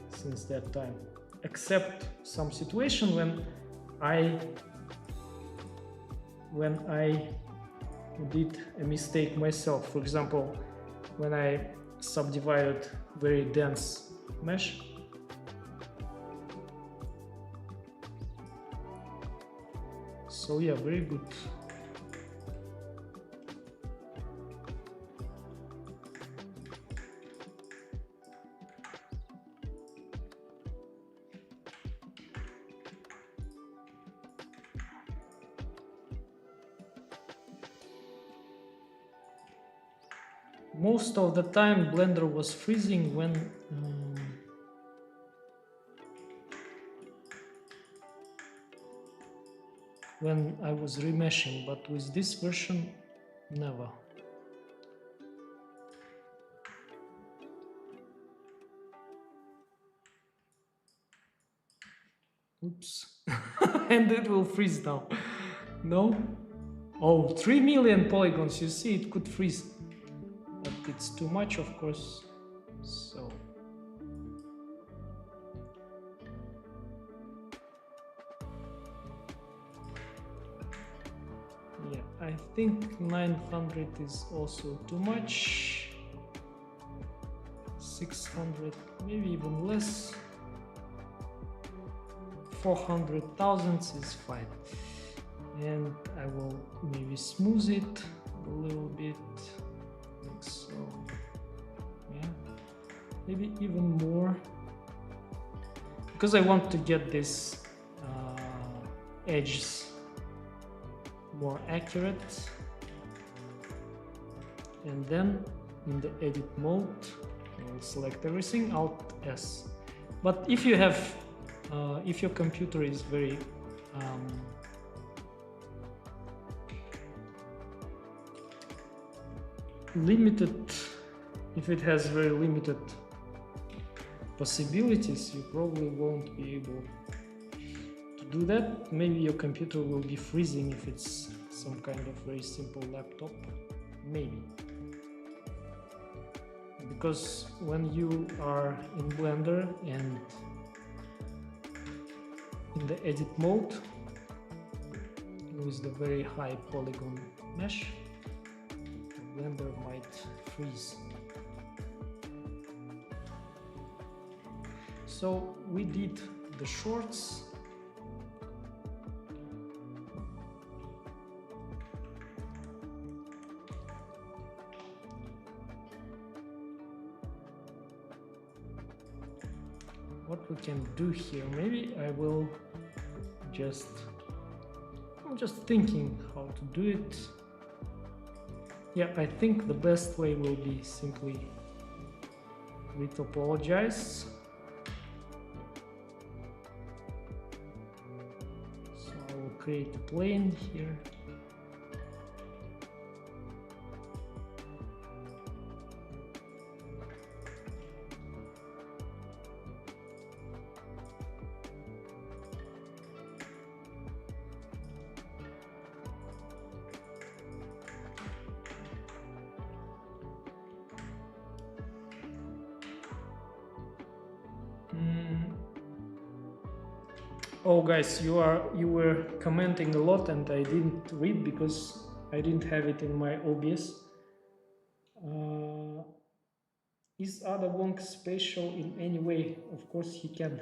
since that time, except some situation when I did a mistake myself. For example, when I subdivided very dense mesh. So yeah, very good. Most of the time Blender was freezing when I was remeshing, but with this version, never. Oops. And it will freeze now. No? Oh, 3 million polygons, you see, it could freeze. But it's too much, of course. So. Yeah, I think 900 is also too much. 600, maybe even less. 400,000 is fine. And I will maybe smooth it a little bit, like so. Yeah, maybe even more, because I want to get this edges more accurate. And then in the edit mode, I will select everything, Alt S. But if you have, if your computer is very limited, if it has very limited possibilities, you probably won't be able to do that. Maybe your computer will be freezing if it's some kind of very simple laptop, maybe. Because when you are in Blender and in the edit mode with the very high polygon mesh, Blender might freeze. So we did the shorts. what we can do here. Maybe I will just, I'm just thinking how to do it. Yeah, I think the best way will be simply retopologize. So I will create a plane here. Oh guys, you were commenting a lot and I didn't read because I didn't have it in my OBS. Is Ada Wong special in any way? Of course he can.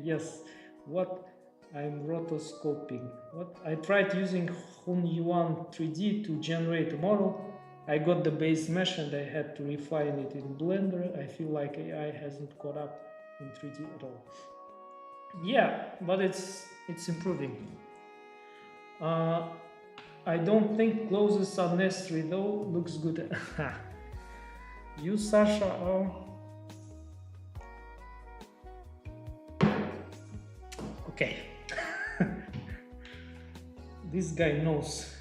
Yes. What? I'm rotoscoping. What? I tried using Hunyuan 3D to generate a model. I got the base mesh and I had to refine it in Blender. I feel like AI hasn't caught up in 3D at all. Yeah, but it's improving. I don't think closes are necessary though. Looks good. You, Sasha, are... Okay. This guy knows.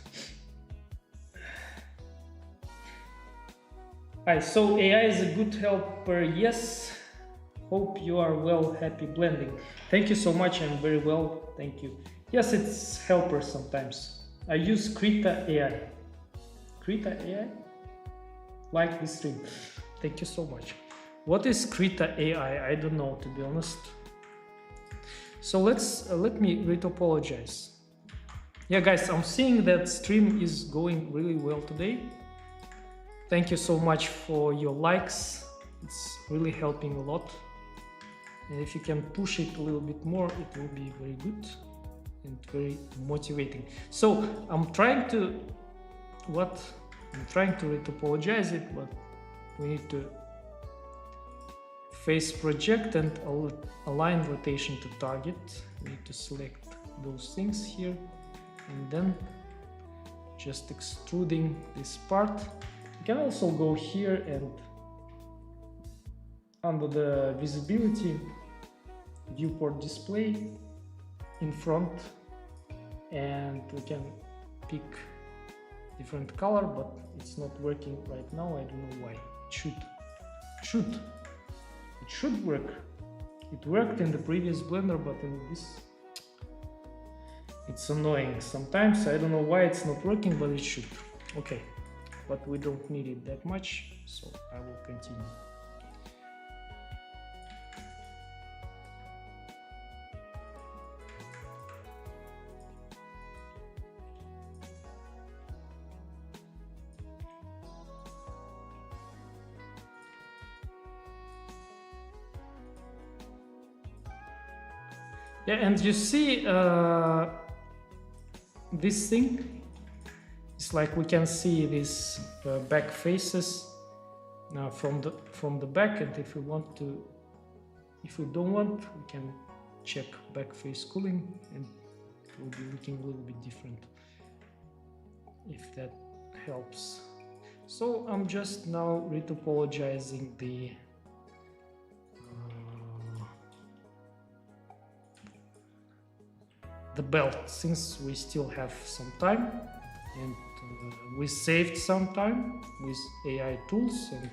Hi, so AI is a good helper, yes. Hope you are well, happy blending. Thank you so much, I'm very well, thank you. Yes, it's helper sometimes. I use Krita AI. Krita AI? Like this stream. Thank you so much. What is Krita AI? I don't know, to be honest. So let me retopologize. Yeah, guys, I'm seeing that stream is going really well today. Thank you so much for your likes. It's really helping a lot. And if you can push it a little bit more, it will be very good and very motivating. So I'm trying to retopologize it, but we need to face project and align rotation to target. We need to select those things here and then just extruding this part. You can also go here and under the visibility, viewport display in front, and we can pick different color, but it's not working right now. I don't know why. It should work. It worked in the previous Blender, but in this it's annoying sometimes. I don't know why it's not working, but it should. Okay, but we don't need it that much, so I will continue. Yeah, and you see this thing, it's like we can see these back faces from the back, and if we don't want, we can check back face cooling, and it will be looking a little bit different, if that helps. So I'm just now retopologizing the belt, since we still have some time, and we saved some time with AI tools, and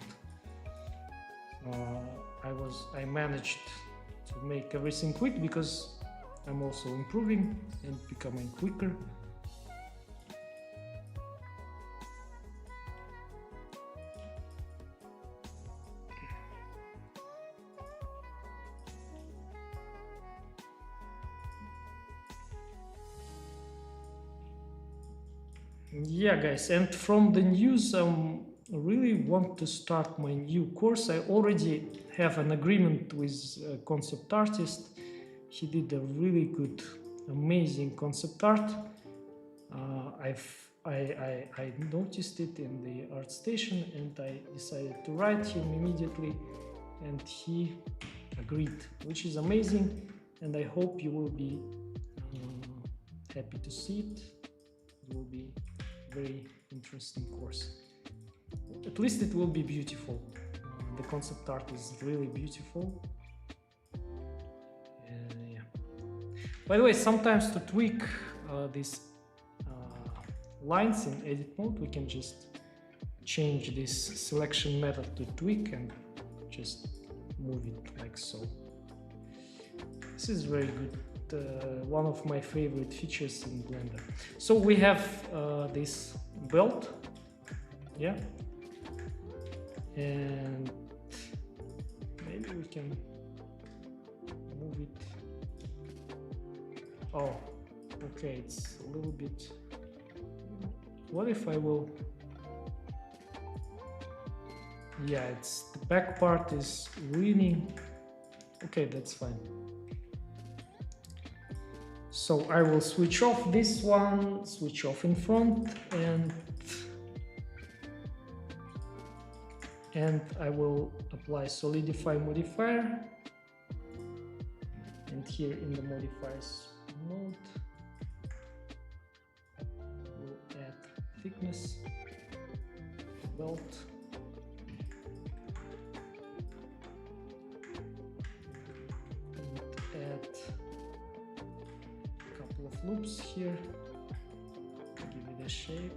I managed to make everything quick because I'm also improving and becoming quicker. Yeah, guys, and from the news, I really want to start my new course. I already have an agreement with a concept artist. He did a really good, amazing concept art. I noticed it in the art station, and I decided to write him immediately, and he a grid, which is amazing, and I hope you will be happy to see it. It will be a very interesting course. At least it will be beautiful. The concept art is really beautiful. Yeah. By the way, sometimes to tweak these lines in edit mode, we can just change this selection method to tweak and just move it like so. This is very good. One of my favorite features in Blender. So we have this belt, yeah, and maybe we can move it. Oh, okay, it's a little bit. What if I will? Yeah, it's the back part is ruining. Okay, that's fine. So I will switch off this one, switch off in front, and I will apply solidify modifier, and here in the modifiers mode we'll add thickness, belt, and add a couple of loops here to give it a shape.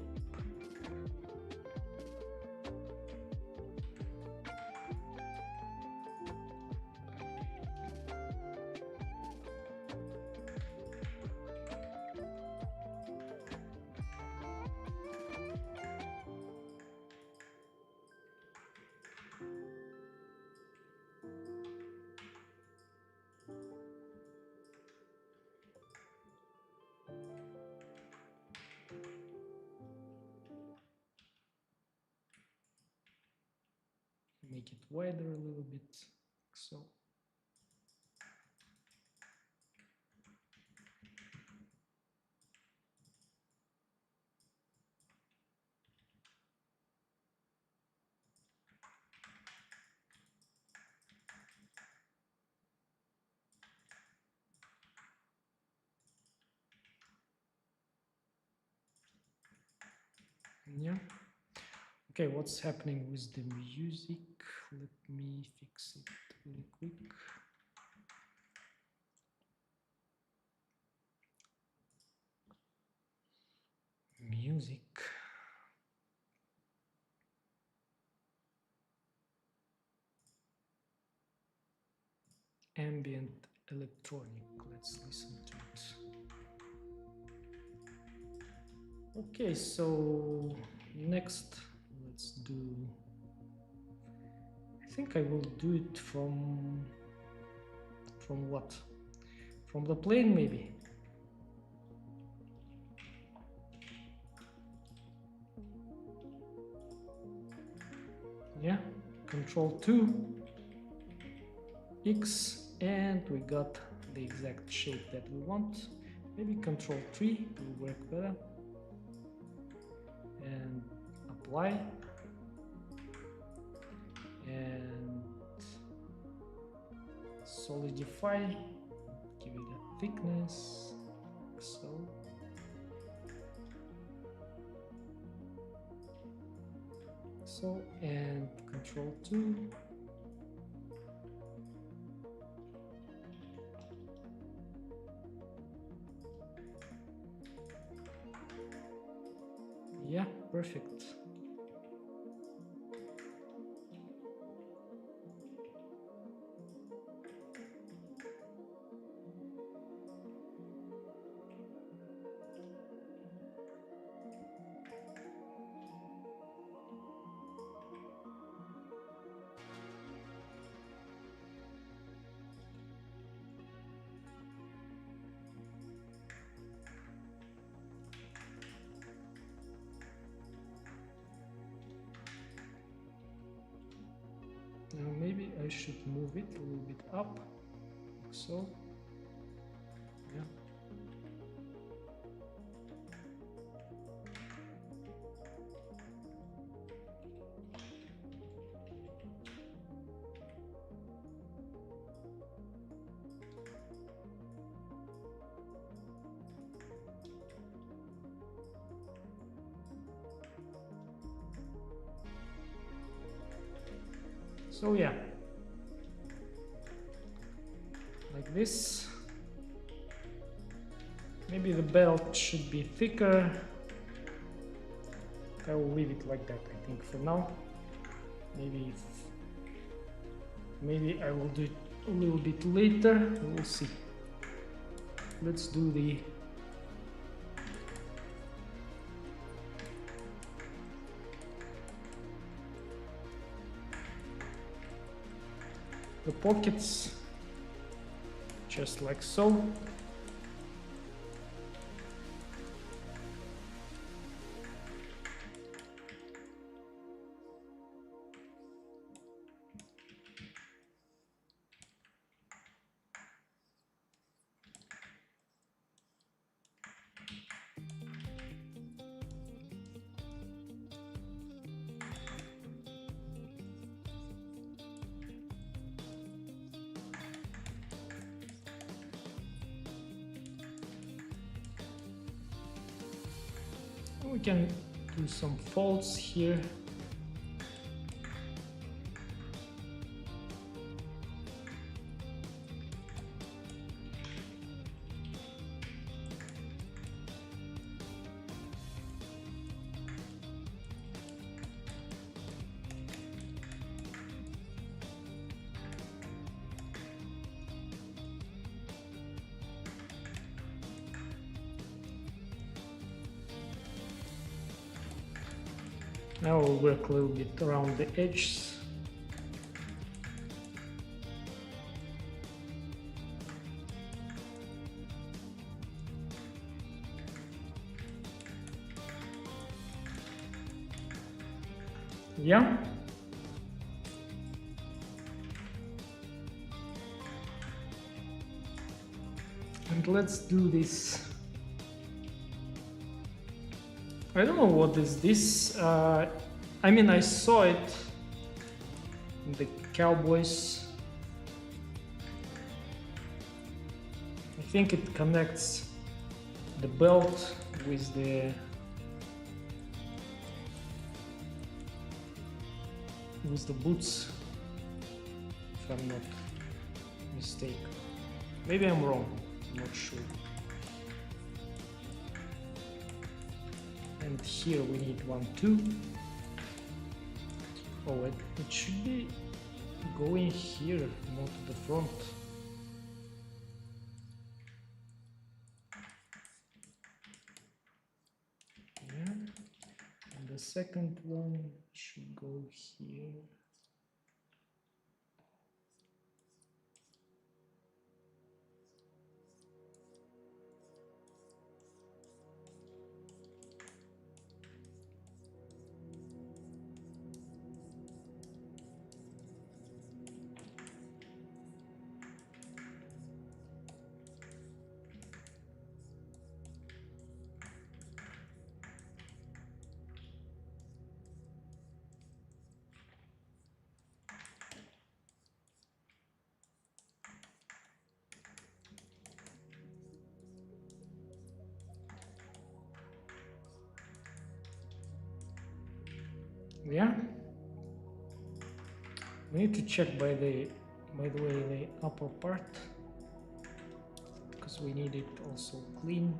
Make it wider a little bit, so. Yeah. Okay, what's happening with the music? Let me fix it really quick. Music. Ambient electronic. Let's listen to it. Okay, so next let's do. I think I will do it from what? From the plane maybe. Yeah, Control 2, X, and we got the exact shape that we want. Maybe Control 3 will work better. And apply. And solidify. Give it a thickness, like so. So, and Control 2. Yeah, perfect. Now maybe I should move it a little bit up, like so. Yeah. So yeah, like this. Maybe the belt should be thicker. I will leave it like that, I think, for now. Maybe I will do it a little bit later. We'll see. Let's do the pockets, just like so. We can do some folds here. Now we'll work a little bit around the edges. Yeah. And let's do this. I don't know what is this. I mean, I saw it in the Cowboys. I think it connects the belt with the boots, if I'm not mistaken. Maybe I'm wrong, I'm not sure. And here we need 1, 2. Oh, it should be going here, not to the front. Yeah. And the second one should go here. Yeah, we need to check by the way the upper part, because we need it also clean.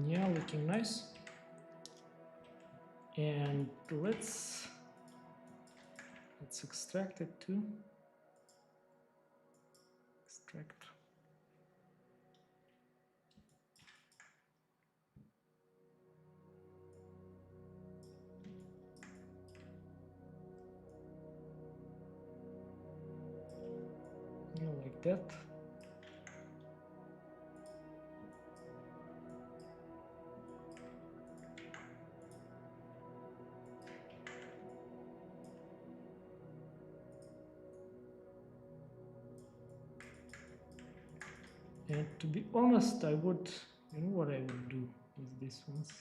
Yeah, looking nice. And let's extract it too. Extract. Yeah, like that. And to be honest, I would, you know what I would do with these ones?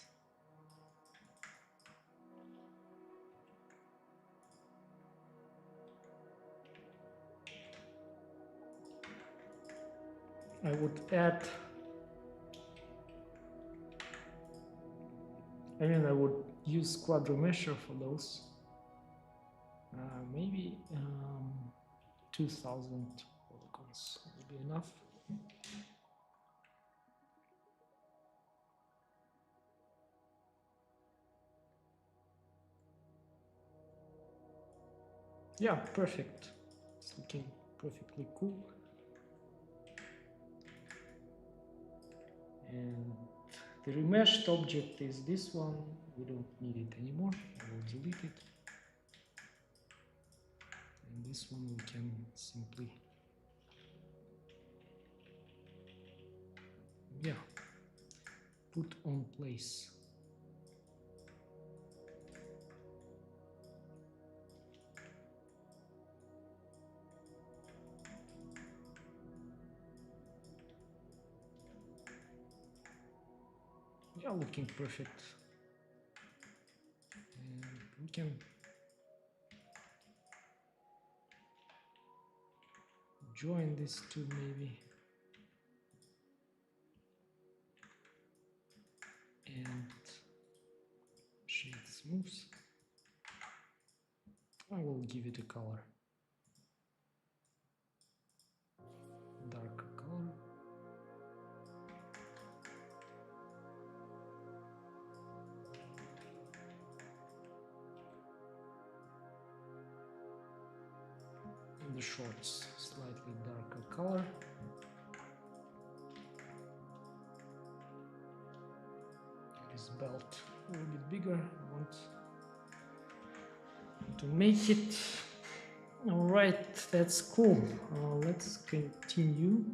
I would add, I would use quadrumesher for those. Maybe 2000 polygons will be enough. Yeah, perfect. It's looking perfectly cool. And the remeshed object is this one. We don't need it anymore. I will delete it. And this one we can simply, yeah, put on place. Yeah, looking perfect. And we can join these two maybe. And shade smooth. I will give it a color. Darker color. And the shorts, slightly darker color. This belt a little bit bigger. I want to make it. All right, that's cool. Let's continue.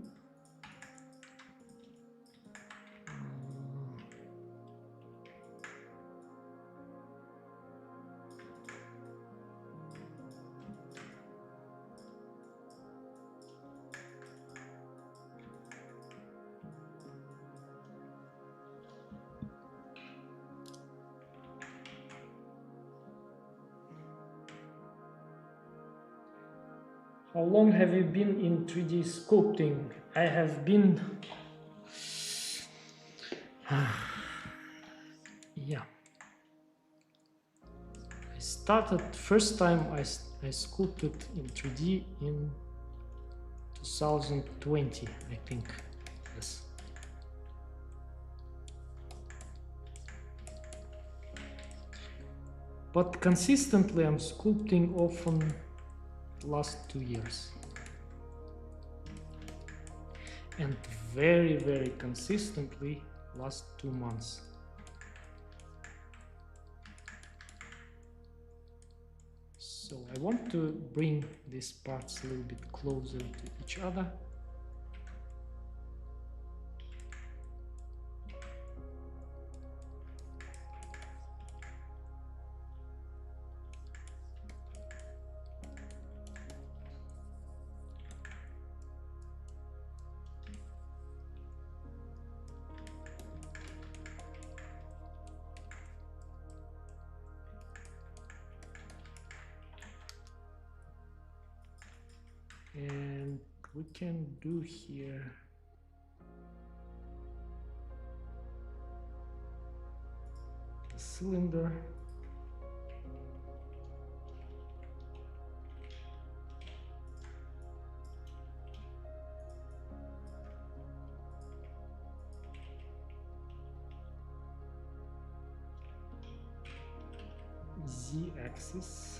How long have you been in 3D sculpting? I have been, yeah. I started, first time I sculpted in 3D in 2020, I think, yes. But consistently I'm sculpting often last 2 years. And very, very consistently last 2 months. So I want to bring these parts a little bit closer to each other. And we can do here a cylinder. Z-axis.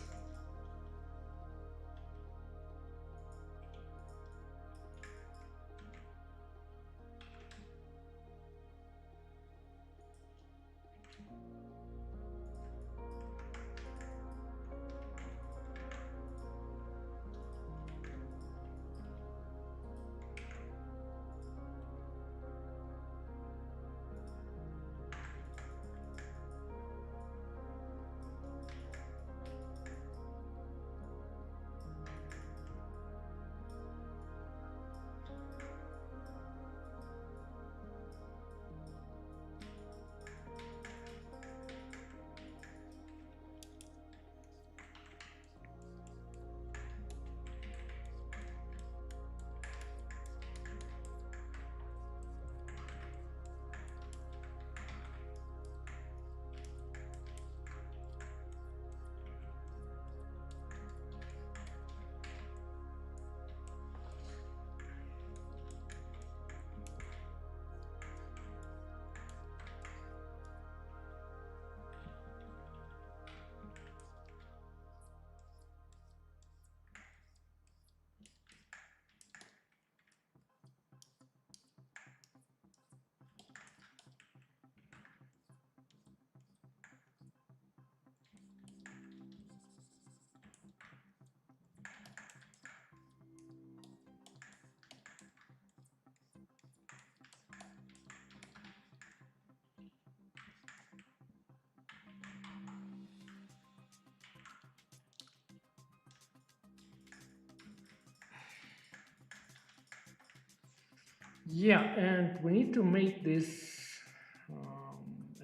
Yeah, and we need to make this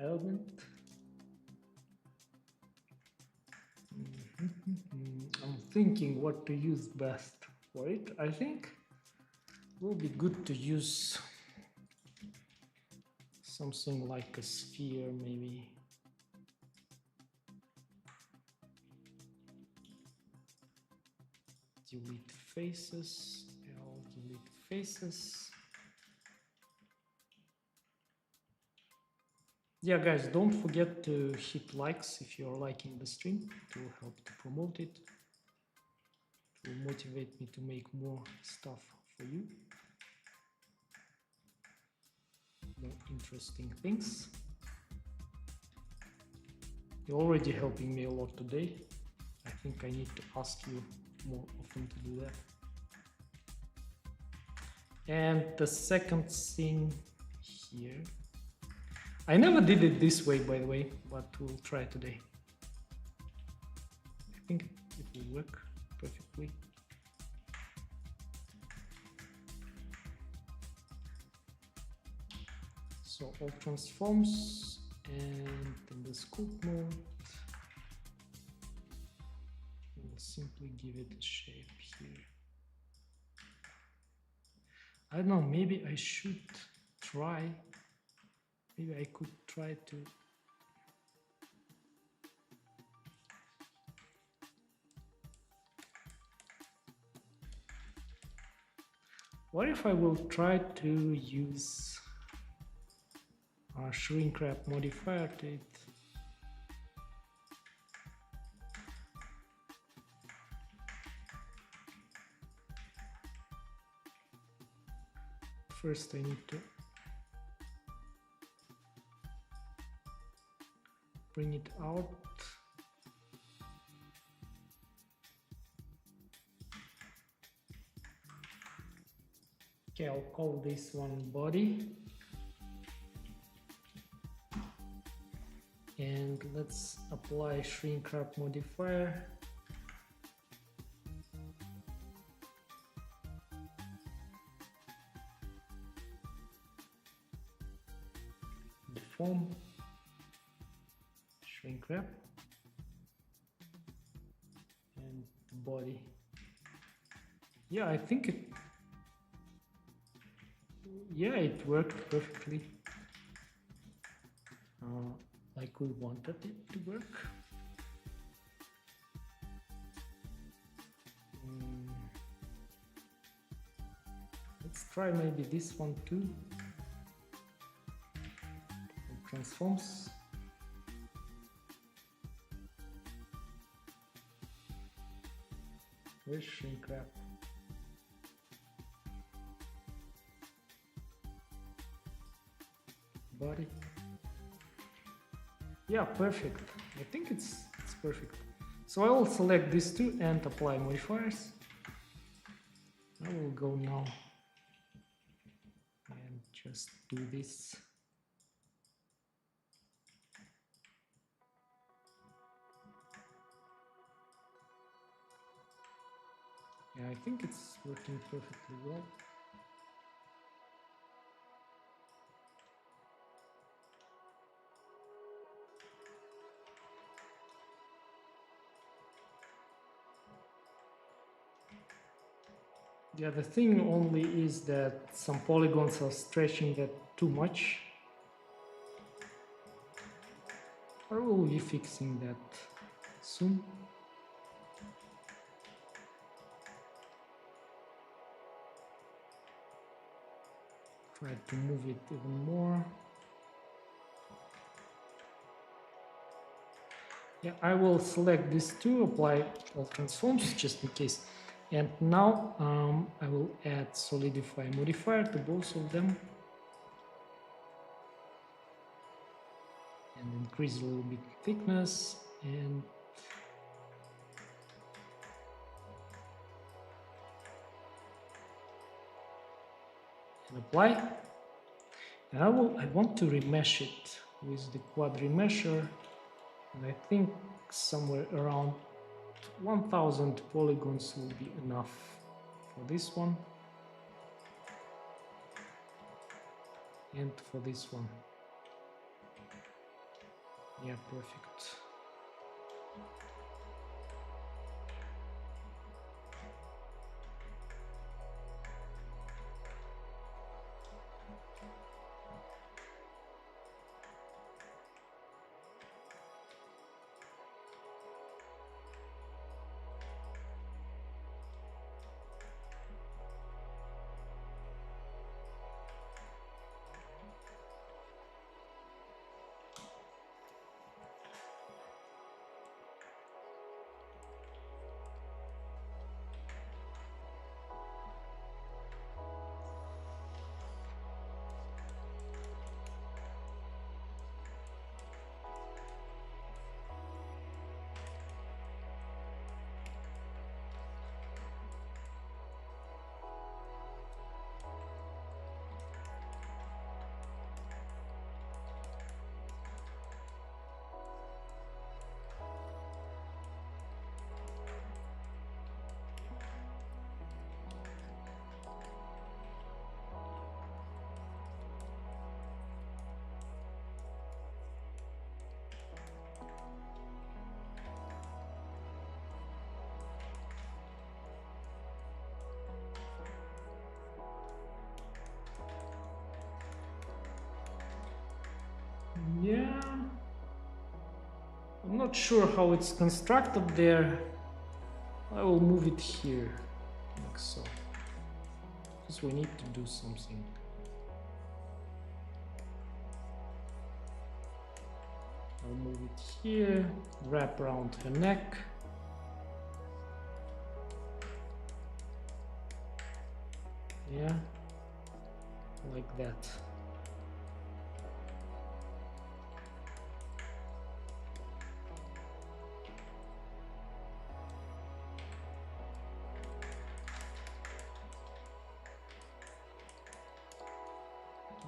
element. I'm thinking what to use best for it. I think it will be good to use something like a sphere, maybe. Delete faces, I'll delete faces. Yeah, guys, don't forget to hit likes if you're liking the stream. It will help to promote it. It will motivate me to make more stuff for you. More interesting things. You're already helping me a lot today. I think I need to ask you more often to do that. And the second thing here, I never did it this way, by the way, but we'll try today. I think it will work perfectly. So all transforms, and in the scope mode, we'll simply give it a shape here. I don't know, maybe I should try. Maybe I could try to what if I will try to use a shrink wrap modifier to it? First I need to bring it out. Okay, I'll call this one body. And let's apply shrink wrap modifier. Deform. Shrink wrap. And body. Yeah, I think it worked perfectly. Like we wanted it to work. Let's try maybe this one too. It transforms. Where's shrink wrap? Body. Yeah, perfect. I think it's perfect. So I will select these two and apply modifiers. I will go now and just do this. Yeah, I think it's working perfectly well. Yeah, the thing only is that some polygons are stretching that too much. I will be fixing that soon. Try to move it even more. Yeah, I will select these two, apply all transforms just in case. And now I will add solidify modifier to both of them. And increase a little bit thickness and apply. And I want to remesh it with the quad remesher, and I think somewhere around 1000 polygons will be enough for this one. and for this one. Yeah, perfect. Yeah, I'm not sure how it's constructed there. I will move it here, like so, because we need to do something. I'll move it here, wrap around her neck. Yeah, like that.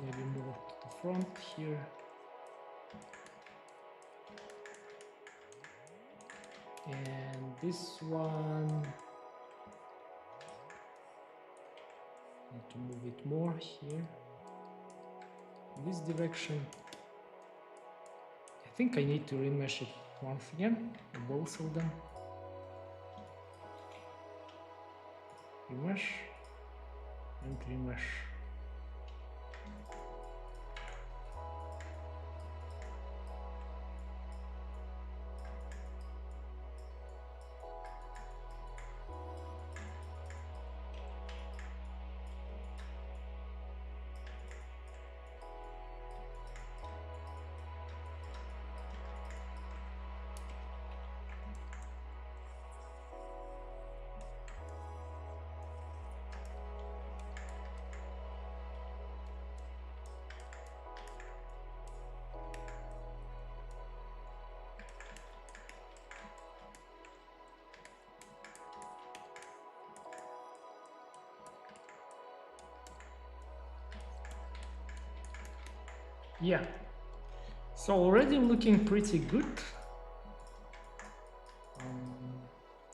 Maybe more to the front here. And this one, need to move it more here, this direction. I think I need to remesh it once again, both of them. Remesh and remesh. Yeah, so already looking pretty good.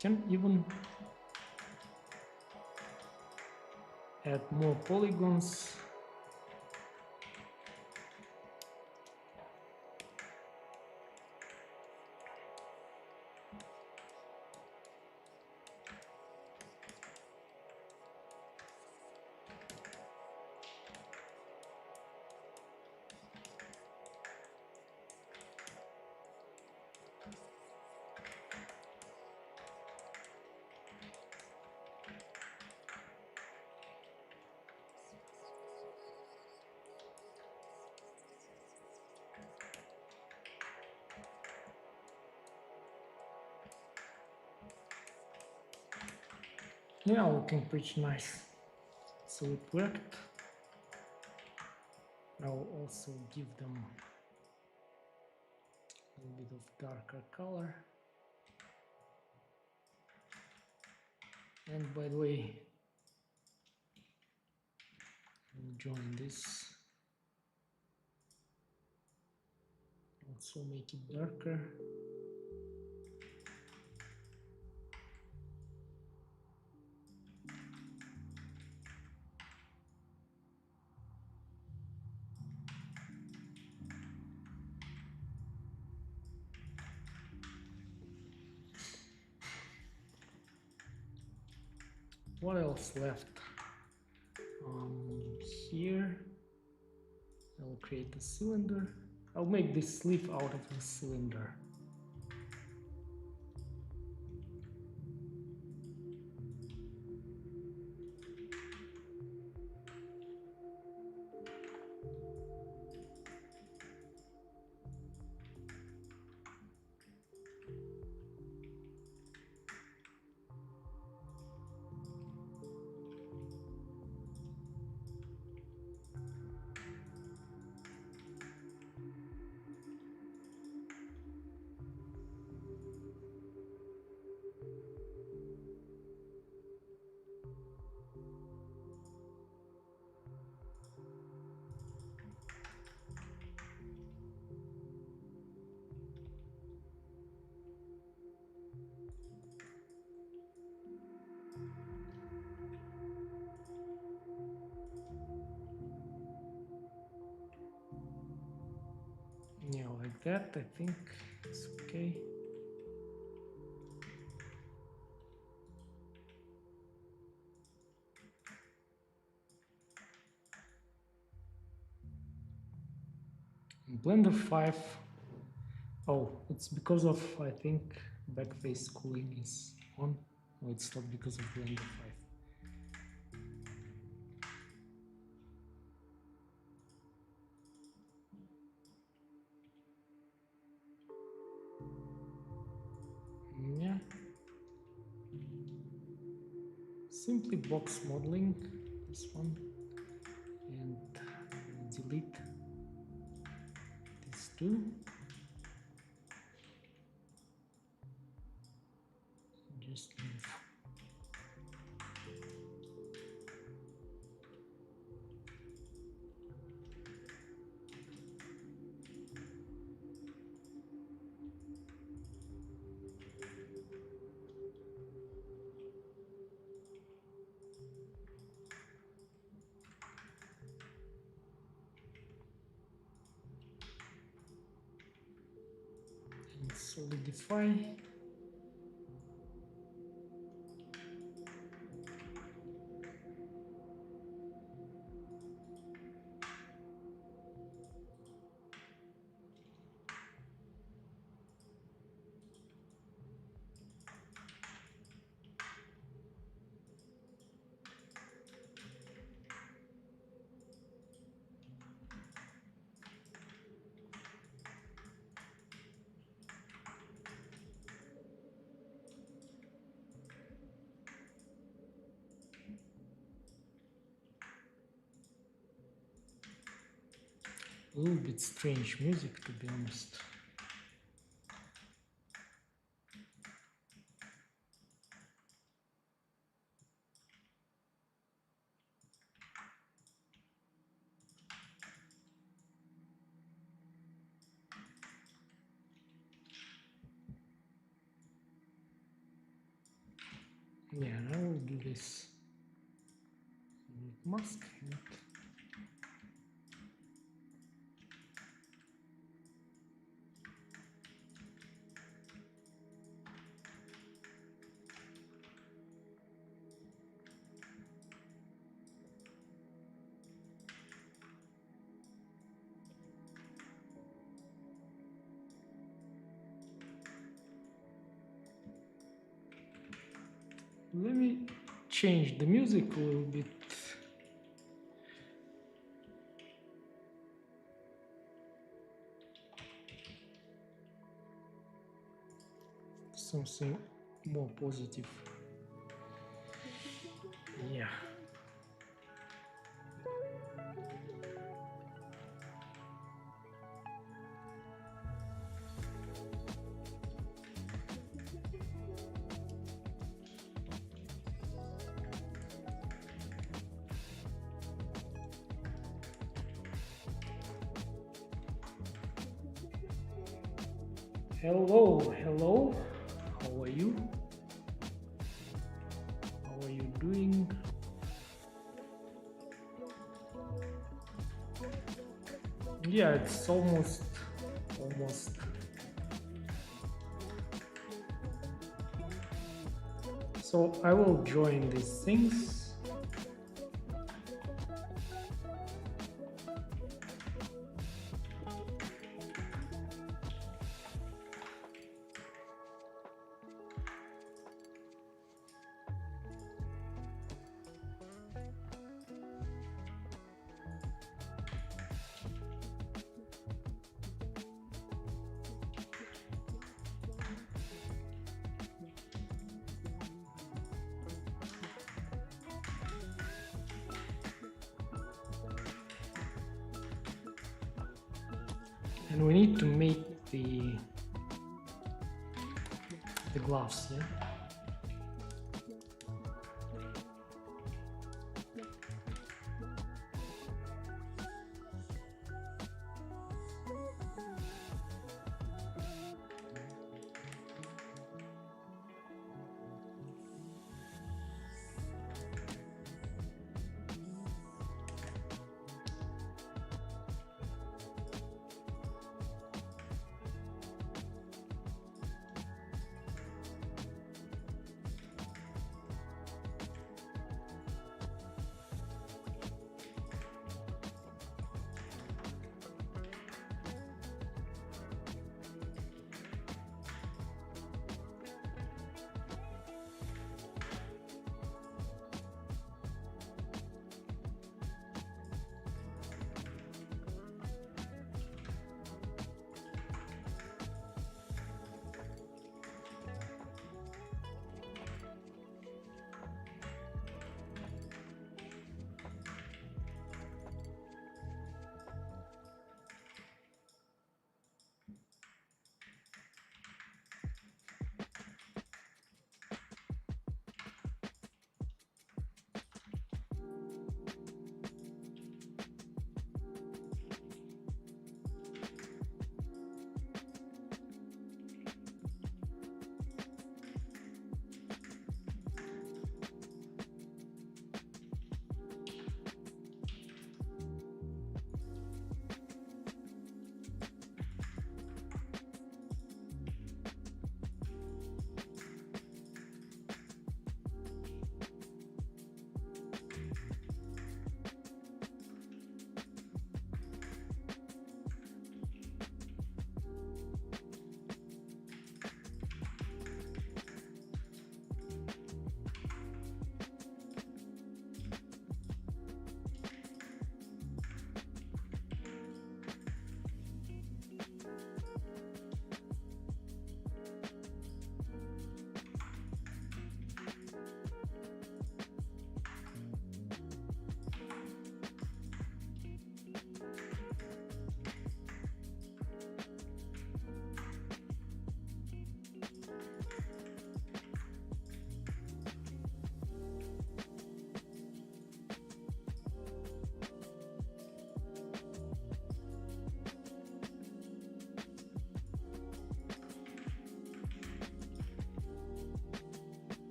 Can even add more polygons. Yeah, looking pretty nice. So it worked. I'll also give them a little bit of darker color. And by the way, I'll join this. Also make it darker. What else left? Here I'll create a cylinder. I'll make this sleeve out of the cylinder. Yeah, like that, I think it's okay. Blender 5. Oh, it's because of, I think, backface cooling is on. No, it's not because of Blender 5. Yeah. Simply box modeling, this one, and delete these two. Just move. And solidify. A little bit strange music, to be honest. Yeah, I will do this mask. Let me change the music a little bit. Something more positive. Yeah. Hello, hello. How are you? How are you doing? Yeah, it's almost. So I will join these things. And we need to make the gloves, yeah?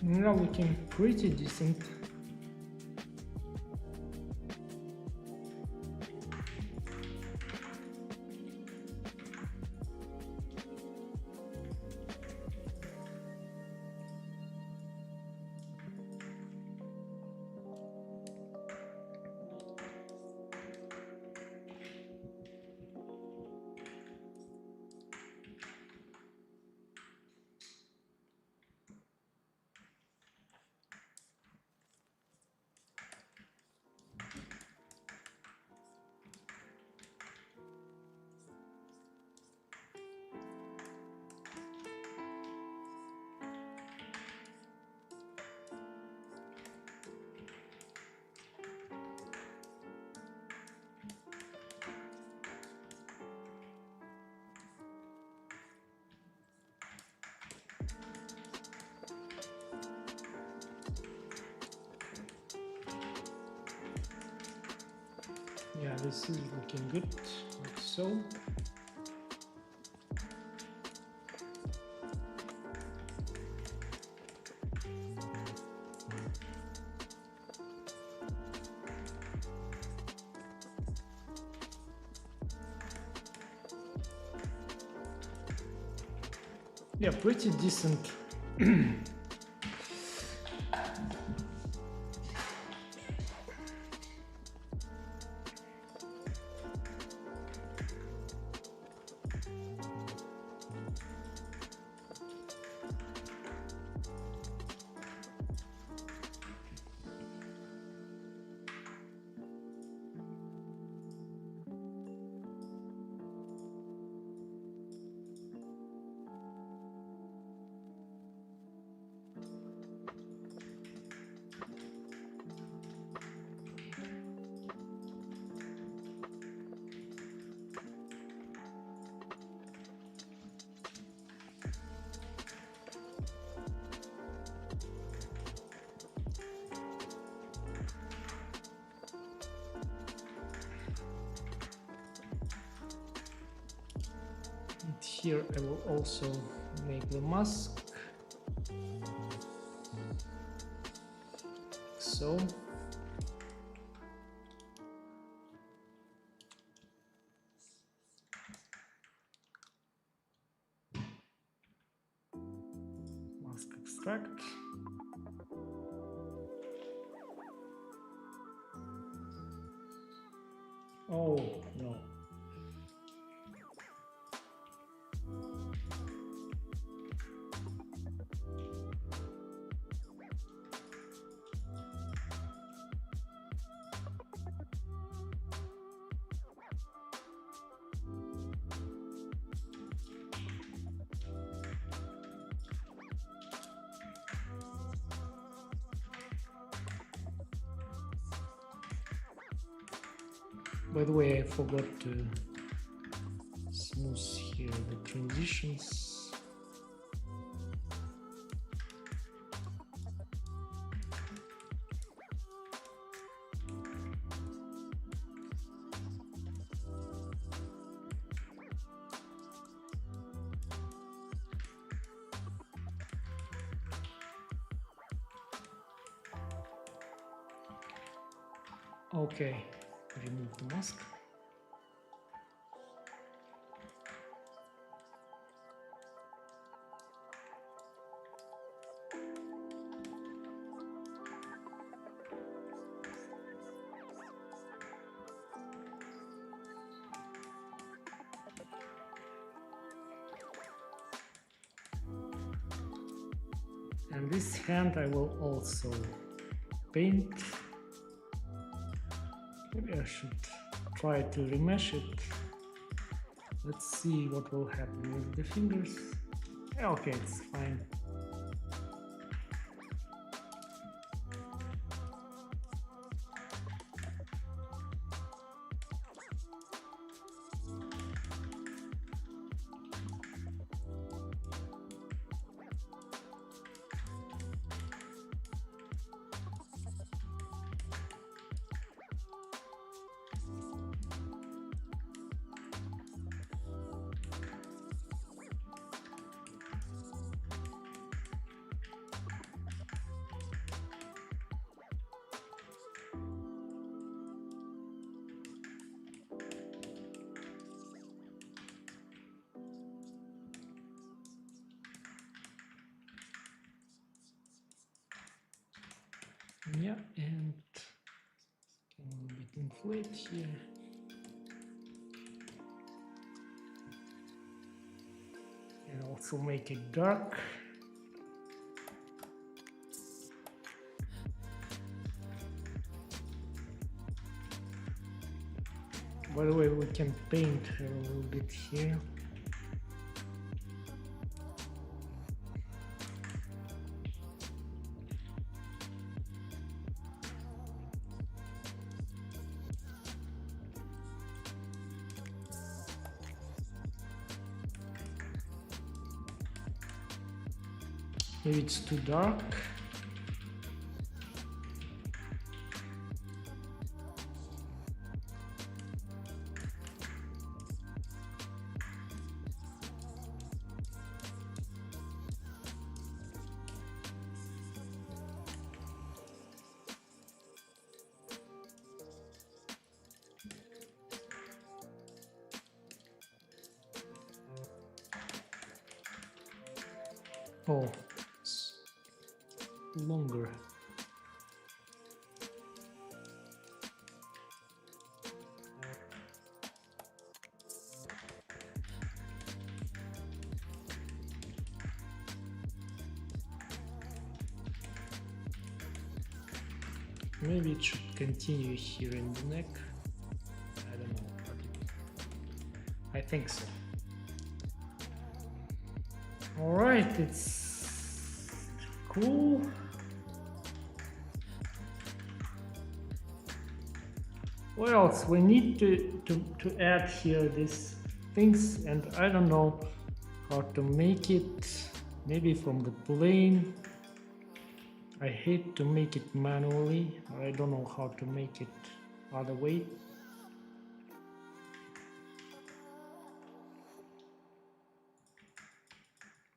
Now looking pretty decent. Yeah, this is looking good, like so. so. Yeah, pretty decent. Here I will also make the mask. So. Mask extract. Oh, no. By the way, I forgot to smooth here the transitions. Okay. Remove the mask. And this hand I will also paint. Maybe I should try to remesh it. Let's see what will happen with the fingers. Okay, it's fine. Yeah, and a little bit inflate here. And also make it dark. By the way, we can paint a little bit here. Maybe it's too dark. Oh, it's longer. Maybe it should continue here in the neck. I don't know. I think so. All right, it's cool. What else? We need to add here these things, and I don't know how to make it. Maybe from the plane. I hate to make it manually, or I don't know how to make it other way.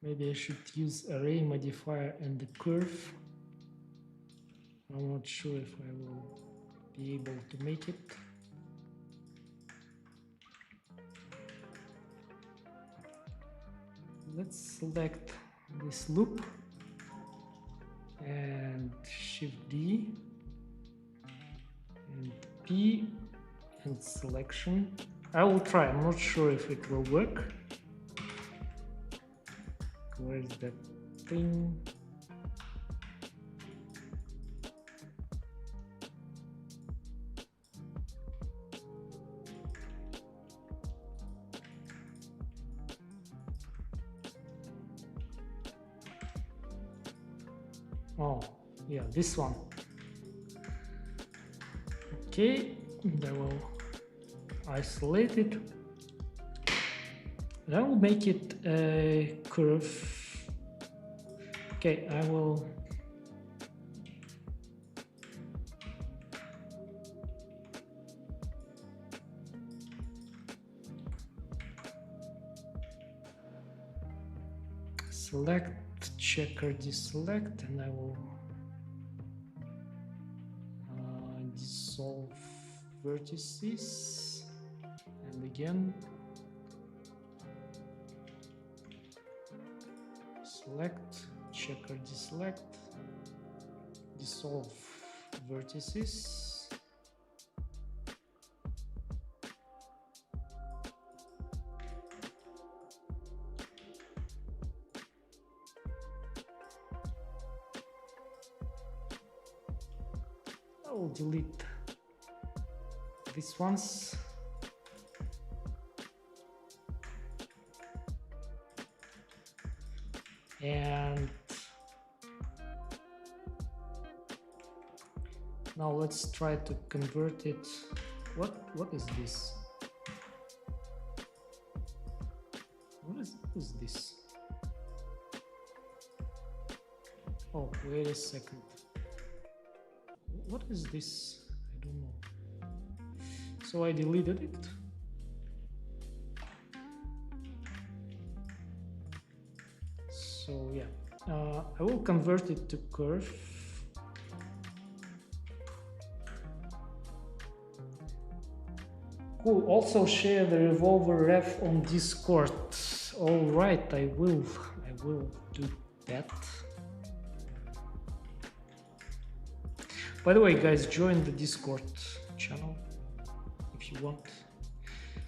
Maybe I should use array modifier and the curve. I'm not sure if I will be able to make it. Let's select this loop and Shift D and P and selection. I will try, I'm not sure if it will work. Where's that thing? Oh, yeah, this one. Okay, I will isolate it. And I will make it a curve. Okay, I will select, checker deselect, and I will dissolve vertices, and again select, checker deselect, dissolve vertices. I will delete these ones. And now let's try to convert it. What is this? What is this? Oh, wait a second. What is this? I don't know. So I deleted it. So yeah, I will convert it to curve. Cool. Also share the revolver ref on Discord. All right, I will do that. By the way, guys, join the Discord channel if you want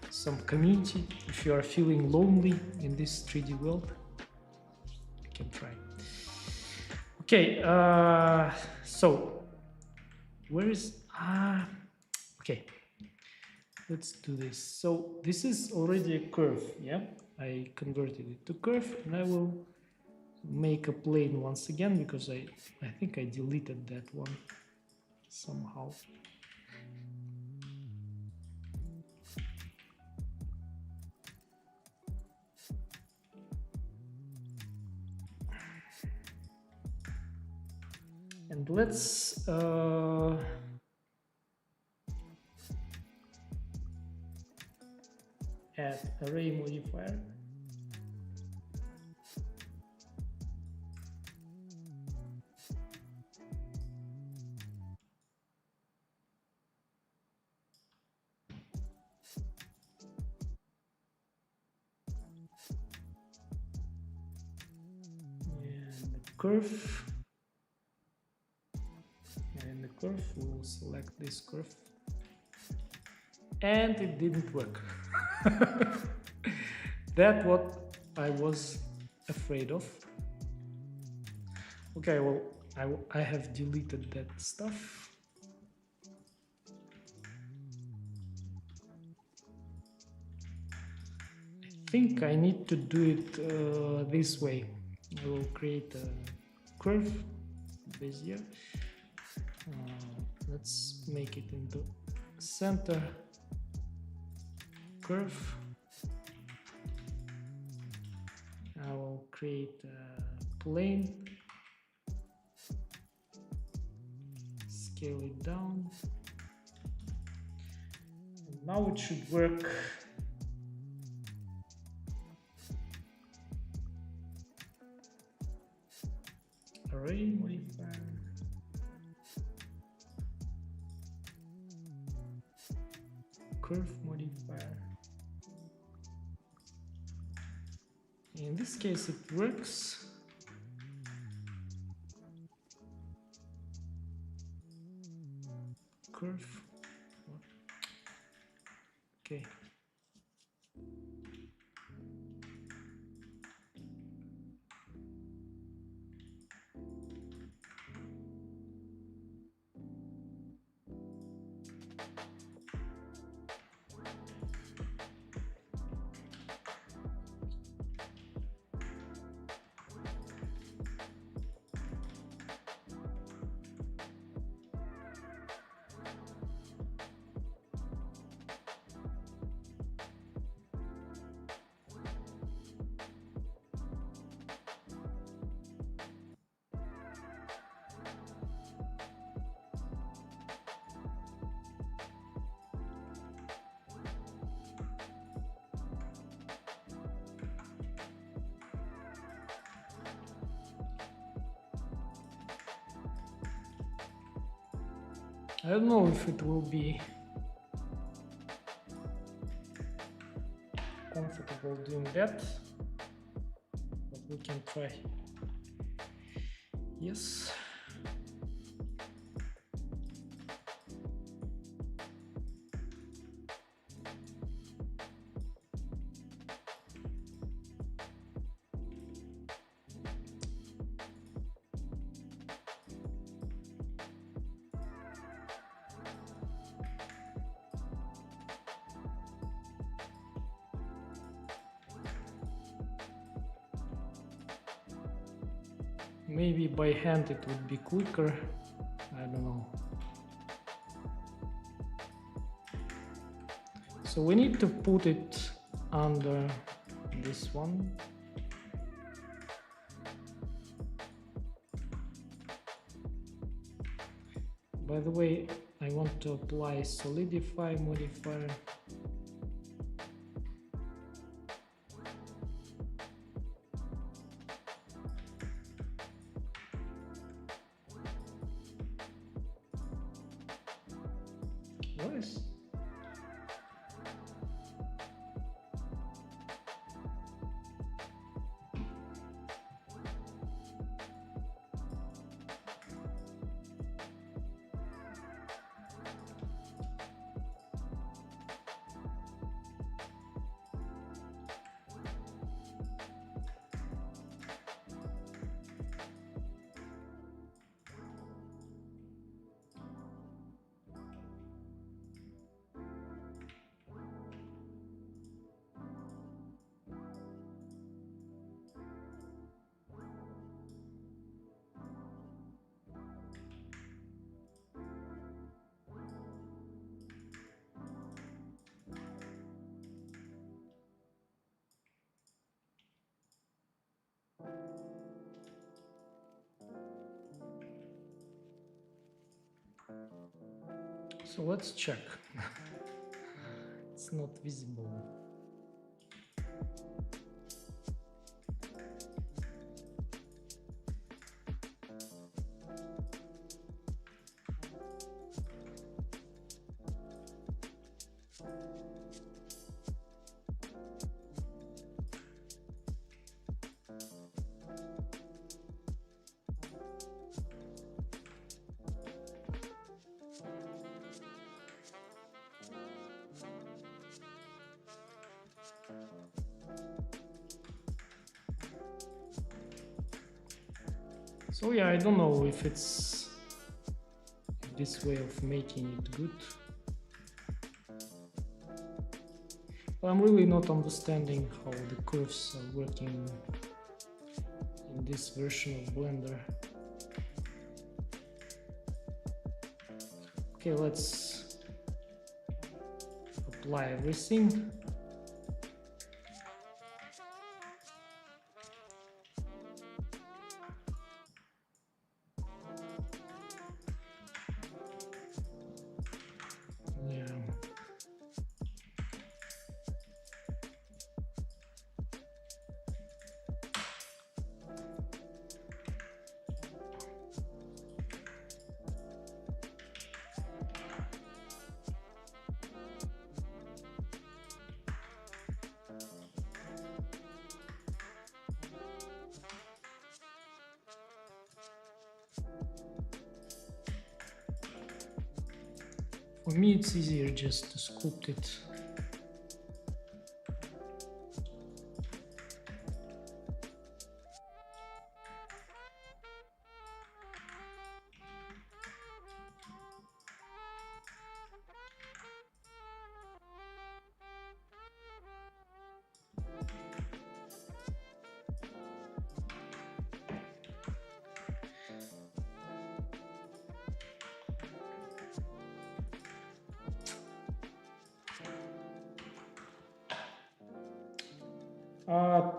some community. If you are feeling lonely in this 3D world, you can try. Okay, so where is okay, let's do this. So this is already a curve, yeah? I converted it to curve, and I will make a plane once again because I think I deleted that one somehow. And let's add array modifier. curve. And in the curve, we'll select this curve. And it didn't work. That's what I was afraid of. Okay, well, I have deleted that stuff. I think I need to do it this way. I will create a curve base here. Let's make it into center curve. I will create a plane, scale it down, and now it should work. Array modifier, curve modifier. In this case it works. Curve. Okay. I don't know if it will be comfortable doing that, but we can try. Yes. Maybe by hand it would be quicker, I don't know. So we need to put it under this one. By the way, I want to apply solidify modifier. Nice. So let's check. It's not visible. So yeah, I don't know if it's this way of making it good. I'm really not understanding how the curves are working in this version of Blender. Okay, let's apply everything. For me, it's easier just to sculpt it.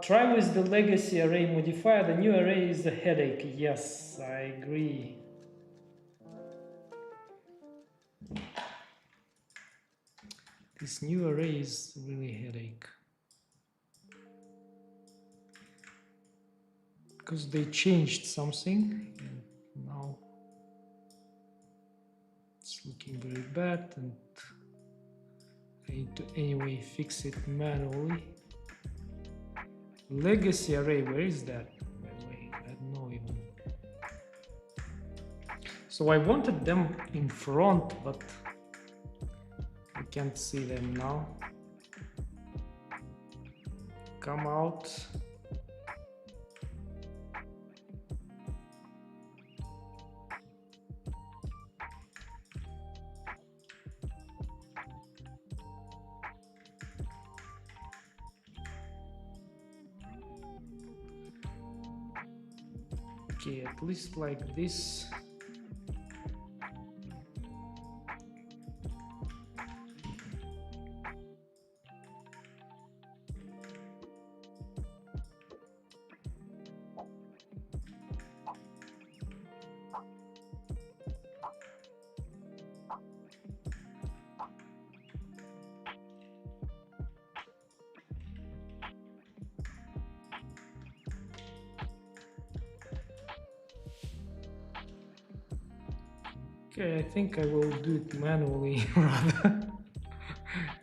Try with the legacy array modifier. The new array is a headache. Yes, I agree. This new array is really a headache. Because they changed something and now it's looking very bad, and I need to anyway fix it manually. Legacy array, where is that? By the way, I don't know even. So I wanted them in front, but I can't see them now. Come out. Okay, at least like this. Okay, I think I will do it manually rather.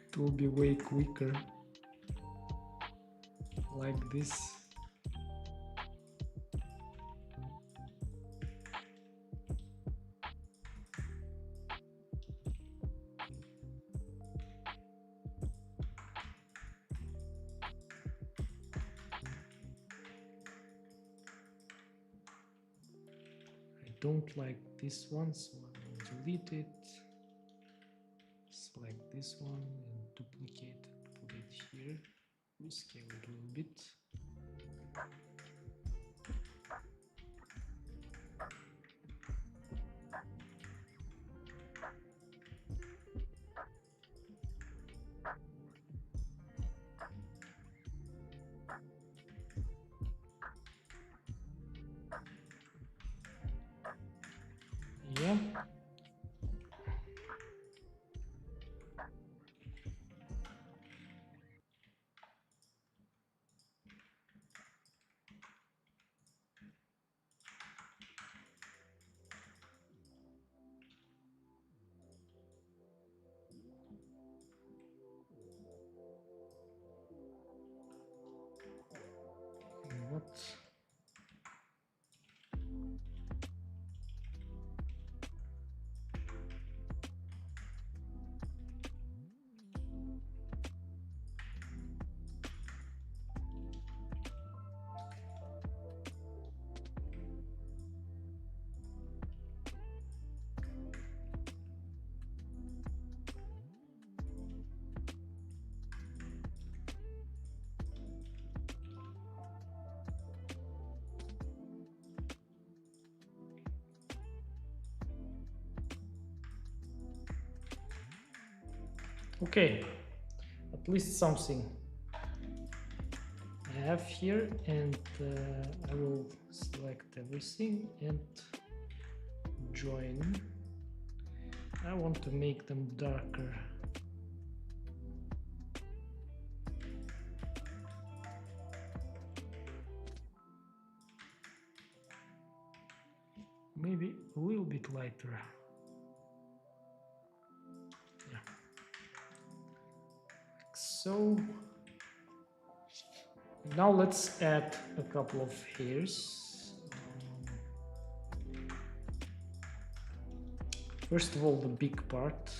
It will be way quicker. Like this. I don't like this one, so I will delete it. Select this one and duplicate it, put it here. Scale it a little bit. Yeah. What? Okay, at least something I have here, and I will select everything and join. I want to make them darker. Maybe a little bit lighter. Yeah. Like so. Now let's add a couple of hairs. First of all, the big part.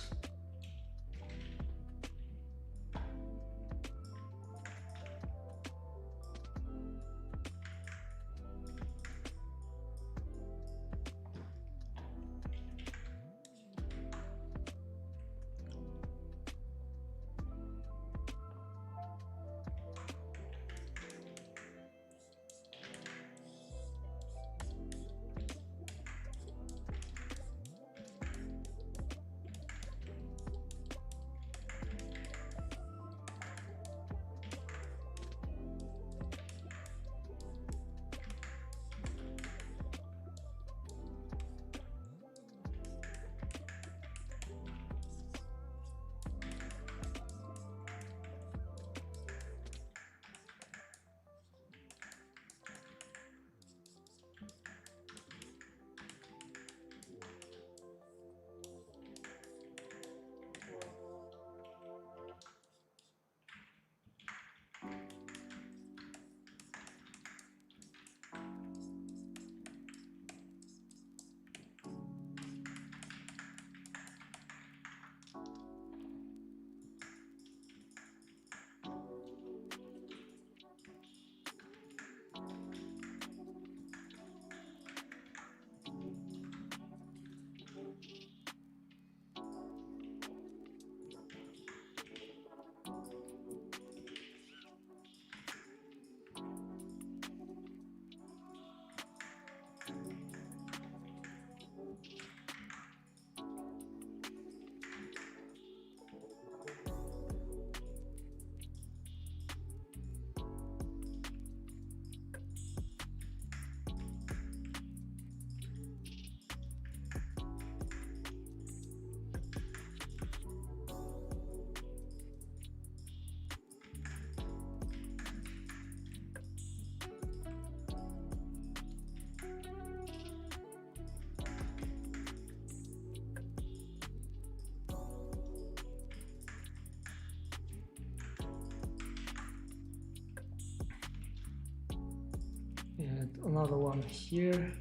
And another one here.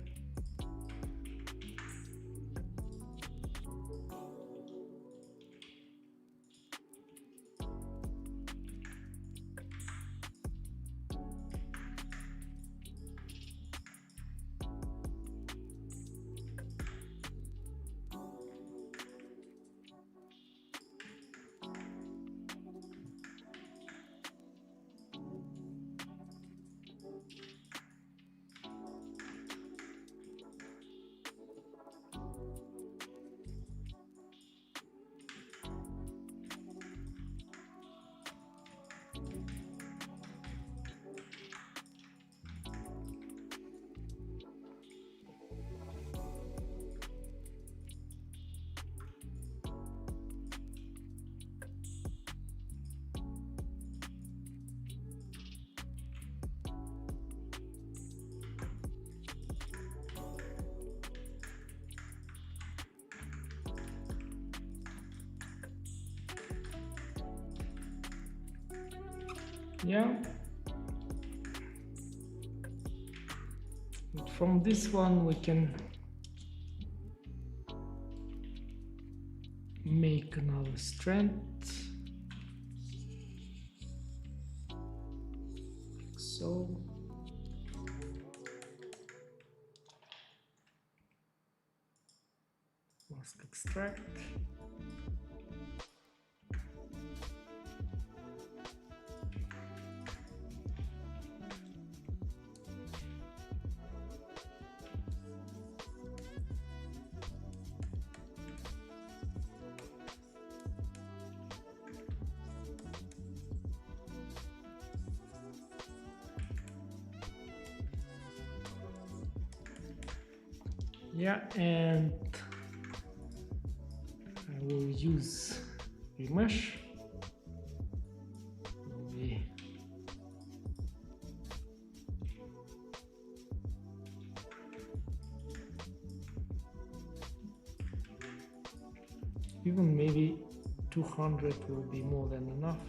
Yeah. And from this one we can make another strand. Like so. Mask extract. Yeah, and I will use remesh. Maybe even maybe 200 will be more than enough.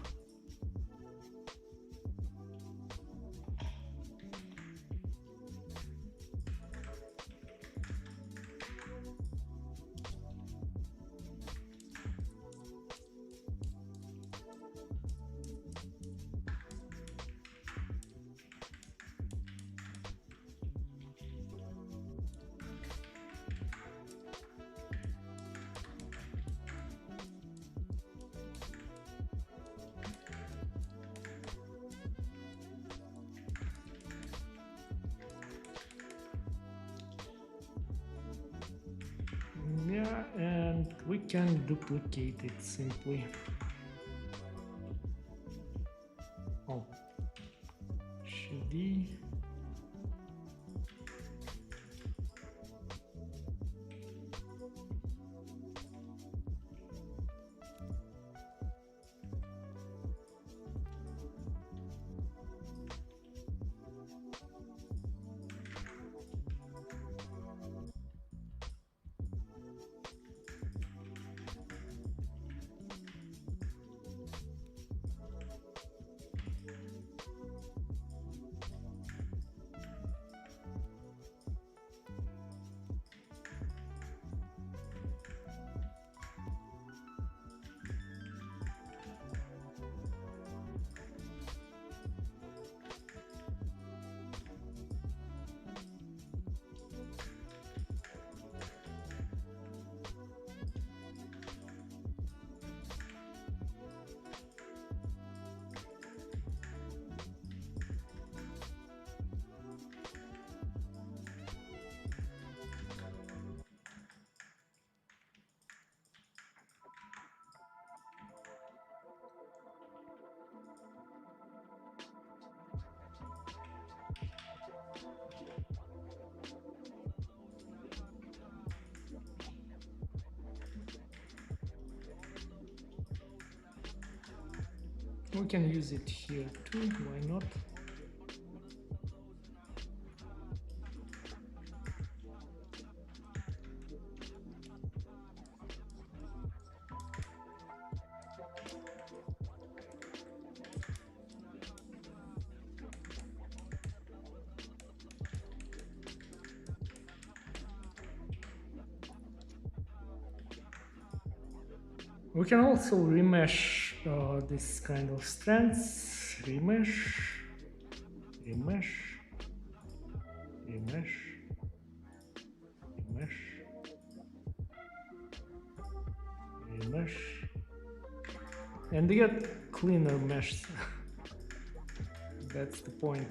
Yeah, and we can duplicate it simply. Oh, should be. We can use it here too, why not? We can also remesh this kind of strands. Remesh, remesh, remesh, remesh, remesh, and they get cleaner meshes. That's the point.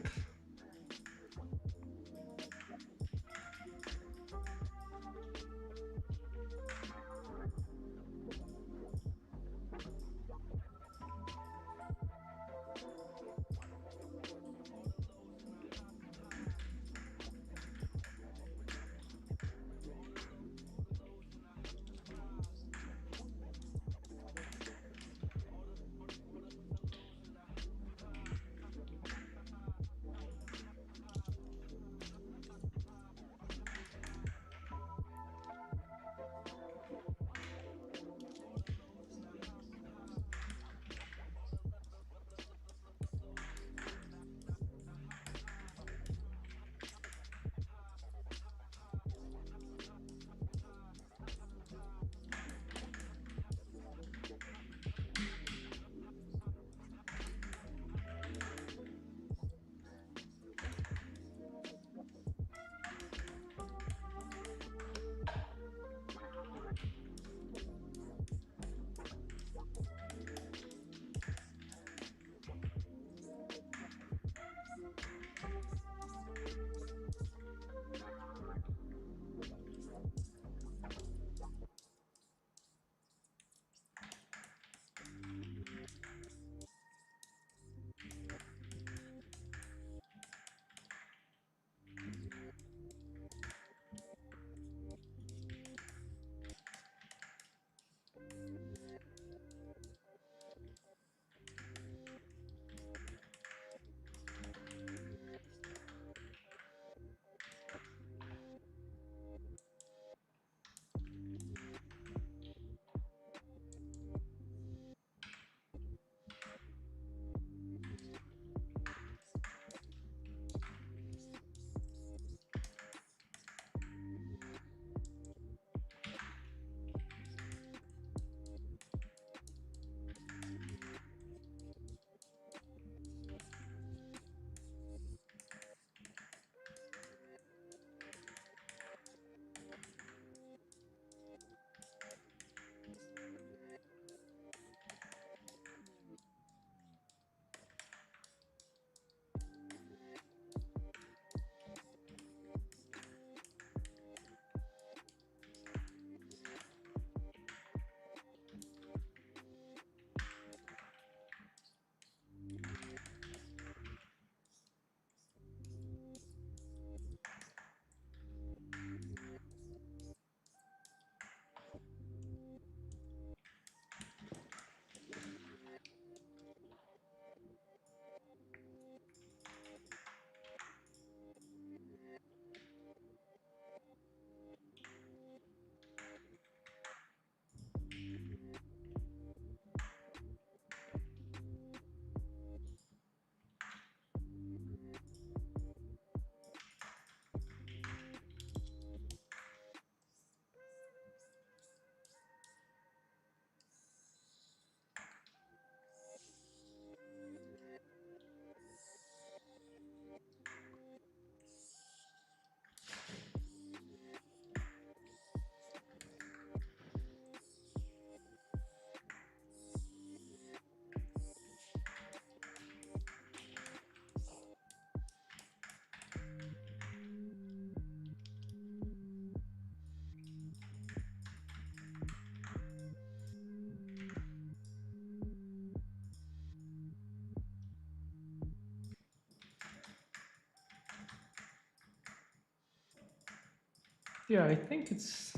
Yeah, I think it's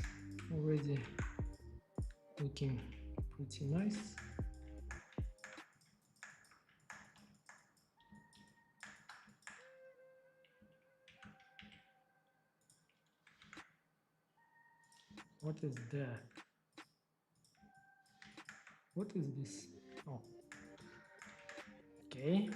already looking pretty nice. What is that? What is this? Oh, okay.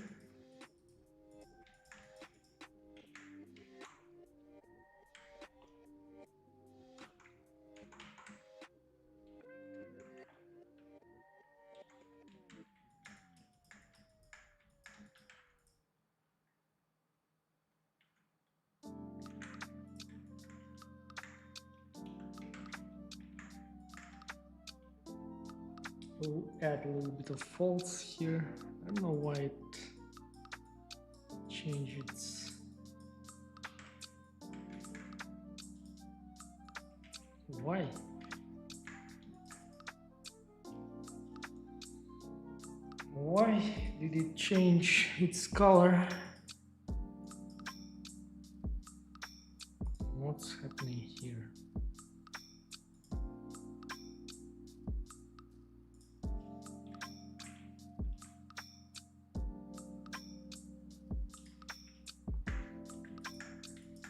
We'll add a little bit of folds here. I don't know why it changed its. Why? Why did it change its color? What's happening here?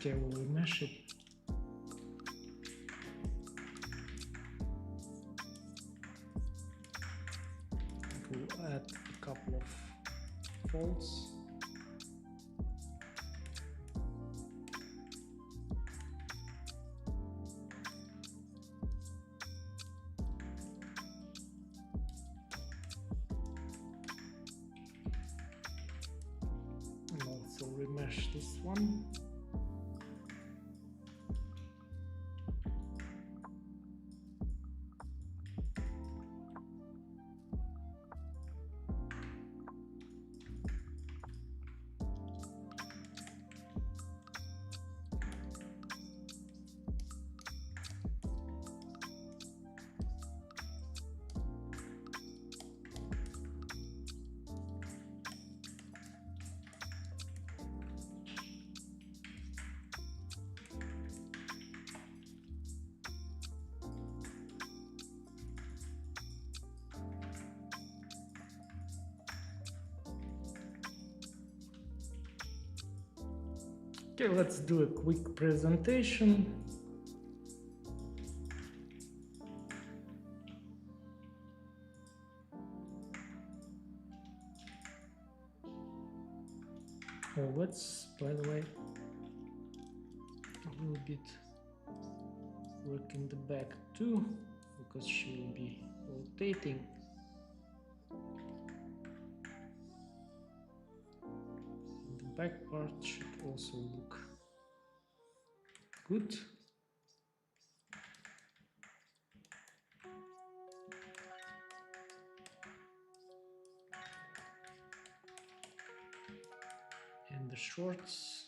Okay, we'll remesh it. We'll add a couple of folds. And also remesh this one. Okay, let's do a quick presentation. Oh, let's, by the way, a little bit work in the back too, because she will be rotating. The back part should also look good. And the shorts.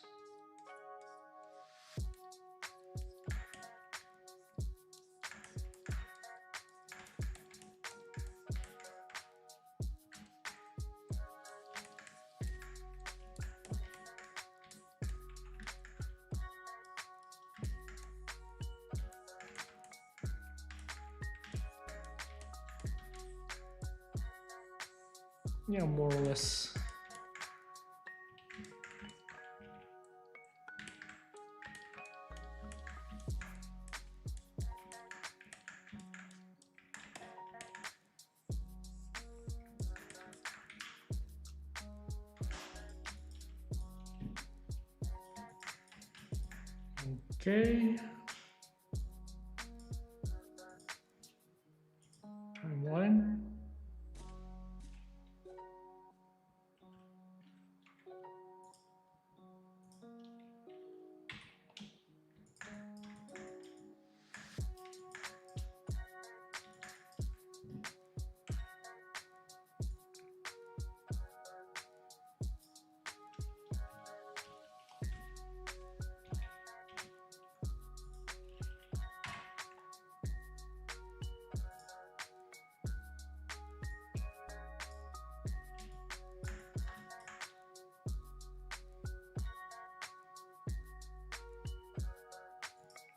Yeah, more or less. Okay. Timeline.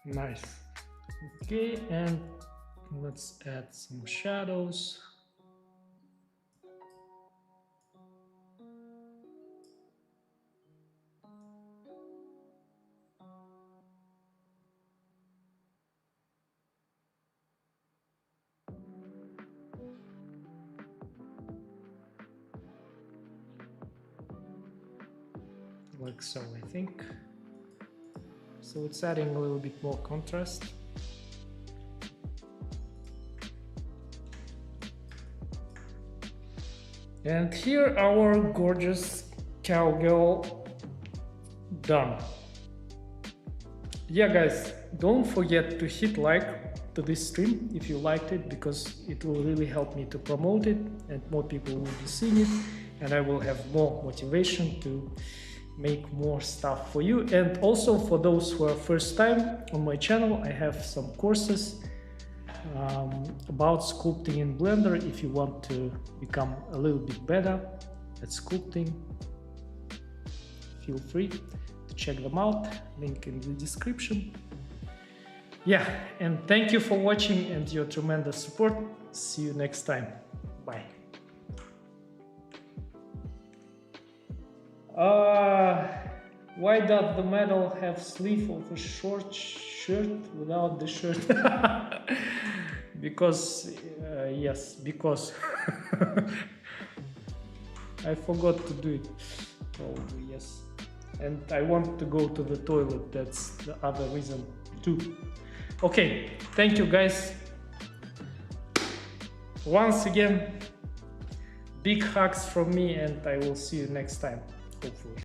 Nice. Okay, and let's add some shadows. Like so, I think. So it's adding a little bit more contrast. And here our gorgeous cowgirl done. Yeah guys, don't forget to hit like to this stream if you liked it, because it will really help me to promote it and more people will be seeing it, and I will have more motivation to make more stuff for you. And also for those who are first time on my channel, I have some courses about sculpting in Blender. If you want to become a little bit better at sculpting, feel free to check them out, link in the description. Yeah, and thank you for watching and your tremendous support. See you next time. Bye. Why does the medal have sleeve of a short shirt without the shirt? Because, yes, because I forgot to do it. Probably, yes. And I want to go to the toilet, that's the other reason too. Okay, thank you guys. Once again, big hugs from me, and I will see you next time, hopefully.